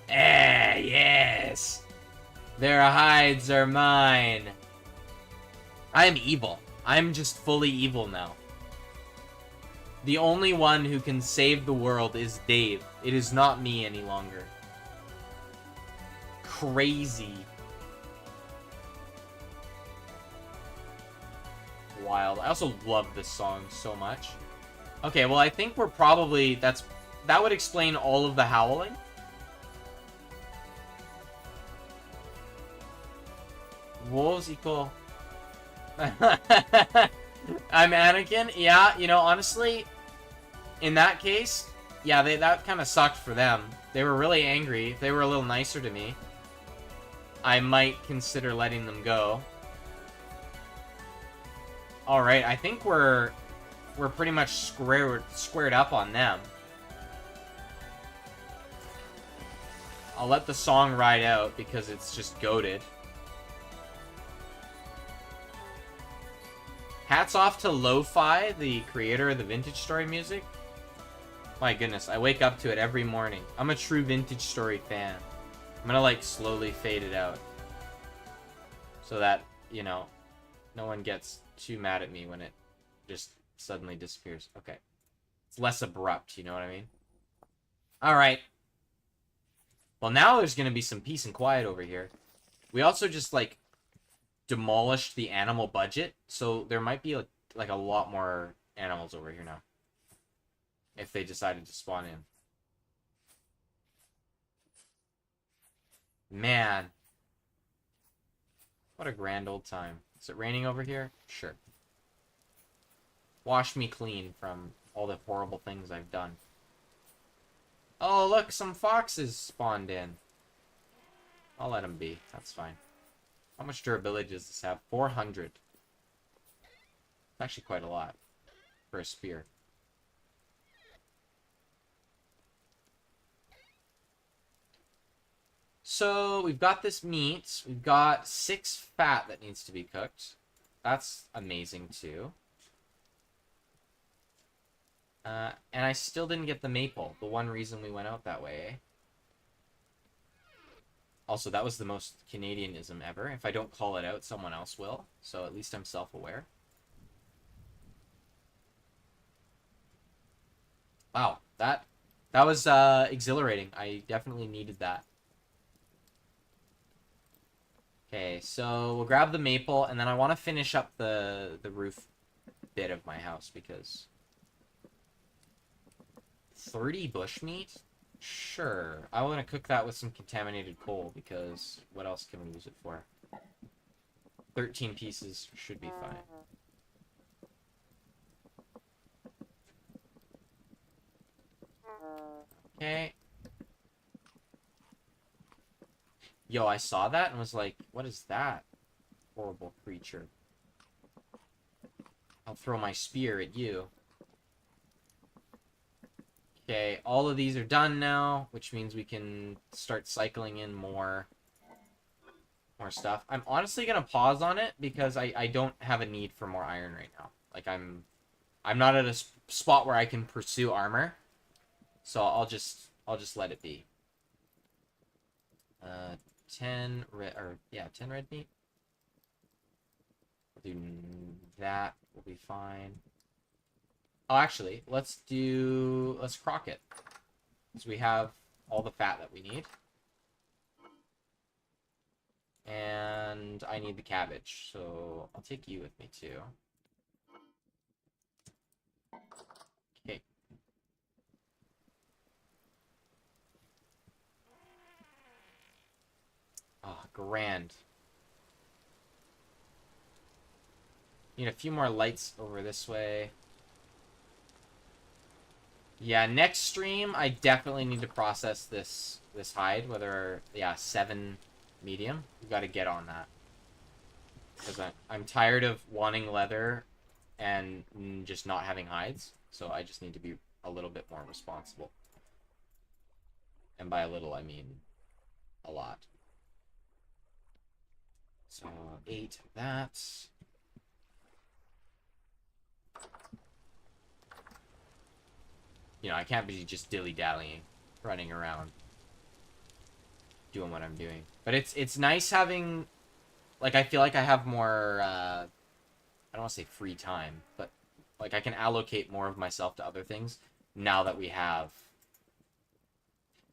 Yes. Their hides are mine. I am evil. I'm just fully evil now. The only one who can save the world is Dave. It is not me any longer. Crazy. Wild. I also love this song so much. Okay, well, I think we're probably... That would explain all of the howling. Wolves equal... I'm Anakin? Yeah, you know, honestly, in that case, yeah, that kind of sucked for them. They were really angry. If they were a little nicer to me, I might consider letting them go. Alright, I think we're pretty much squared up on them. I'll let the song ride out because it's just goated. Hats off to Lo-Fi, the creator of the Vintage Story music. My goodness, I wake up to it every morning. I'm a true Vintage Story fan. I'm gonna, like, slowly fade it out. So that, you know, no one gets too mad at me when it just suddenly disappears. Okay. It's less abrupt, you know what I mean? Alright. Well, now there's gonna be some peace and quiet over here. We also just, like, demolished the animal budget, so there might be like a lot more animals over here now if they decided to spawn in. Man, what a grand old time. Is it raining over here? Sure. Wash me clean from all the horrible things I've done. Oh, look, some foxes spawned in. I'll let them be. That's fine. How much durability does this have? 400. It's actually quite a lot for a spear. So, we've got this meat. We've got 6 fat that needs to be cooked. That's amazing, too. And I still didn't get the maple. The one reason we went out that way, eh? Also, that was the most Canadianism ever. If I don't call it out, someone else will. So at least I'm self-aware. Wow, that was exhilarating. I definitely needed that. Okay, so we'll grab the maple, and then I want to finish up the roof bit of my house, because 30 bushmeat? Sure. I want to cook that with some contaminated coal, because what else can we use it for? 13 pieces should be fine. Okay. Yo, I saw that and was like, what is that horrible creature? I'll throw my spear at you. Okay, all of these are done now, which means we can start cycling in more stuff. I'm honestly gonna pause on it because I don't have a need for more iron right now. Like, I'm not at a spot where I can pursue armor, so I'll just let it be. 10 red, or yeah, 10 red meat. We'll do that. We'll be fine. Oh, actually, let's crock it, because we have all the fat that we need. And I need the cabbage, so I'll take you with me too. Okay. grand. Need a few more lights over this way. Yeah, next stream, I definitely need to process this hide. Whether, yeah, 7 medium. We got to get on that. Because I'm tired of wanting leather and just not having hides. So I just need to be a little bit more responsible. And by a little, I mean a lot. So 8 of that. You know, I can't be just dilly-dallying, running around, doing what I'm doing. But it's nice having, like, I feel like I have more, I don't want to say free time, but, like, I can allocate more of myself to other things now that we have.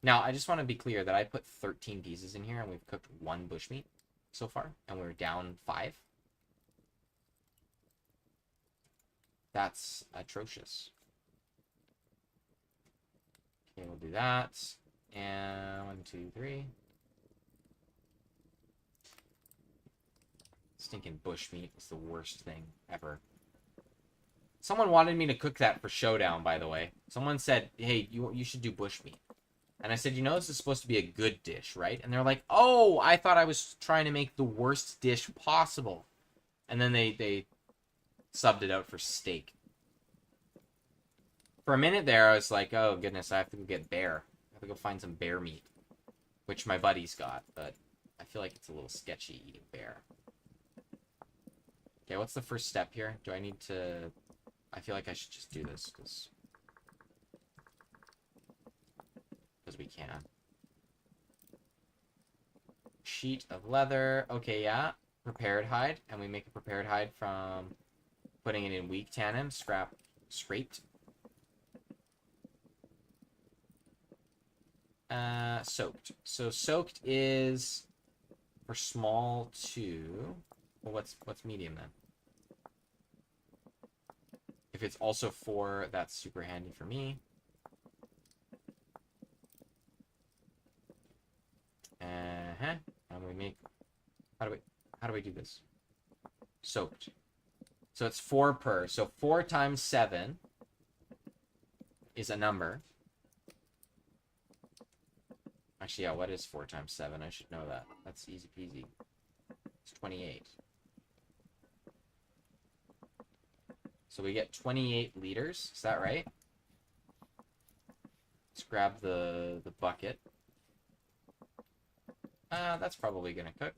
Now, I just want to be clear that I put 13 pieces in here, and we've cooked 1 bushmeat so far, and we're down 5. That's atrocious. Okay, we'll do that. And 1, 2, 3. Stinking bushmeat is the worst thing ever. Someone wanted me to cook that for Showdown, by the way. Someone said, hey, you should do bushmeat. And I said, you know, this is supposed to be a good dish, right? And they're like, oh, I thought I was trying to make the worst dish possible. And then they subbed it out for steak. For a minute there, I was like, oh, goodness, I have to go get bear. I have to go find some bear meat. Which my buddy's got, but I feel like it's a little sketchy eating bear. Okay, what's the first step here? Do I need to... I feel like I should just do this, because we can. Sheet of leather. Okay, yeah. Prepared hide. And we make a prepared hide from putting it in weak tannin, scraped. Soaked. So soaked is for small 2. Well, what's medium then? If it's also 4, that's super handy for me. And we make... How do we do this? Soaked. So it's 4 per. So 4 times 7 is a number. Actually, yeah, what is 4 times 7? I should know that. That's easy peasy. It's 28. So we get 28 liters. Is that right? Let's grab the bucket. That's probably gonna cook.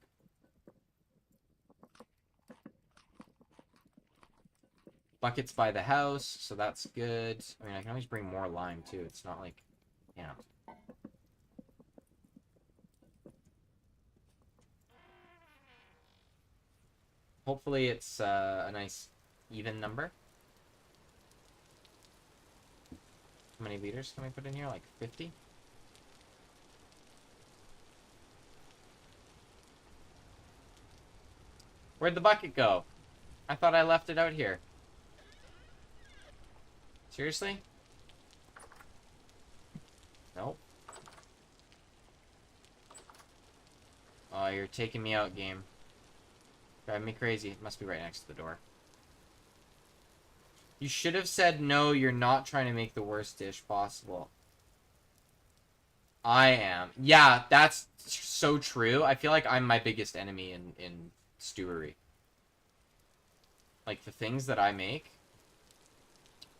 Buckets by the house, so that's good. I mean, I can always bring more lime, too. It's not like, you know. Hopefully it's a nice even number. How many liters can we put in here? Like 50? Where'd the bucket go? I thought I left it out here. Seriously? Nope. Oh, you're taking me out, game. Driving me crazy. It must be right next to the door. You should have said, no, you're not trying to make the worst dish possible. I am. Yeah, that's so true. I feel like I'm my biggest enemy in stewery. Like, the things that I make,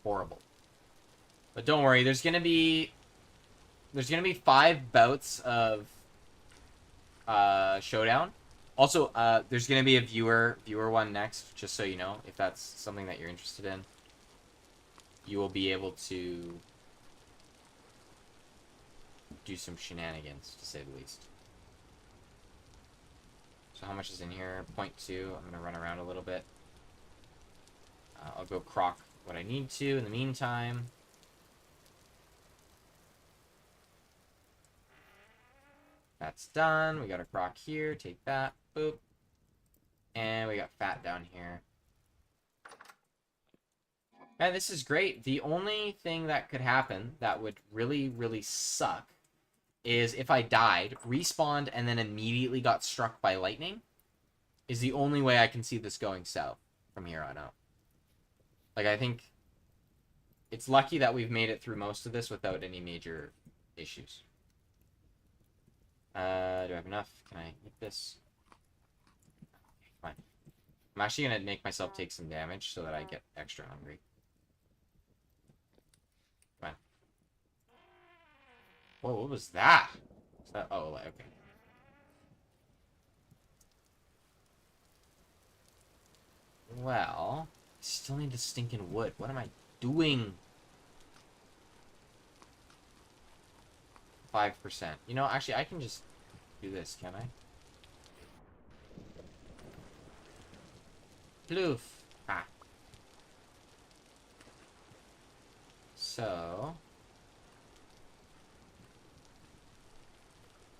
horrible. But don't worry, there's gonna be 5 bouts of Showdown. Also, there's gonna be a viewer one next, just so you know, if that's something that you're interested in. You will be able to do some shenanigans, to say the least. So how much is in here? 0.2. I'm gonna run around a little bit. I'll go crock what I need to in the meantime. That's done. We got a crock here. Take that. Boop. And we got fat down here. Man, this is great. The only thing that could happen that would really, really suck is if I died, respawned, and then immediately got struck by lightning, is the only way I can see this going south from here on out. Like, I think it's lucky that we've made it through most of this without any major issues. Do I have enough? Can I eat this? Fine. I'm actually going to make myself take some damage so that I get extra hungry. Come on. Whoa, what was that? Is that... Oh, okay. Well, I still need the stinking wood. What am I doing? 5%. You know, actually, I can just do this, can I? Ploof. Ah. So...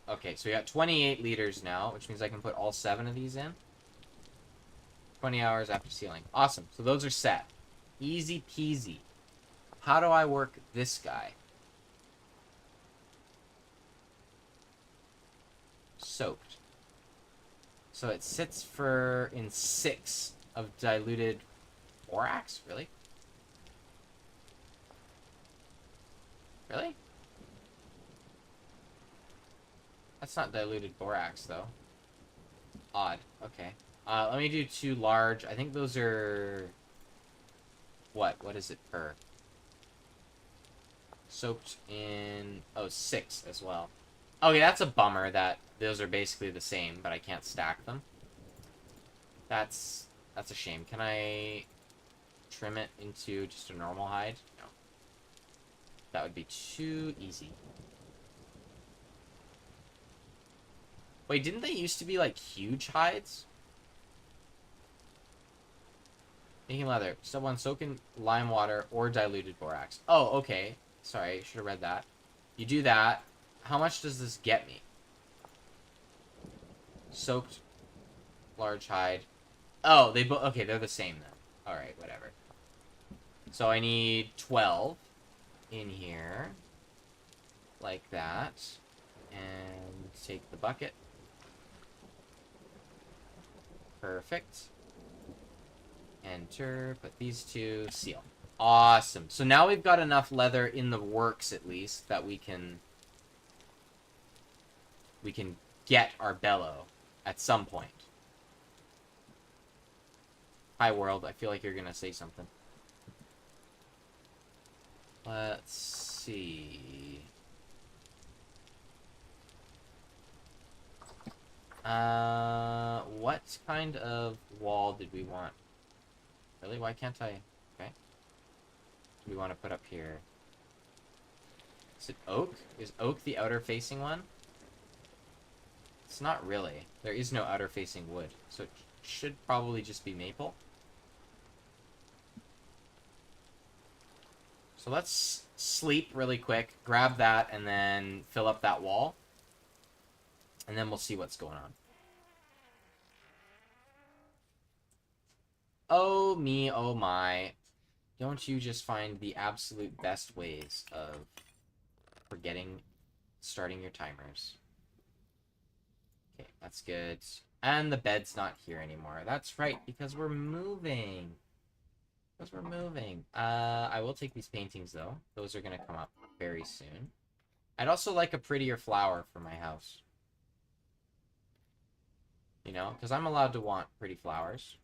Okay, so we got 28 liters now, which means I can put all 7 of these in. 20 hours after sealing. Awesome. So those are set. Easy peasy. How do I work this guy? Soaked. So it sits in 6 of diluted borax? Really? Really? That's not diluted borax, though. Odd. Okay. Let me do 2 large. I think those are... What? What is it per? Soaked in... Oh, 6 as well. Okay, that's a bummer that those are basically the same, but I can't stack them. That's a shame. Can I trim it into just a normal hide? No. That would be too easy. Wait, didn't they used to be, like, huge hides? Making leather. Step 1, soak in lime water or diluted borax. Oh, okay. Sorry, I should have read that. You do that. How much does this get me? Soaked large hide. Oh, okay, they're the same then. Alright, whatever. So I need 12 in here. Like that. And take the bucket. Perfect. Enter. Put these 2. Seal. Awesome. So now we've got enough leather in the works, at least, that we can get our bellow at some point. Hi, world. I feel like you're gonna say something. Let's see. What kind of wall did we want? Really? Why can't I? Okay. Do we want to put up here? Is it oak? Is oak the outer facing one? It's not really. There is no outer facing wood. So it should probably just be maple. So let's sleep really quick, grab that, and then fill up that wall. And then we'll see what's going on. Oh me, oh my. Don't you just find the absolute best ways of starting your timers. Okay, that's good. And the bed's not here anymore. That's right, because we're moving. I will take these paintings, though. Those are going to come up very soon. I'd also like a prettier flower for my house. You know, because I'm allowed to want pretty flowers.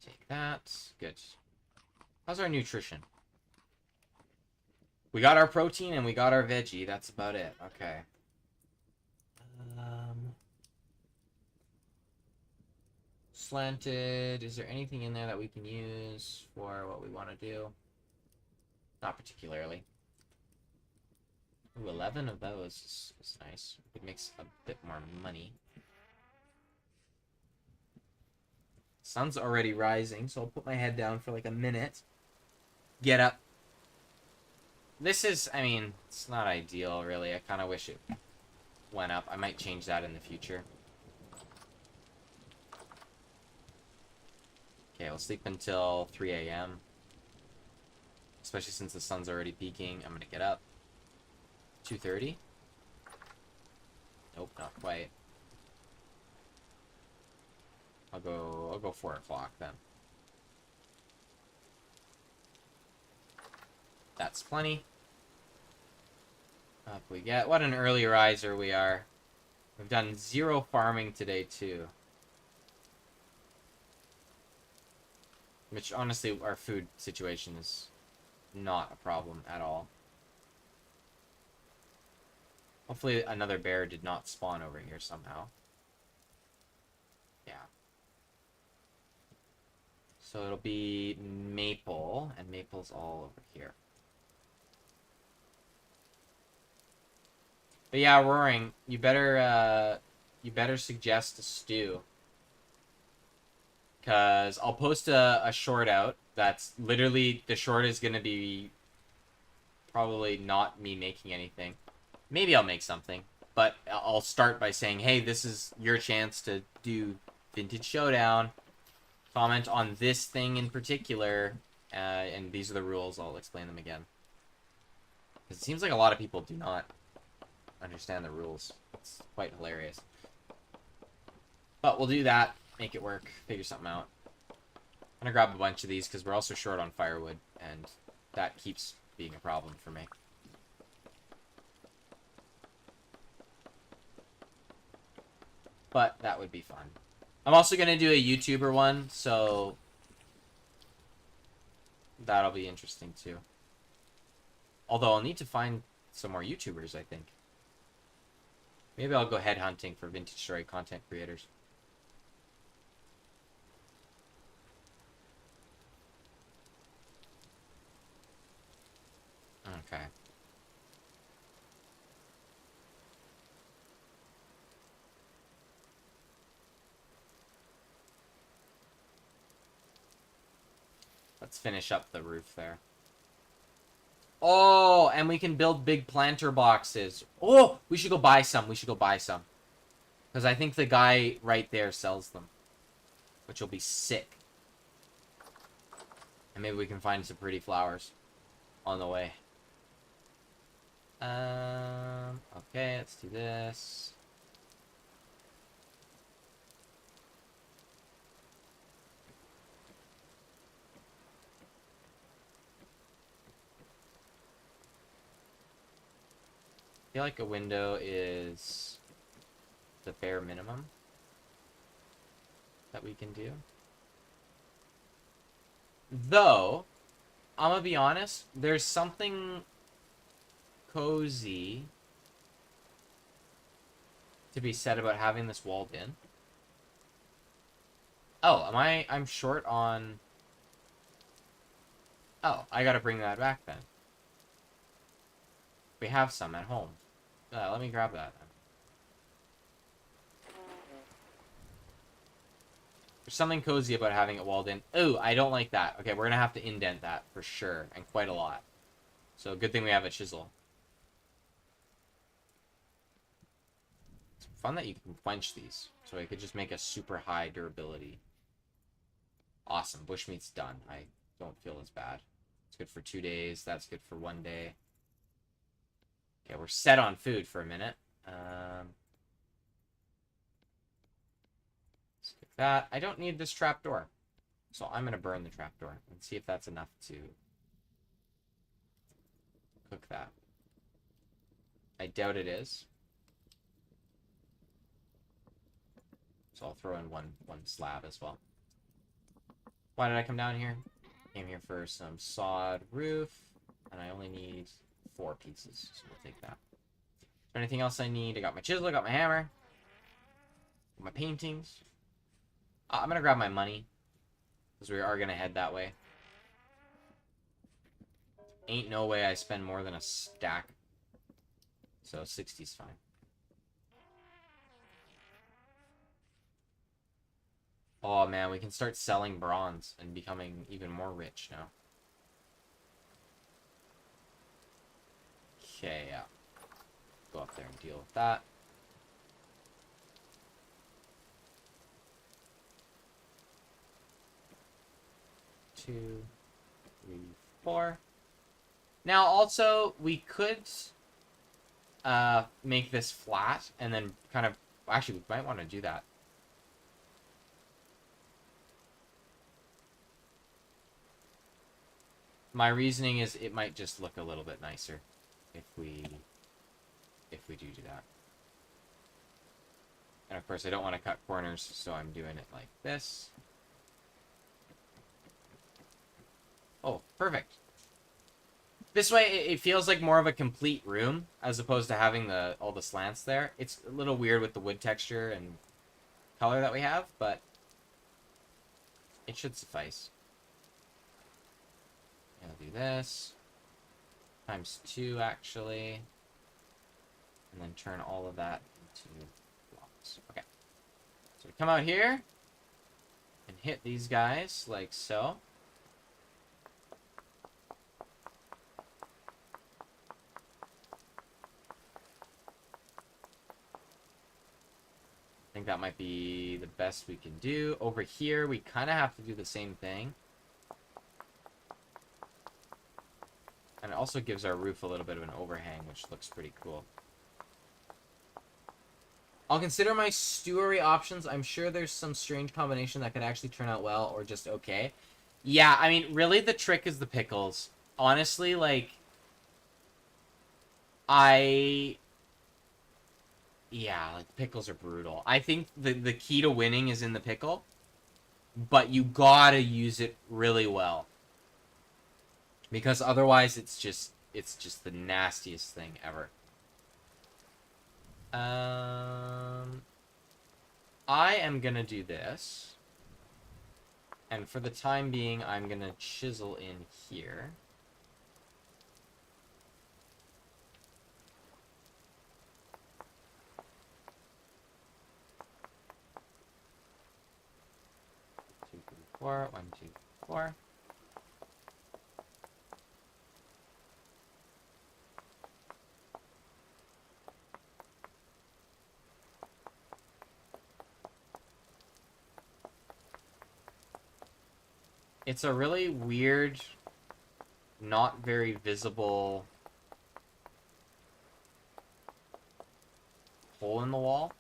Take that. Good. How's our nutrition? We got our protein and we got our veggie. That's about it. Okay. Slanted. Is there anything in there that we can use for what we want to do? Not particularly. Ooh, 11 of those is nice. It makes a bit more money. Sun's already rising, so I'll put my head down for like a minute. Get up. This is, I mean, it's not ideal, really. I kind of wish it went up. I might change that in the future. Okay, we'll sleep until 3 a.m. Especially since the sun's already peaking. I'm gonna get up. 2:30? Nope, not quite. I'll go 4 o'clock then. That's plenty. Up we get. What an early riser we are. We've done 0 farming today too. Which honestly, our food situation is not a problem at all. Hopefully another bear did not spawn over here somehow. Yeah. So it'll be Maple, and Maple's all over here. But yeah, Roaring, you better suggest a stew. Because I'll post a short out that's literally, the short is going to be probably not me making anything. Maybe I'll make something, but I'll start by saying, hey, this is your chance to do Vintage Showdown. Comment on this thing in particular, and these are the rules. I'll explain them again. Because it seems like a lot of people do not understand the rules. It's quite hilarious. But we'll do that. Make it work. Figure something out. I'm gonna grab a bunch of these because we're also short on firewood, and that keeps being a problem for me. But that would be fun. I'm also gonna do a YouTuber one, so that'll be interesting too. Although I'll need to find some more YouTubers, I think. Maybe I'll go headhunting for Vintage Story content creators. Okay. Let's finish up the roof there. Oh, and we can build big planter boxes. Oh, we should go buy some. We should go buy some. Because I think the guy right there sells them. Which will be sick. And maybe we can find some pretty flowers on the way. Okay, let's do this. I feel like a window is the bare minimum that we can do. Though, I'm gonna be honest, there's something cozy to be said about having this walled in. Oh, I'm short on... Oh, I gotta bring that back then. We have some at home. Let me grab that. There's something cozy about having it walled in. Ooh, I don't like that. Okay, we're gonna have to indent that for sure, and quite a lot. So good thing we have a chisel. It's fun that you can quench these. So I could just make a super high durability. Awesome. Bushmeat's done. I don't feel as bad. It's good for 2 days. That's good for 1 day. Okay, we're set on food for a minute. Skip that. I don't need this trapdoor. So I'm going to burn the trapdoor and see if that's enough to cook that. I doubt it is. So I'll throw in one slab as well. Why did I come down here? Came here for some sod roof, and I only need 4 pieces, so we'll take that. Is there anything else I need? I got my chisel, I got my hammer, my paintings. I'm gonna grab my money, because we are gonna head that way. Ain't no way I spend more than a stack, so 60's fine. Oh man, we can start selling bronze and becoming even more rich now. Okay, yeah. Go up there and deal with that. 2, 3, 4. Now, also, we could make this flat and then kind of... Actually, we might want to do that. My reasoning is it might just look a little bit nicer if we do that. And of course, I don't want to cut corners, so I'm doing it like this. Oh, perfect. This way, it feels like more of a complete room, as opposed to having all the slants there. It's a little weird with the wood texture and color that we have, but it should suffice. I'll do this. Times 2, actually. And then turn all of that into blocks. Okay. So we come out here and hit these guys like so. I think that might be the best we can do. Over here, we kind of have to do the same thing. And it also gives our roof a little bit of an overhang, which looks pretty cool. I'll consider my stewery options. I'm sure there's some strange combination that could actually turn out well or just okay. Yeah, I mean, really the trick is the pickles. Honestly, like, yeah, like, pickles are brutal. I think the key to winning is in the pickle, but you gotta use it really well. Because otherwise it's just the nastiest thing ever. I am gonna do this. And for the time being, I'm gonna chisel in here. Two, three, four. 1, 2, 4. It's a really weird, not very visible hole in the wall.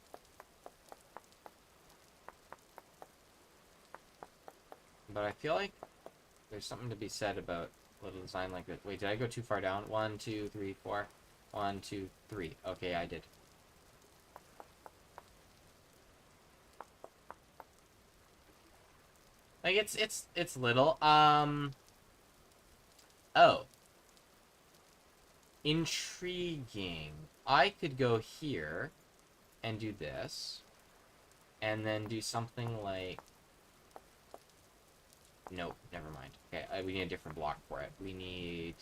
But I feel like there's something to be said about a little design like this. Wait, did I go too far down? 1, 2, 3, 4. 1, 2, 3. Okay, I did. Like, it's little. Oh. Intriguing. I could go here and do this. And then do something like... Nope, never mind. Okay, we need a different block for it. We need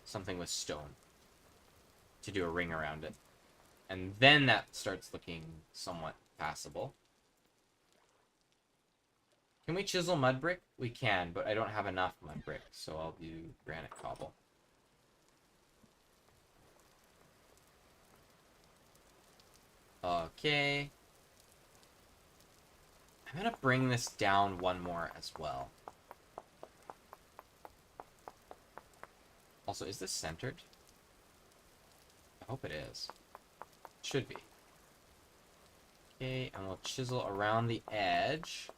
something with stone to do a ring around it. And then that starts looking somewhat passable. Can we chisel mud brick? We can, but I don't have enough mud brick, so I'll do granite cobble. Okay. I'm gonna bring this down one more as well. Also, is this centered? I hope it is. It should be. Okay, and we'll chisel around the edge.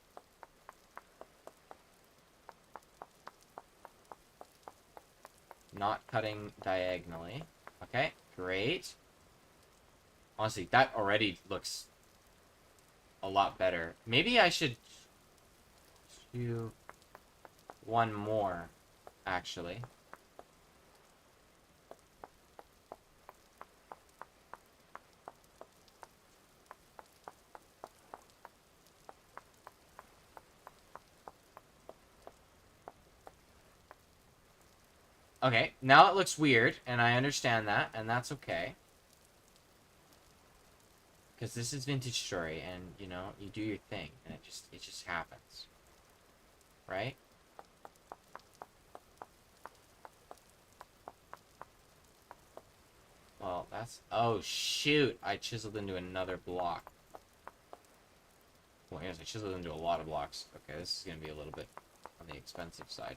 Not cutting diagonally. Okay, great. Honestly, that already looks a lot better. Maybe I should do one more, actually. Okay, now it looks weird, and I understand that, and that's okay. Because this is vintage story, and, you know, you do your thing, and it just happens. Right? Well, that's... Oh, shoot! I chiseled into another block. Well, yes, I chiseled into a lot of blocks. Okay, this is gonna be a little bit On the expensive side.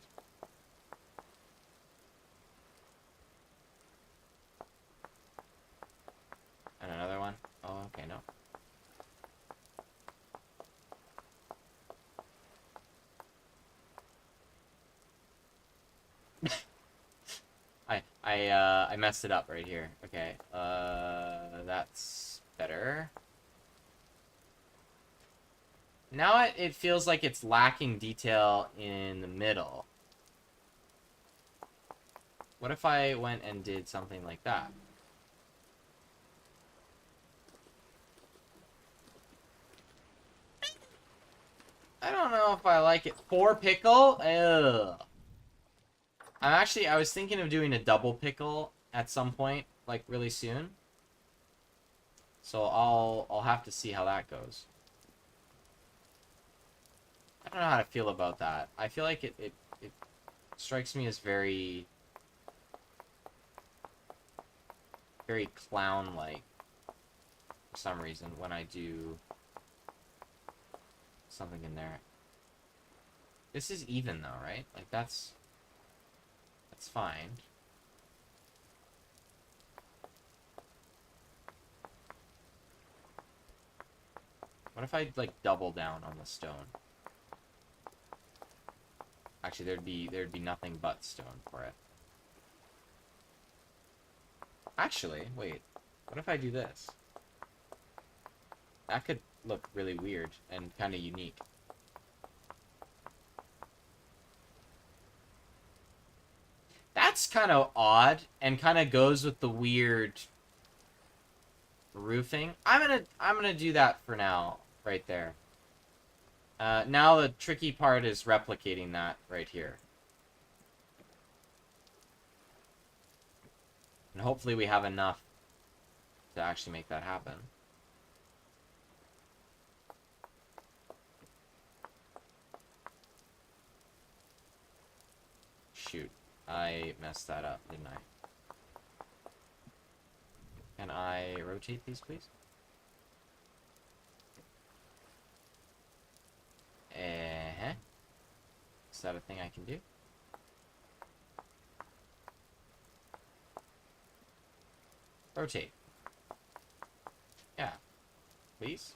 And another one. Oh, okay, no. I messed it up right here. Okay. That's better. Now it feels like it's lacking detail in the middle. What if I went and did something like that? I don't know if I like it. 4 pickle? Ugh. I was thinking of doing a double pickle at some point, like really soon. So I'll have to see how that goes. I don't know how to feel about that. I feel like it strikes me as very clown-like for some reason when I do something in there. This is even though, right? Like that's fine. What if I like double down on the stone? Actually, there'd be nothing but stone for it. Actually, wait. What if I do this? That could look really weird and kind of unique. That's kind of odd and kind of goes with the weird roofing. I'm gonna do that for now, right there. Now the tricky part is replicating that right here. And hopefully we have enough to actually make that happen. Shoot. I messed that up, didn't I? Can I rotate these, please? Is that a thing I can do? Rotate. Yeah. Please?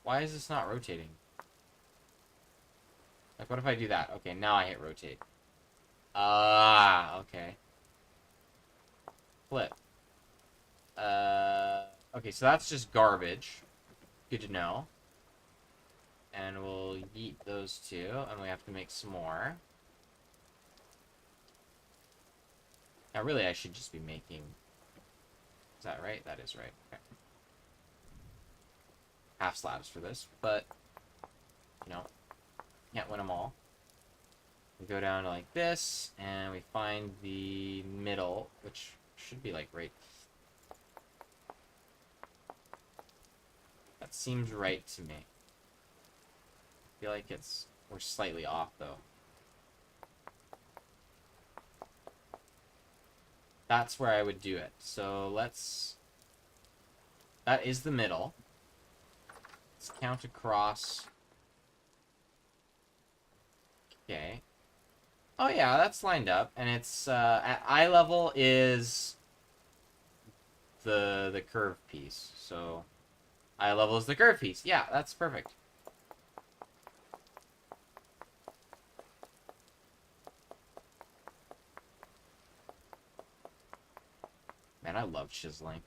Why is this not rotating? Like, what if I do that? Okay, now I hit rotate. Ah, okay. Flip. Okay, so that's just garbage. Good to know. And we'll yeet those two, and we have to make some more. Now, really, I should just be making... Is that right? That is right. Okay. Half slabs for this, but, you know, can't win them all. We go down to like this, and we find the middle, which should be like right. That seems right to me. I feel like we're slightly off though. That's where I would do it. So that is the middle. Let's count across. Okay. Oh yeah, that's lined up, and it's at eye level is the curve piece. So eye level is the curve piece. Yeah, that's perfect. Man, I love chiseling.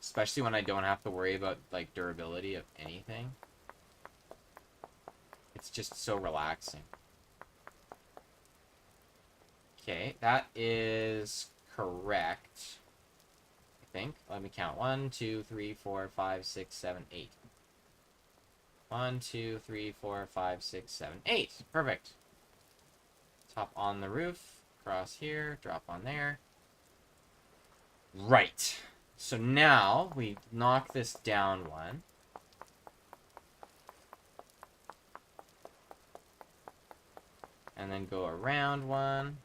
Especially when I don't have to worry about like durability of anything. It's just so relaxing. Okay, that is correct. I think. Let me count. 1, 2, 3, 4, 5, 6, 7, 8. 1, 2, 3, 4, 5, 6, 7, 8. Perfect. Top on the roof. Cross here. Drop on there. Right. So now we knock this down one. And then go around one.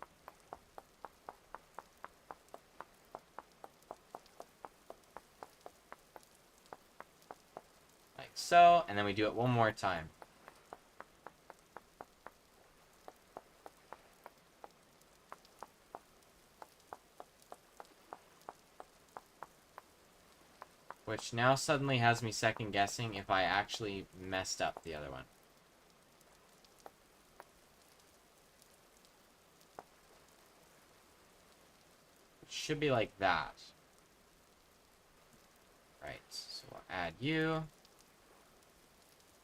so, and then we do it one more time. Which now suddenly has me second guessing if I actually messed up the other one. It should be like that. Right, so we'll add you.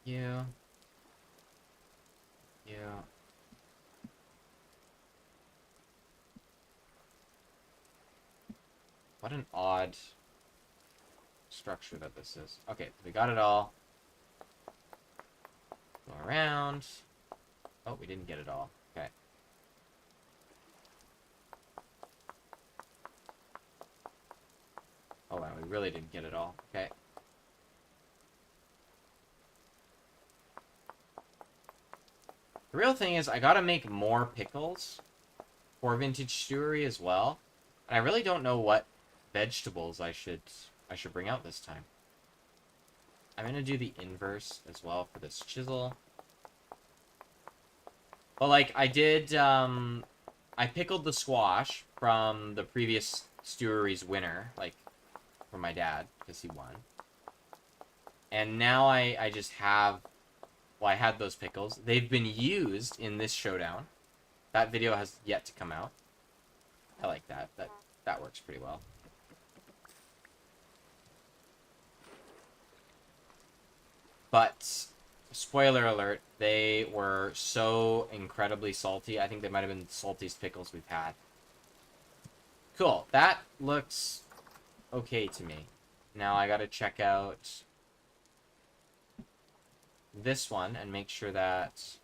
You. What an odd structure that this is. Okay, we got it all. Go around. Oh, we didn't get it all. Okay. Oh, wow, we really didn't get it all. Okay. The real thing is, I gotta make more pickles for vintage stewery as well. And I really don't know what vegetables I should bring out this time. I'm gonna do the inverse as well for this chisel. But like I did, I pickled the squash from the previous stewery's winner, like from my dad because he won. And now I just have, well, I had those pickles. They've been used in this showdown. That video has yet to come out. I like that. That works pretty well. But, spoiler alert, they were so incredibly salty. I think they might have been the saltiest pickles we've had. Cool. That looks okay to me. Now I gotta check out this one and make sure that...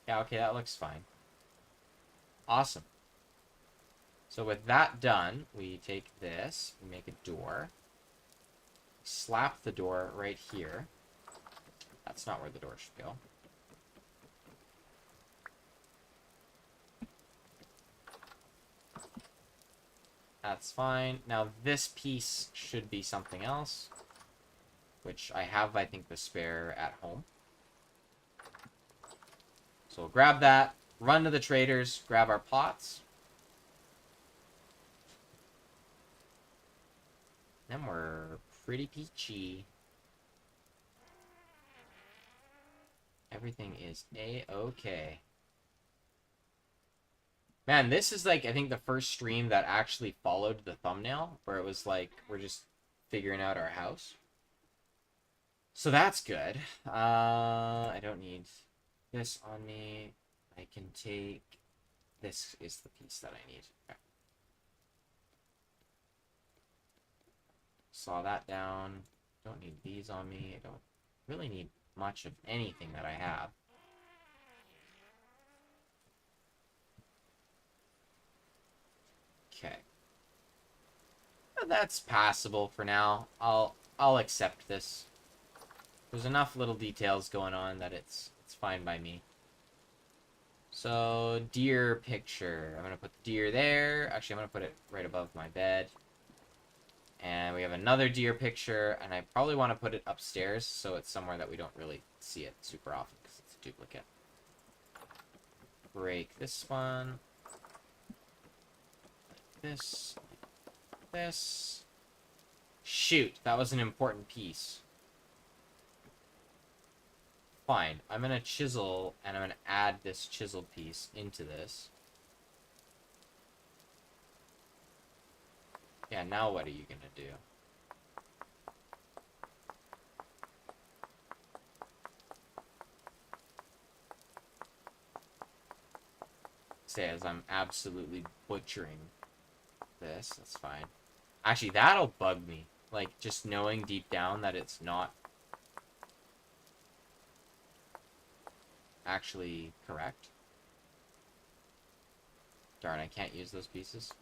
Yeah, okay, that looks fine. Awesome. So with that done, we take this, we make a door. Slap the door right here. That's not where the door should go. That's fine. Now this piece should be something else, which I have, I think, the spare at home. So we'll grab that, run to the traders, grab our pots. Then we're pretty peachy. Everything is a-okay. Man, this is like, I think, the first stream that actually followed the thumbnail, where it was like, we're just figuring out our house. So that's good. I don't need this on me. I can take... This is the piece that I need. Okay. Saw that down. Don't need these on me. I don't really need much of anything that I have. Okay. That's passable for now. I'll accept this. There's enough little details going on that it's fine by me. So, deer picture. I'm gonna put the deer there. Actually, I'm gonna put it right above my bed. And we have another deer picture, and I probably want to put it upstairs so it's somewhere that we don't really see it super often because it's a duplicate. Break this one. This. This. Shoot, that was an important piece. Fine, I'm gonna chisel, and I'm gonna add this chisel piece into this. Yeah, now what are you gonna do? Say, as I'm absolutely butchering this, that's fine. Actually, that'll bug me. Like, just knowing deep down that it's not actually correct. Darn, I can't use those pieces.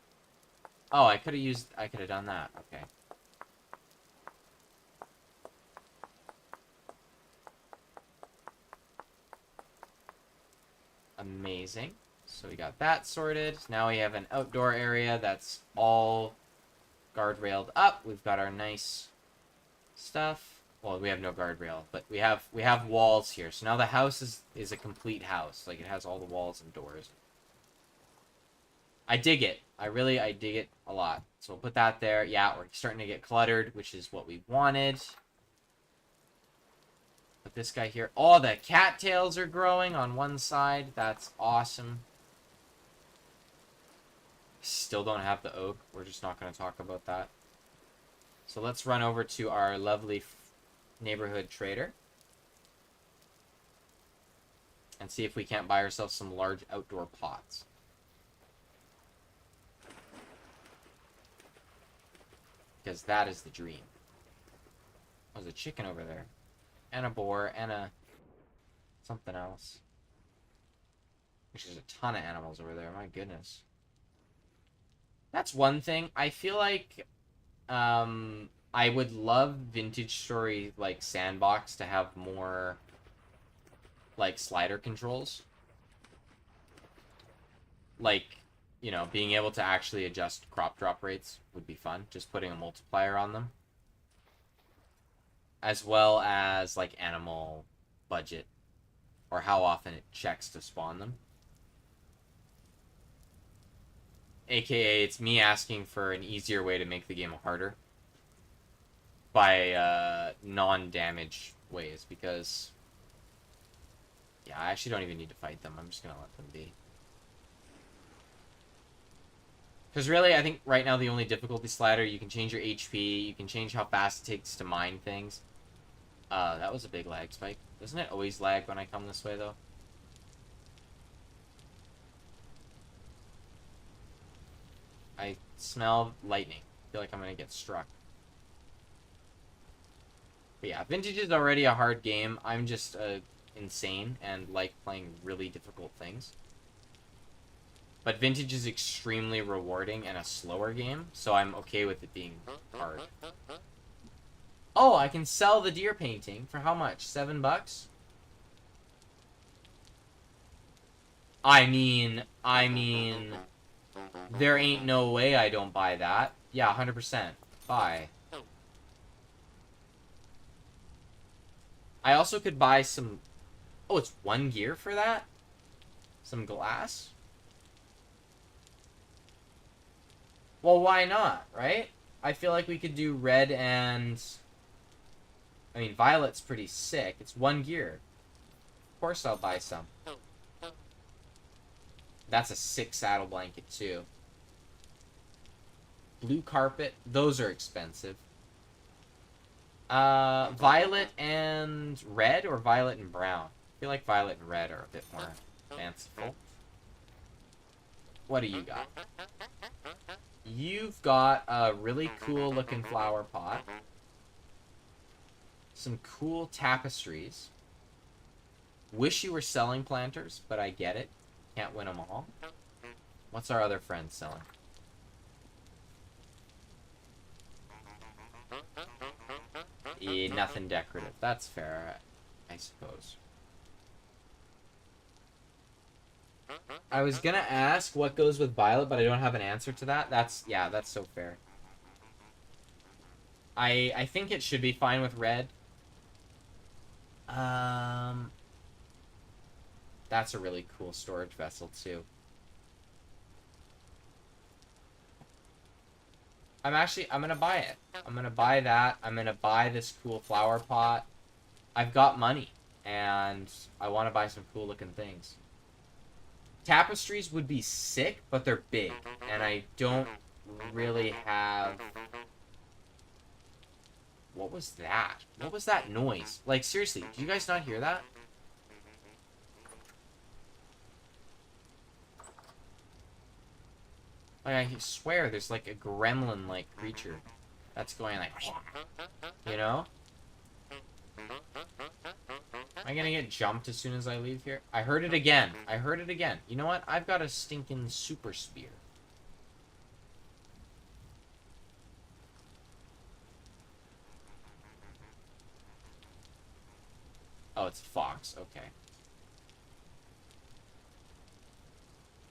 Oh, I could have done that. Okay. Amazing. So we got that sorted. Now we have an outdoor area that's all guardrailed up. We've got our nice stuff. Well, we have no guardrail, but we have walls here. So now the house is a complete house. Like, it has all the walls and doors. I dig it. I dig it a lot. So we'll put that there. Yeah, we're starting to get cluttered, which is what we wanted. Put this guy here. Oh, the cattails are growing on one side. That's awesome. Still don't have the oak. We're just not going to talk about that. So let's run over to our lovely neighborhood trader. And see if we can't buy ourselves some large outdoor pots. Because that is the dream. Oh, there's a chicken over there. And a boar, and a... something else. Which is a ton of animals over there, my goodness. That's one thing. I feel like... I would love Vintage Story, like, Sandbox to have more, like, slider controls. Like... you know, being able to actually adjust crop drop rates would be fun. Just putting a multiplier on them. As well as, like, animal budget. Or how often it checks to spawn them. AKA, it's me asking for an easier way to make the game harder. By, non-damage ways. Because... yeah, I actually don't even need to fight them. I'm just gonna let them be. Because really, I think right now the only difficulty slider, you can change your HP, you can change how fast it takes to mine things. That was a big lag spike. Doesn't it always lag when I come this way, though? I smell lightning. I feel like I'm gonna get struck. But yeah, Vintage is already a hard game. I'm just insane and like playing really difficult things. But Vintage is extremely rewarding and a slower game, so I'm okay with it being hard. Oh, I can sell the deer painting for how much? $7? I mean, there ain't no way I don't buy that. Yeah, 100%. Buy. I also could buy some... oh, it's 1 gear for that? Some glass? Well, why not, right? I feel like we could do red and... I mean, violet's pretty sick. It's 1 gear. Of course I'll buy some. That's a sick saddle blanket, too. Blue carpet. Those are expensive. Violet and red or violet and brown? I feel like violet and red are a bit more fanciful. What do you got? You've got a really cool looking flower pot. Some cool tapestries. Wish you were selling planters, but I get it. Can't win them all. What's our other friend selling? Nothing decorative. That's fair, I suppose. I was gonna ask what goes with violet, but I don't have an answer to that. That's so fair. I think it should be fine with red. That's a really cool storage vessel too. I'm gonna buy it. I'm gonna buy that. I'm gonna buy this cool flower pot. I've got money, and I want to buy some cool looking things. Tapestries would be sick, but they're big, and I don't really have... What was that? What was that noise? Like, seriously, do you guys not hear that? Like, I swear there's like a gremlin-like creature that's going like... you know? Am I gonna get jumped as soon as I leave here? I heard it again. I heard it again. You know what? I've got a stinking super spear. Oh, it's a fox. Okay.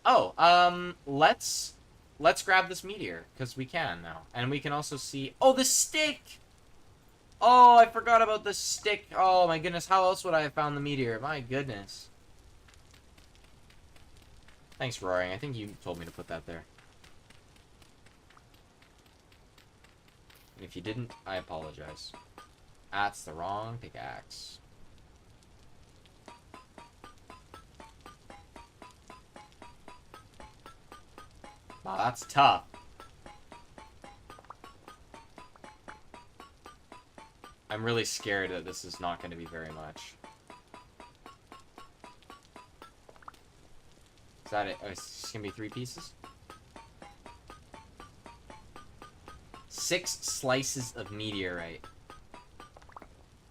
Oh, let's grab this meteor, because we can now. And we can also see... oh, the stick! Oh, I forgot about the stick. Oh my goodness, how else would I have found the meteor? My goodness. Thanks, Roaring. I think you told me to put that there. And if you didn't, I apologize. That's the wrong pickaxe. Wow, that's tough. I'm really scared that this is not going to be very much. Is that it? Oh, it's just going to be 3 pieces? 6 slices of meteorite.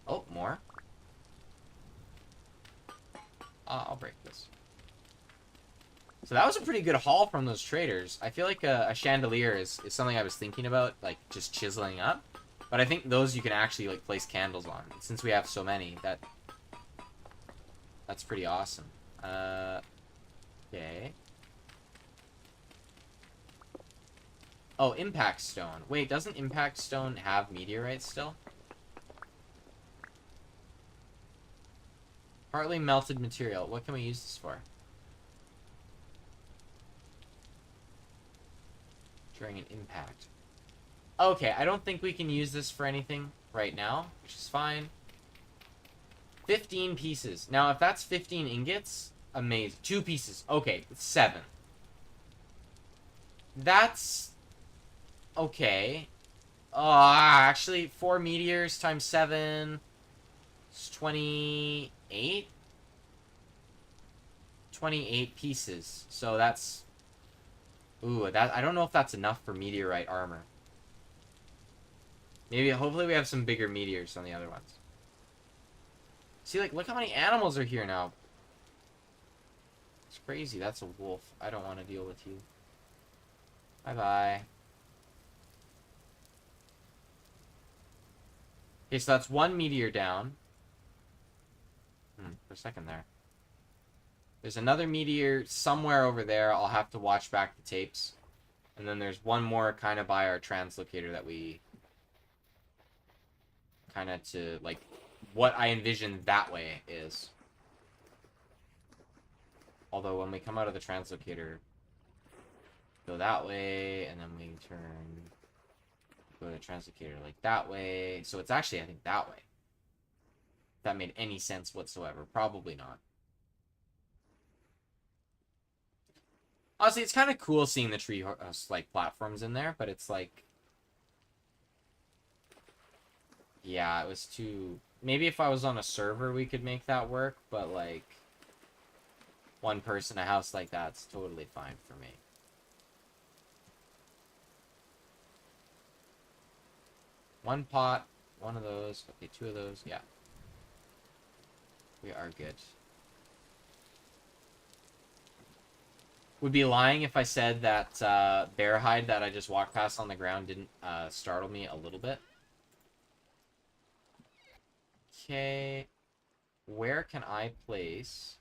Oh, more. I'll break this. So that was a pretty good haul from those traders. I feel like a chandelier is something I was thinking about, like, just chiseling up. But I think those you can actually, like, place candles on. And since we have so many, that's pretty awesome. Okay. Oh, impact stone. Wait, doesn't impact stone have meteorites still? Partly melted material. What can we use this for? During an impact. Okay, I don't think we can use this for anything right now, which is fine. 15 pieces. Now, if that's 15 ingots, amazing. 2 pieces. Okay, 7. That's... okay. Actually, 4 meteors times 7 is 28? 28 pieces. So that's... ooh, I don't know if that's enough for meteorite armor. Maybe, hopefully we have some bigger meteors on the other ones. See, like, look how many animals are here now. It's crazy. That's a wolf. I don't want to deal with you. Bye-bye. Okay, so that's 1 meteor down. For a second there. There's another meteor somewhere over there. I'll have to watch back the tapes. And then there's one more kind of by our translocator that we... kind of to, like, what I envision that way is. Although when we come out of the translocator, go that way, and then we turn, go to the translocator like that way. So it's actually, I think, that way. If that made any sense whatsoever. Probably not. Honestly, it's kind of cool seeing the tree, like, platforms in there, but it's like... yeah, it was too... maybe if I was on a server, we could make that work, but, like... one person, a house like that's totally fine for me. One pot, one of those. Okay, 2 of those. Yeah. We are good. Would be lying if I said that bear hide that I just walked past on the ground didn't startle me a little bit. Okay. Where can I place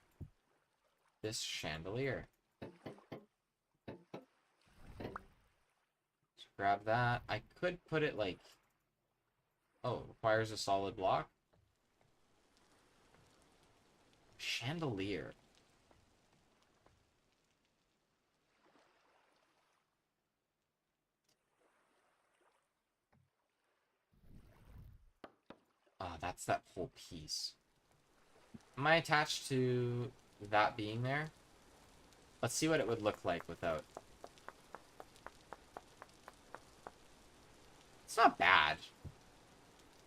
this chandelier? Let's grab that. I could put it like... oh, requires a solid block. Chandelier. Oh, that's that whole piece. Am I attached to that being there? Let's see what it would look like without. It's not bad.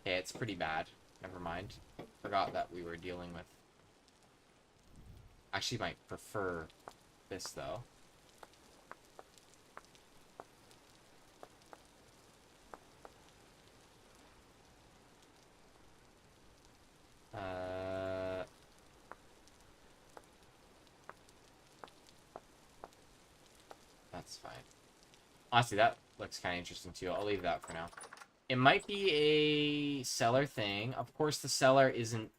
Okay, it's pretty bad. Never mind. Forgot that we were dealing with... actually might prefer this, though. That's fine. Honestly, that looks kind of interesting, too. I'll leave that for now. It might be a cellar thing. Of course, the cellar isn't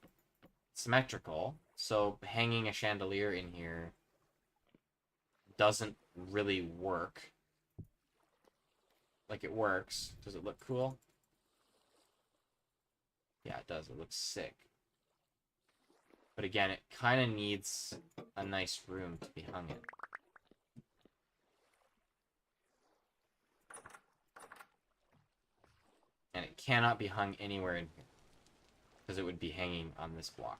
symmetrical, so hanging a chandelier in here doesn't really work. Like, it works. Does it look cool? Yeah, it does. It looks sick. But again, it kind of needs a nice room to be hung in. And it cannot be hung anywhere in here, because it would be hanging on this block.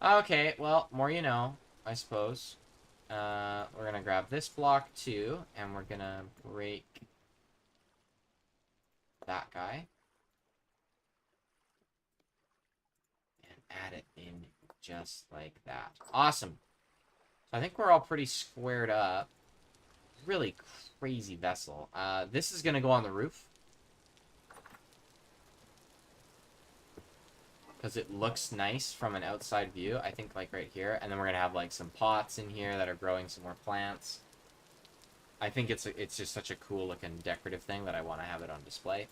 Okay, well, more you know, I suppose. We're going to grab this block, too, and we're going to break that guy. And add it in just like that. Awesome. So I think we're all pretty squared up. Really crazy vessel. This is going to go on the roof. Because it looks nice from an outside view. I think, like, right here. And then we're going to have, like, some pots in here that are growing some more plants. I think it's just such a cool-looking decorative thing that I want to have it on display.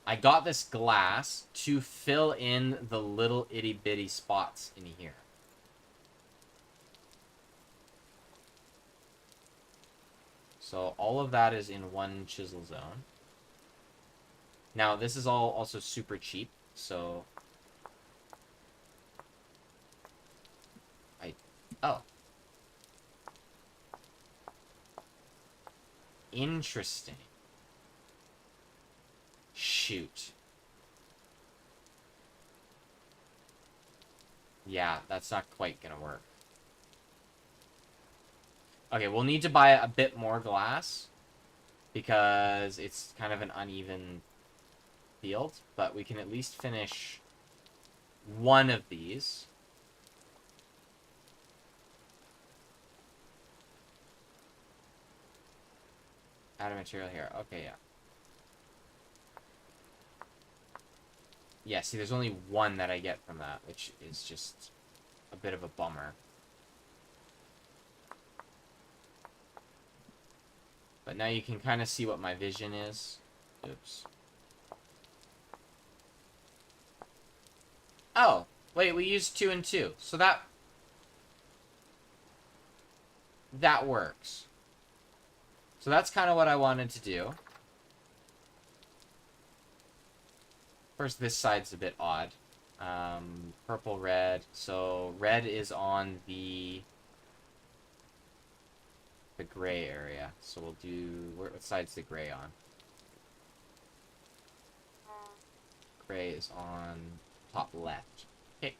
I got this glass to fill in the little itty-bitty spots in here. So all of that is in one chisel zone. Now, this is all also super cheap, so... Oh. Interesting. Shoot. Yeah, that's not quite gonna work. Okay, we'll need to buy a bit more glass, because it's kind of an uneven field, but we can at least finish one of these. Add a material here. Okay, yeah. Yeah, see, there's only one that I get from that, which is just a bit of a bummer. But now you can kind of see what my vision is. Oops. Oh, wait, we used 2 and 2. So that works. So that's kind of what I wanted to do. First, this side's a bit odd. Purple, red. So red is on the gray area. So we'll do... What side's the gray on? Gray is on top left. Okay.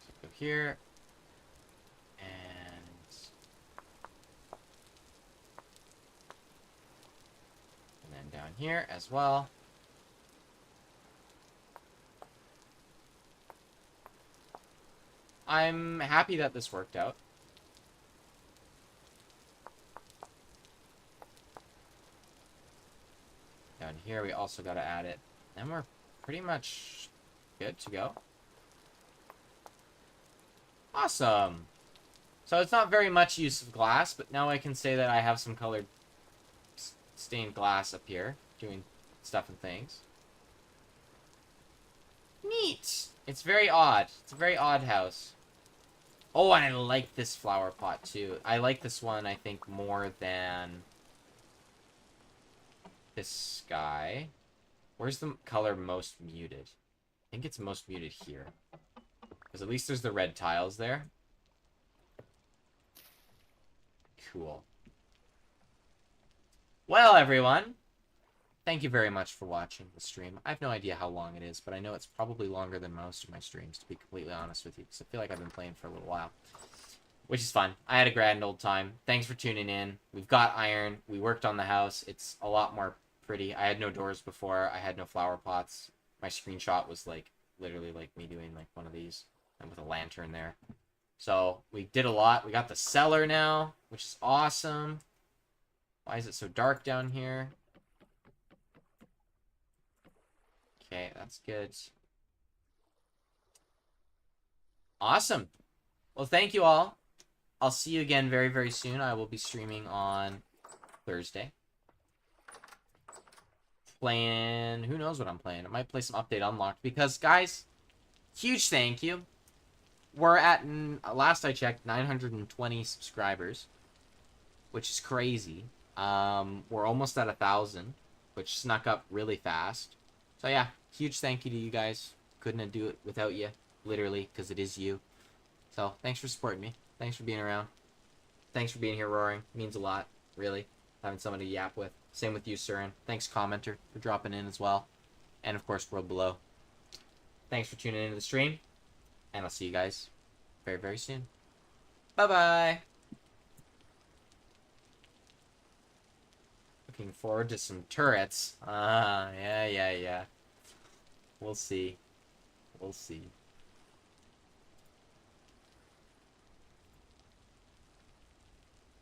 So go here. And then down here as well. I'm happy that this worked out. Down here, we also got to add it. And we're pretty much good to go. Awesome. So it's not very much use of glass, but now I can say that I have some colored stained glass up here, doing stuff and things. Neat! It's very odd. It's a very odd house. Oh, and I like this flower pot, too. I like this one, I think, more than this guy. Where's the color most muted? I think it's most muted here. Because at least there's the red tiles there. Cool. Well, everyone, thank you very much for watching the stream. I have no idea how long it is, but I know it's probably longer than most of my streams, to be completely honest with you, because I feel like I've been playing for a little while. Which is fun. I had a grand old time. Thanks for tuning in. We've got iron. We worked on the house. It's a lot more pretty. I had no doors before. I had no flower pots. My screenshot was, like, literally, like, me doing, like, one of these, and with a lantern there. So, we did a lot. We got the cellar now, which is awesome. Why is it so dark down here? Okay, that's good. Awesome. Well, thank you all. I'll see you again very, very soon. I will be streaming on Thursday. Playing... Who knows what I'm playing? I might play some Update Unlocked. Because, guys, huge thank you. We're at, last I checked, 920 subscribers. which is crazy. We're almost at 1,000, which snuck up really fast. So yeah, huge thank you to you guys. Couldn't do it without you, literally, because it is you. So thanks for supporting me. Thanks for being around. Thanks for being here, Roaring. It means a lot, really, having someone to yap with. Same with you, Surin. Thanks, Commenter, for dropping in as well. And of course, World Below. Thanks for tuning into the stream, and I'll see you guys very, very soon. Bye-bye! Looking forward to some turrets. Yeah. We'll see. We'll see.